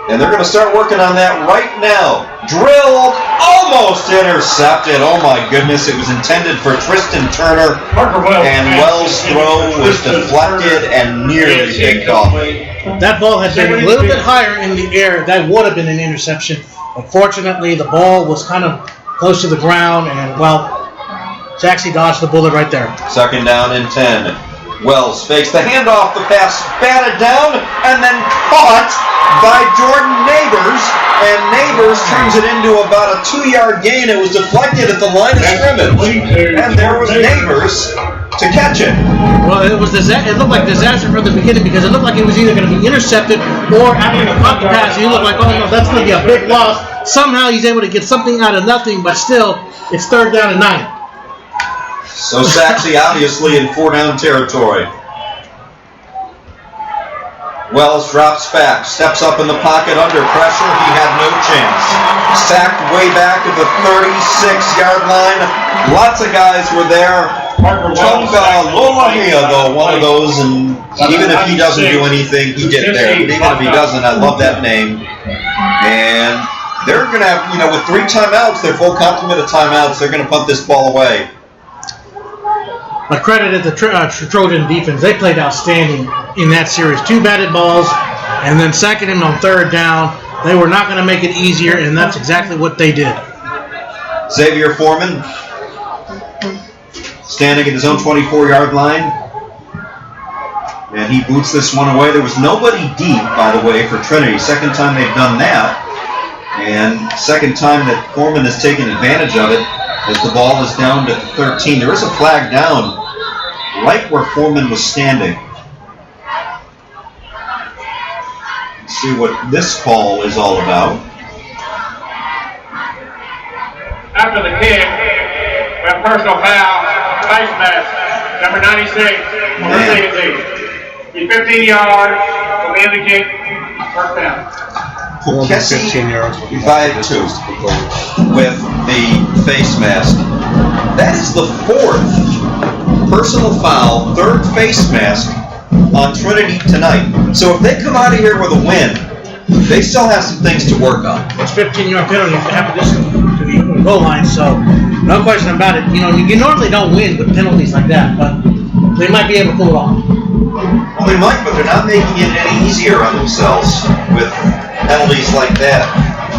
And they're going to start working on that right now. drilled, almost intercepted. Oh my goodness, it was intended for Tristan Turner, and Wells' throw was deflected and nearly picked off. That ball had been a little bit higher in the air. That would have been an interception. Unfortunately, the ball was kind of close to the ground, and, well, Sachse dodged the bullet right there. Second down and 10. Wells fakes the handoff, the pass batted down, and then caught by Jordan Neighbors, and Neighbors turns it into about a 2-yard gain. It was deflected at the line of scrimmage, and there was Neighbors to catch it. Well, it looked like disaster from the beginning because it looked like it was either going to be intercepted or after he caught the pass, he looked like, oh no, that's going to be a big loss. Somehow he's able to get something out of nothing, but still, it's 3rd down and 9. So Sachse obviously in 4-down territory. Wells drops back, steps up in the pocket under pressure. He had no chance. Sacked way back at the 36-yard line. Lots of guys were there. Tonga Lolamia, though, one of those, and even if he doesn't do anything, he get there. But even if he doesn't, I love that name. And they're going to have, with 3 timeouts, their full complement of timeouts, they're going to punt this ball away. But credit at the Trojan defense. They played outstanding in that series. 2 batted balls, and then second and on 3rd down. They were not going to make it easier, and that's exactly what they did. Xavier Foreman standing at his own 24-yard line. And he boots this one away. There was nobody deep, by the way, for Trinity. Second time they've done that. And second time that Foreman has taken advantage of it. As the ball is down to 13. There is a flag down right where Foreman was standing. Let's see what this call is all about. After the kick, we have personal foul, face mask, number 96, Varsity. 15 yards from the end of the kick, 1st down. Kessie Vaitu with the face mask. That is the 4th personal foul, 3rd face mask on Trinity tonight. So if they come out of here with a win, they still have some things to work on. It's 15-yard penalty if they have to distance to the goal line, so no question about it. You normally don't win with penalties like that, but they might be able to pull it off. Well, they might, but they're not making it any easier on themselves with penalties like that.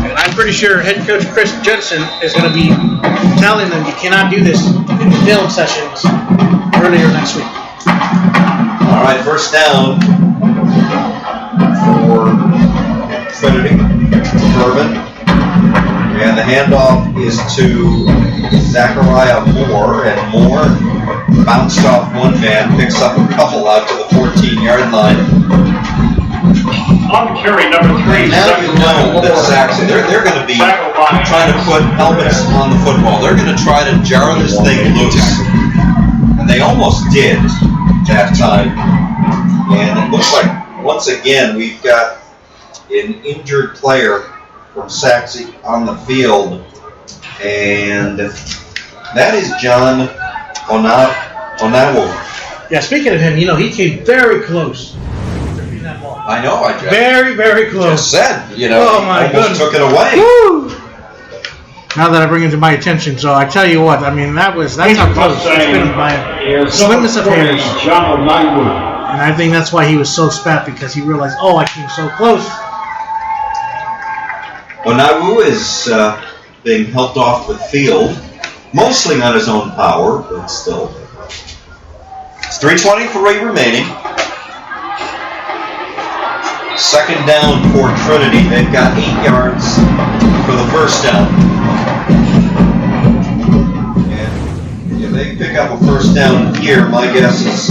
And I'm pretty sure head coach Chris Jensen is going to be telling them you cannot do this in the film sessions earlier next week. All right, 1st down for Trinity. Urban. And the handoff is to Zachariah Moore, and Moore bounced off one man, picks up a couple out to the 14-yard line. On the carry, number 3. Now you know that Sachse, they're going to be trying to put helmets on the football. They're going to try to jar this thing loose. And they almost did that time. And it looks like, once again, we've got an injured player from Sachse on the field. And that is John Onawo. Yeah, speaking of him, he came very close. I know, I just very, very close. Just said, oh my almost goodness. took it away. Woo! Now that I bring it to my attention, so I tell you what, that's how close it's been by a slimmest of hairs. And I think that's why he was so spat, because he realized, I came so close. Onawu is being helped off the field, mostly on his own power, but still. It's 3:23 remaining. Second down for Trinity. They've got 8 yards for the 1st down. And if they pick up a 1st down here, my guess is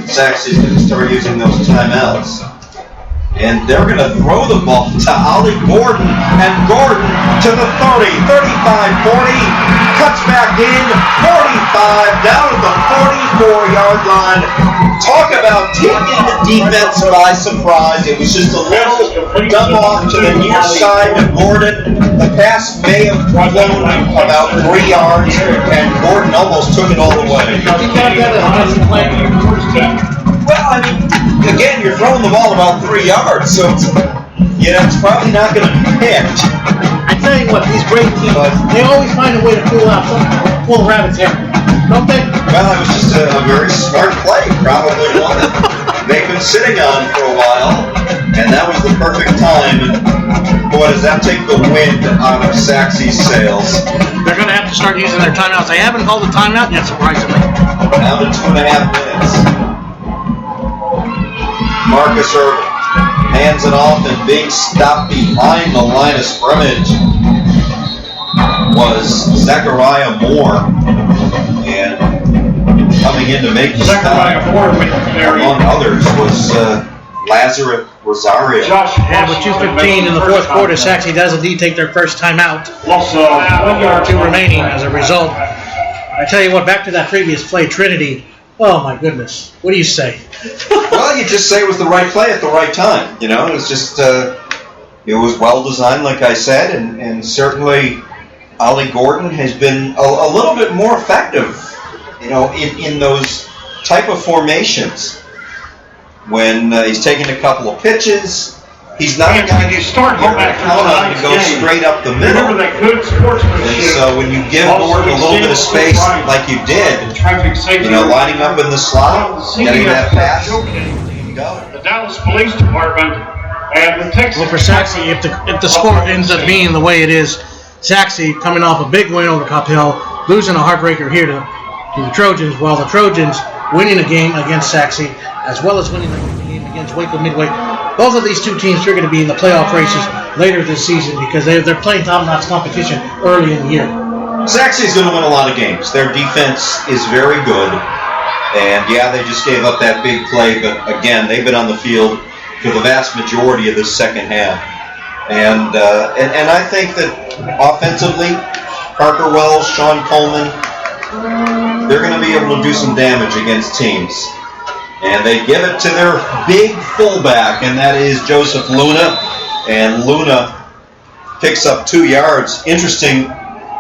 Sachse is going to start using those timeouts. And they're going to throw the ball to Ollie Gordon, and Gordon to the 30, 35, 40, cuts back in, 45, down at the 44-yard line. Talk about taking the defense by surprise. It was just a little dump off to the near side of Gordon. The pass may have flown about 3 yards, and Gordon almost took it all the way. Well, again, you're throwing the ball about 3 yards, so it's probably not going to be picked. I tell you what, these great teams, they always find a way to pull the rabbit's hair, don't they? Well, it was just a very smart play, probably one that they've been sitting on for a while, and that was the perfect time. And boy, does that take the wind out of Sachse's sails. They're going to have to start using their timeouts. They haven't called a timeout yet, surprisingly. Down to 2.5 minutes. Marcus Irvin hands it off, and being stopped behind the line of scrimmage was Zechariah Moore. And coming in to make the stop, among others, was Lazarus Rosario. And with 2:15 in the fourth quarter, Sachse does indeed take their first timeout. 2 remaining as a result. I tell you what, back to that previous play, Trinity. Oh my goodness. What do you say? Well, you just say it was the right play at the right time. You know, it was just, it was well designed, like I said, and certainly Ollie Gordon has been a little bit more effective, you know, in those type of formations. When he's taking a couple of pitches, he's not a guy you start count on to go straight up the middle. Remember that good sportsmanship. And so when you give Gordon a little bit of space like you did, you know, lining up in the slot, getting that pass, go. The Dallas Police Department and the Texas. Well, for Sachse, if the score ends up being the way it is, Sachse coming off a big win over Capel, losing a heartbreaker here to the Trojans, while the Trojans winning a game against Sachse, as well as winning a game against Waco Midway. Both of these two teams are going to be in the playoff races later this season because they're playing top-notch competition early in the year. Sachse's going to win a lot of games. Their defense is very good. And, yeah, they just gave up that big play, but, again, they've been on the field for the vast majority of this second half. And I think that offensively, Parker Wells, Sean Coleman, they're going to be able to do some damage against teams. And they give it to their big fullback, and that is Joseph Luna. And Luna picks up 2 yards. Interesting,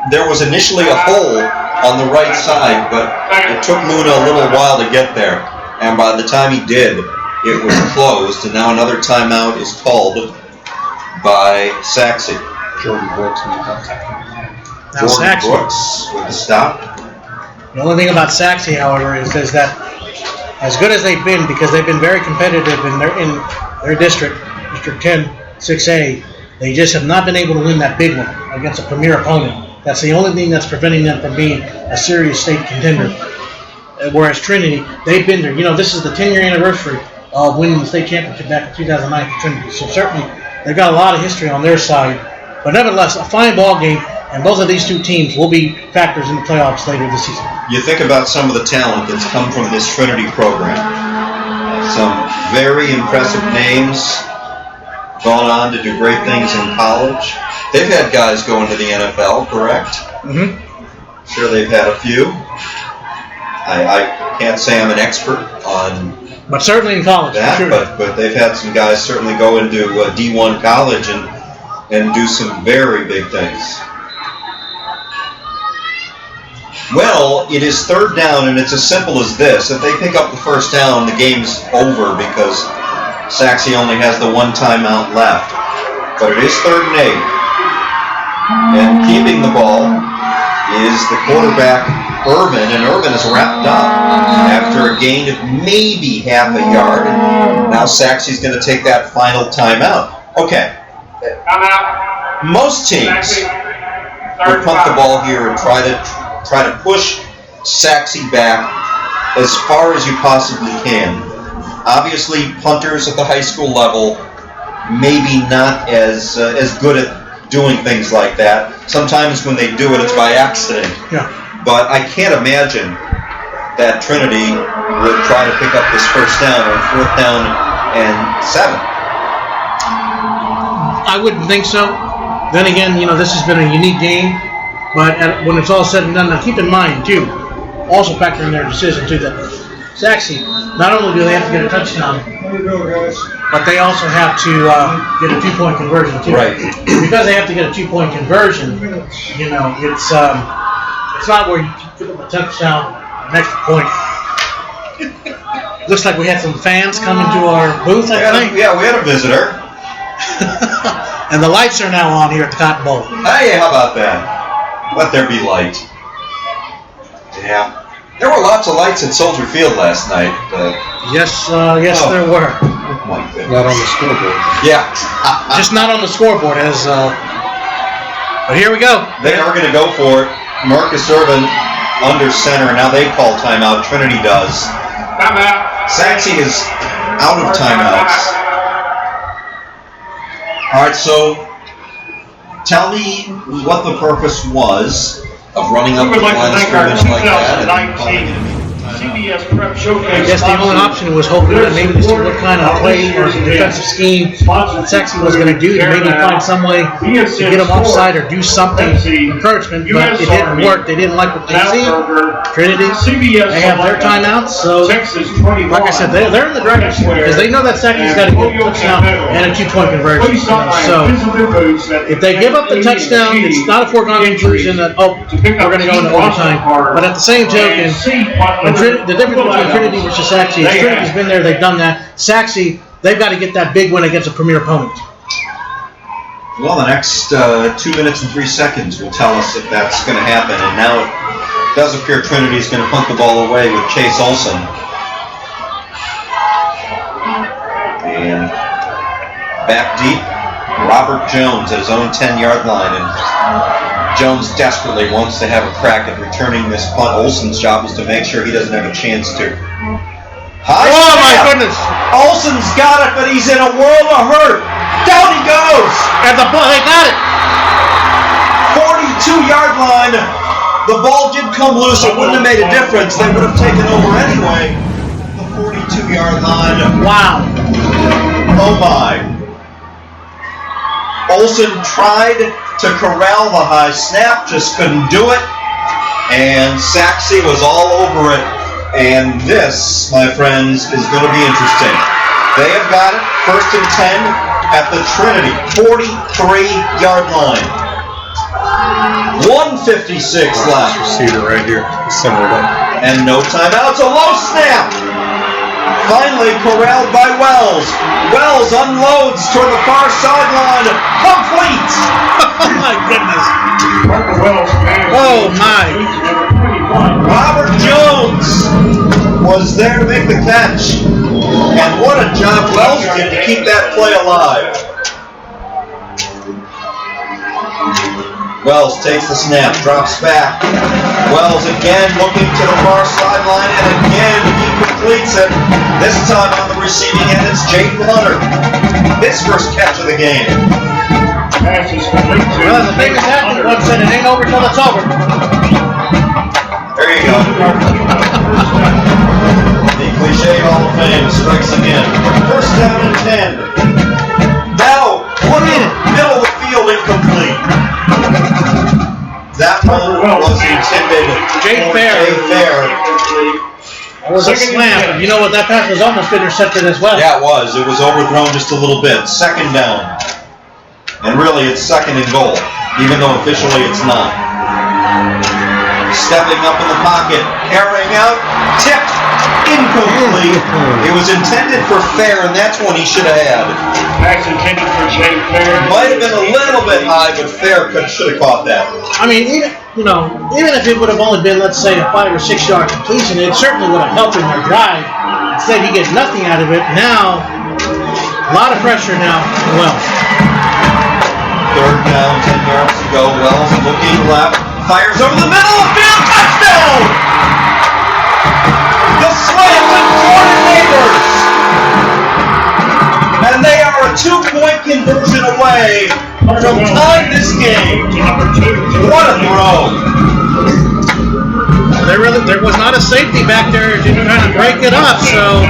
there was initially a hole on the right side, but it took Luna a little while to get there. And by the time he did, it was closed, and now another timeout is called by Sachse. Jordan Brooks in the contact. Now Jordan Sachse. Brooks with the stop. The only thing about Sachse, however, is that as good as they've been, because they've been very competitive in their district, District 10, 6A, they just have not been able to win that big one against a premier opponent. That's the only thing that's preventing them from being a serious state contender. Whereas Trinity, they've been there. You know, this is the 10-year anniversary of winning the state championship back in 2009 for Trinity. So certainly they've got a lot of history on their side. But nevertheless, a fine ball game, and both of these two teams will be factors in the playoffs later this season. You think about some of the talent that's come from this Trinity program. Some very impressive names, gone on to do great things in college. They've had guys go into the NFL, correct? Mm-hmm. Sure, they've had a few. I can't say I'm an expert on But certainly in college, that, for sure. but they've had some guys certainly go into D1 college and do some very big things. Well, it is third down, and it's as simple as this. If they pick up the first down, the game's over because Sachse only has the one timeout left. But it is 3rd and 8. And keeping the ball is the quarterback, Irvin, and Irvin is wrapped up after a gain of maybe half a yard. Now Sachse's going to take that final timeout. Okay. Most teams would punt the ball here and try to push Sachse back as far as you possibly can. Obviously, punters at the high school level maybe not as good at doing things like that. Sometimes when they do it, it's by accident. Yeah. But I can't imagine that Trinity would try to pick up this first down on 4th down and 7. I wouldn't think so. Then again, you know, this has been a unique game. But when it's all said and done, now keep in mind, too, also factor in their decision, too, that Sachse, not only do they have to get a touchdown, but they also have to get a 2-point conversion, too. Right. Because they have to get a 2-point conversion, you know, it's not where you give them a touchdown, an extra point. Looks like we had some fans come into our booth, I think. Yeah, we had a visitor. And the lights are now on here at the Cotton Bowl. Hey, how about that? Let there be light. Yeah. There were lots of lights at Soldier Field last night. Yes, there were. Oh my goodness. Not on the scoreboard. Yeah. Just not on the scoreboard, but here we go. They are going to go for it. Marcus Irvin under center. Now they call timeout. Trinity does. Timeout. Sachse is out of timeouts. All right, so tell me what the purpose was of running up We the would like line to of thank our scrimmage like that and calling 2019 it. CBS Prep Showcase. I guess the only option was hoping that maybe to see what kind of play or defensive scheme Sachse was going to do to maybe find some way to get them offside or do something encouragement, but it didn't work. They didn't like what they see. Trinity, they have their timeouts, so like I said, they're in the driver's seat because they know that Sachse's got to get a touchdown and a 2-point conversion. So if they give up the touchdown, it's not a foregone conclusion that, we're going to go into overtime. But at the same token, the difference between Trinity versus Sachse is Trinity's been there, they've done that. Sachse, they've got to get that big win against a premier opponent. Well, the next 2 minutes and 3 seconds will tell us if that's going to happen. And now it does appear Trinity is going to punt the ball away with Chase Olsen. And back deep, Robert Jones at his own 10-yard line. And Jones desperately wants to have a crack at returning this punt. Olsen's job is to make sure he doesn't have a chance to. High Oh, snap. my goodness. Olsen's got it, but he's in a world of hurt. Down he goes. And they got it. 42-yard line. The ball did come loose. It wouldn't have made a difference. They would have taken over anyway. The 42-yard line. Wow. Oh, my. Olsen tried to corral the high snap, just couldn't do it. And Sachse was all over it. And this, my friends, is going to be interesting. They have got it, 1st and 10 at the Trinity 43-yard line. 1:56 left. Receiver right here. Similar to And no timeouts. A low snap. Finally corralled by Wells. Wells unloads toward the far sideline. Complete. Oh, my goodness. Oh my. Robert Jones was there to make the catch. And what a job Wells did to keep that play alive. Wells takes the snap, drops back. Wells again looking to the far sideline, and again he completes it. This time on the receiving end, it's Jaden Hunter. His first catch of the game. Well, the thing is happening. One said it ain't over till it's over. There you go. The cliche Hall of Fame strikes again. 1st down and 10. Now, put in middle of the field incomplete. That one was intended Jay for Fair. Jay Fair. It was a slam. You know what? That pass was almost intercepted as well. Yeah, it was. It was overthrown just a little bit. 2nd down. And really, it's 2nd and goal, even though officially it's not. Stepping up in the pocket, carrying out, tipped, incomplete. It was intended for Fair, and that's one he should have had. That's intended for Jay Fair. Might have been a little bit high, but Fair should have caught that. I mean, even if it would have only been, let's say, a 5 or 6 yard completion, it certainly would have helped in their drive. Instead, you get nothing out of it. Now, a lot of pressure now. Well, 3rd down, 10 yards to go. Wells looking left, fires over the middle of the field, touchdown! The Slamton Tornadoes! And they are a 2-point conversion away from tying this game. What a throw! there was not a safety back there to kind of break it up, so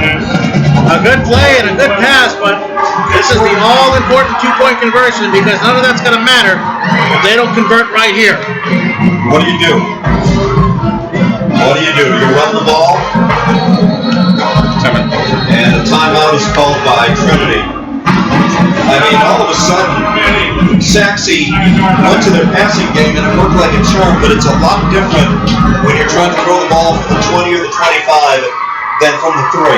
a good play and a good pass, but this is the all-important 2-point conversion because none of that's going to matter if they don't convert right here. What do you do? What do you do? You run the ball? And a timeout is called by Trinity. I mean, all of a sudden, Sachse went to their passing game and it worked like a charm, but it's a lot different when you're trying to throw the ball from the 20 or the 25 than from the 3.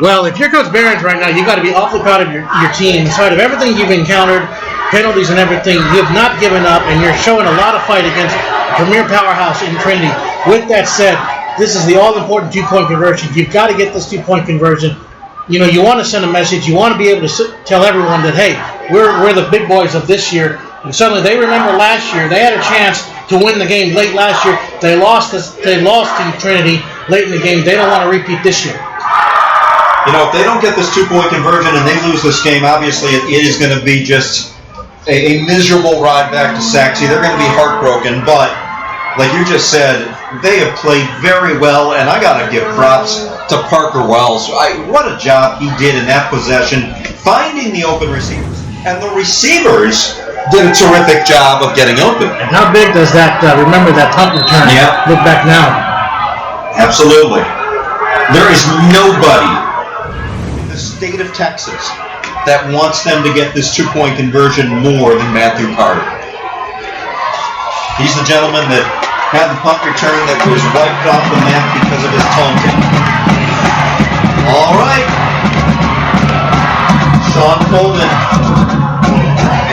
Well, if you're Coach Behrens right now, you've got to be awfully proud of your team. In spite of everything you've encountered, penalties and everything, you have not given up, and you're showing a lot of fight against the premier powerhouse in Trinity. With that said, this is the all-important 2-point conversion. You've got to get this 2-point conversion. You know, you want to send a message. You want to be able to tell everyone that, hey, we're the big boys of this year. And suddenly they remember last year. They had a chance to win the game late last year. They lost to Trinity late in the game. They don't want to repeat this year. You know, if they don't get this 2-point conversion and they lose this game, obviously it is going to be just a miserable ride back to Sachse. They're going to be heartbroken, but like you just said, they have played very well, and I got to give props to Parker Wells. What a job he did in that possession, finding the open receivers. And the receivers did a terrific job of getting open. And how big does that, remember that punt return? Yeah. Look back now. Absolutely. There is nobody in the state of Texas that wants them to get this 2-point conversion more than Matthew Carter. He's the gentleman that had the punt return that was wiped off the map because of his taunting. All right. Sean Coleman.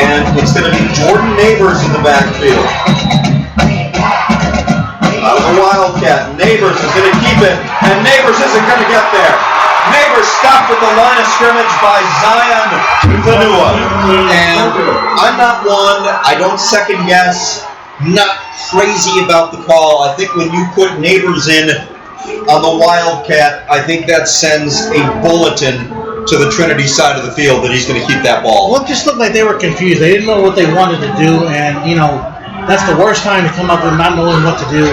And it's going to be Jordan Neighbors in the backfield. Out of the Wildcat. Neighbors is going to keep it, and Neighbors isn't going to get there. Neighbors stopped at the line of scrimmage by Zion Fanua. And I'm not one, I don't second guess, not crazy about the call. I think when you put Neighbors in on the Wildcat, I think that sends a bulletin to the Trinity side of the field that he's going to keep that ball. Well, it just looked like they were confused. They didn't know what they wanted to do, and, you know, that's the worst time to come up with not knowing what to do.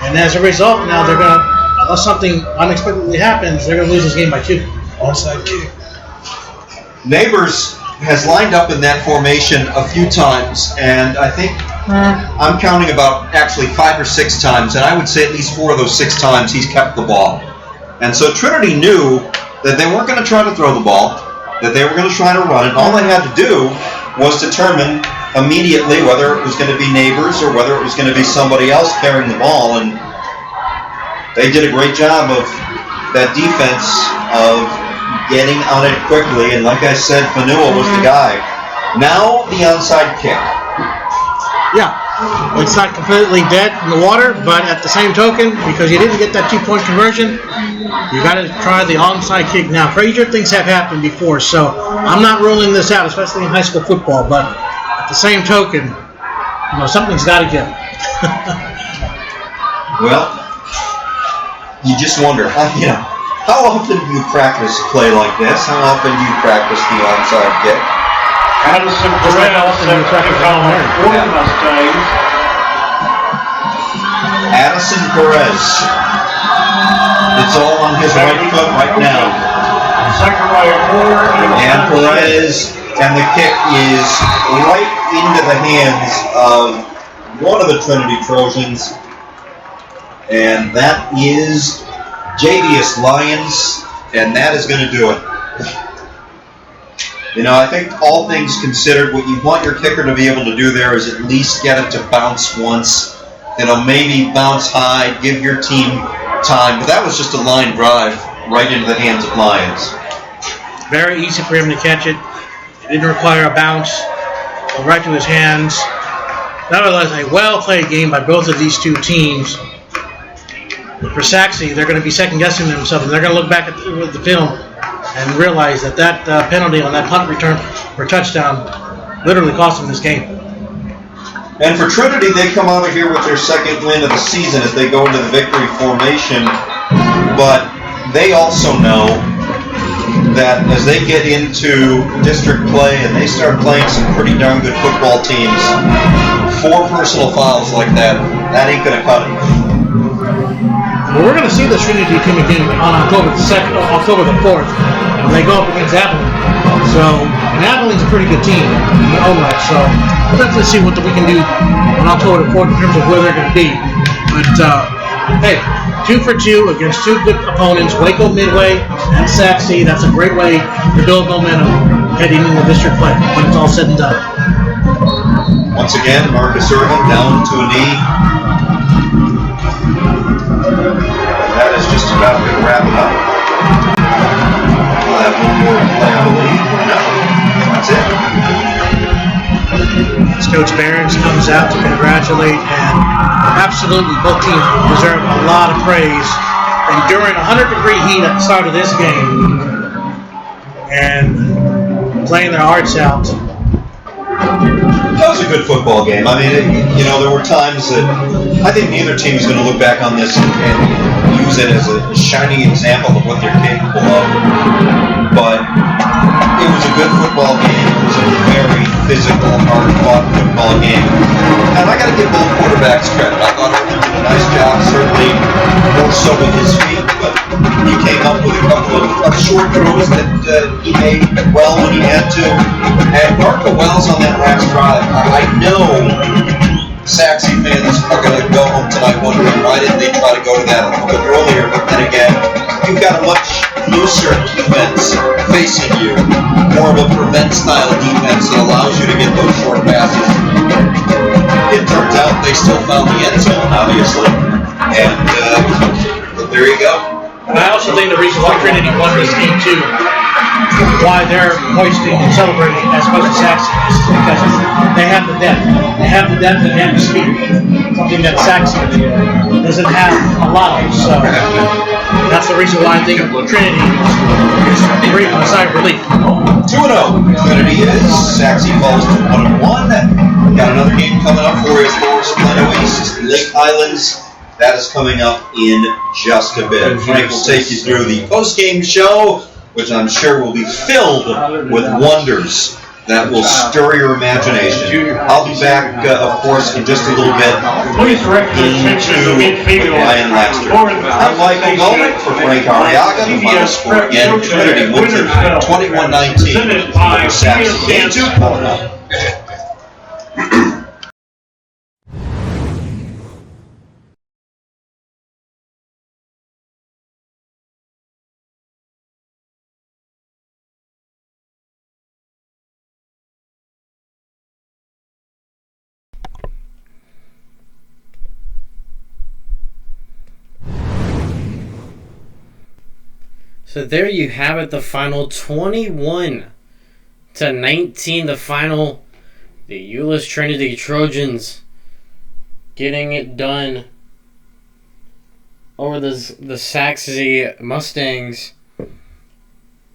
And as a result, now they're going to, unless something unexpectedly happens, they're going to lose this game by 2. Onside kick. Neighbors has lined up in that formation a few times, and I think I'm counting about actually 5 or 6 times, and I would say at least 4 of those 6 times he's kept the ball. And so Trinity knew that they weren't going to try to throw the ball, that they were going to try to run it. All they had to do was determine immediately whether it was going to be Neighbors or whether it was going to be somebody else carrying the ball, and they did a great job of that defense of getting on it quickly, and like I said, Fanua was the guy. Now the onside kick. Yeah, it's not completely dead in the water, but at the same token, because you didn't get that 2-point conversion, you got to try the onside kick now. Crazier things have happened before, so I'm not ruling this out, especially in high school football, but at the same token, you know, something's got to give. Well, you just wonder, you know, how often do you practice play like this? How often do you practice the onside kick? Addison Perez set to become a fourth Mustangs. Addison Perez. It's all on his right foot right now. Second by a quarter. And Perez, and the kick is right into the hands of one of the Trinity Trojans. And that is Javius Lyons, and that is going to do it. You know, I think all things considered, what you want your kicker to be able to do there is at least get it to bounce once. You know, maybe bounce high, give your team time. But that was just a line drive right into the hands of Lyons. Very easy for him to catch it. It didn't require a bounce. Right to his hands. Nevertheless, a well-played game by both of these two teams. For Sachse, they're going to be second-guessing themselves, and they're going to look back at the film and realize that penalty on that punt return for a touchdown literally cost them this game. And for Trinity, they come out of here with their second win of the season as they go into the victory formation. But they also know that as they get into district play and they start playing some pretty darn good football teams, 4 personal fouls like that ain't going to cut it. Well, we're going to see the Trinity team again on October the 4th when they go up against Abilene. So, and Abilene's a pretty good team. You know that. So, we'll definitely see what we can do on October the 4th in terms of where they're going to be. But, hey, 2 for 2 against 2 good opponents, Waco Midway and Sachse. That's a great way to build momentum heading into district play when it's all said and done. Once again, Marcus Irvin down to a knee. That is just about going to wrap it up. Coach Behrens comes out to congratulate, and absolutely both teams deserve a lot of praise. Enduring 100-degree heat at the start of this game and playing their hearts out. That was a good football game. I mean, there were times that I think neither team is going to look back on this and use it as a shining example of what they're capable of. But it was a good football game. It was a very physical, hard-fought football game. And I got to give both quarterbacks credit. I thought Erwin did a nice job, certainly more so with his feet, but he came up with a couple of short throws that he made well when he had to. And Marco Wells on that last drive, I know Sachse fans are going to go home tonight wondering why didn't they try to go to that a little bit earlier, but then again, you've got a much looser defense facing you, more of a prevent-style defense that allows you to get those short passes. It turns out they still found the end zone, obviously, and there you go. And I also think the reason why Trinity won this game too, why they're hoisting and celebrating as much as Sachse is because they have the depth. They have the depth and they have the speed. Something that Sachse doesn't have a lot of. So that's the reason why I think Trinity is breathing a sigh of relief. 2-0. Trinity is. Sachse falls to 1-1. Got another game coming up for you. Forest Plano East, Lake Highlands. That is coming up in just a bit. Frank will take you through the post-game show, which I'm sure will be filled with wonders that will stir your imagination. I'll be back, of course, in just a little bit into Ryan Laxter. I'm Michael Goldman for Frank Arriaga. The final score again, Trinity wins it 21-19 over Sachse. Game 2 coming up. So there you have it, the final 21-19, the final, the Euless Trinity Trojans getting it done over the Sachse Mustangs.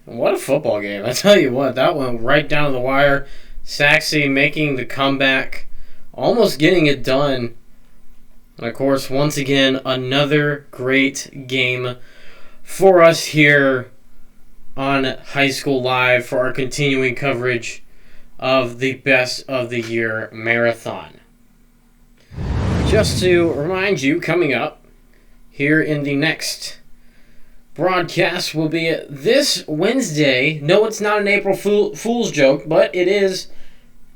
What a football game. I tell you what, that went right down to the wire. Sachse making the comeback, almost getting it done. And of course, once again, another great game for us here on High School Live for our continuing coverage of the Best of the Year Marathon. Just to remind you, coming up here in the next broadcast will be this Wednesday. No, it's not an April Fool's joke, but it is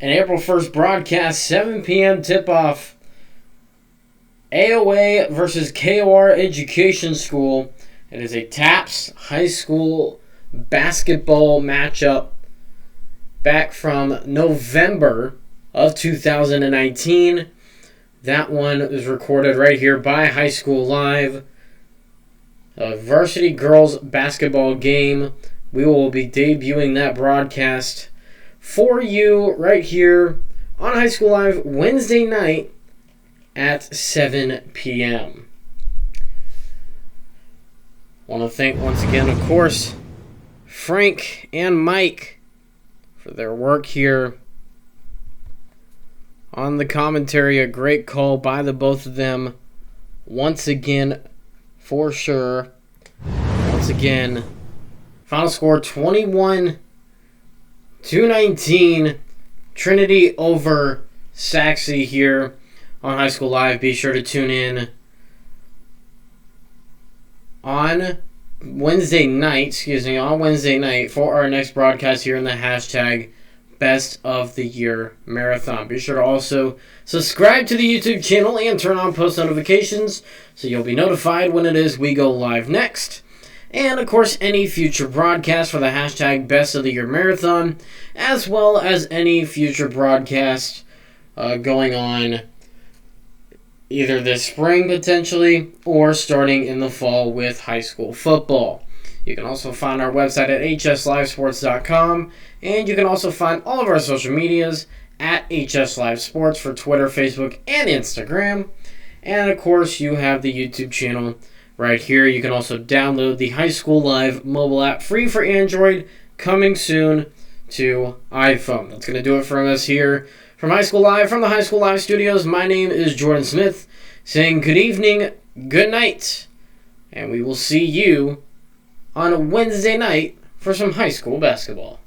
an April 1st broadcast, 7 p.m. tip-off. AOA versus KOR Education School. It is a TAPS high school basketball matchup back from November of 2019. That one is recorded right here by High School Live. A varsity girls basketball game. We will be debuting that broadcast for you right here on High School Live Wednesday night at 7 p.m. Want to thank once again, of course, Frank and Mike for their work here on the commentary. A great call by the both of them. Once again, for sure. Once again, final score 21-19. Trinity over Sachse here on High School Live. Be sure to tune in on Wednesday night for our next broadcast here in the hashtag Best of the Year Marathon. Be sure to also subscribe to the YouTube channel and turn on post notifications so you'll be notified when it is we go live next. And of course, any future broadcasts for the hashtag Best of the Year Marathon, as well as any future broadcasts going on either this spring potentially or starting in the fall with high school football. You can also find our website at hslivesports.com, and you can also find all of our social medias at HS Live Sports for Twitter, Facebook, and Instagram. And of course, you have the YouTube channel right here. You can also download the High School Live mobile app, free for Android, coming soon to iPhone. That's going to do it from us here from High School Live, from the High School Live studios. My name is Jordan Smith, saying good evening, good night, and we will see you on a Wednesday night for some high school basketball.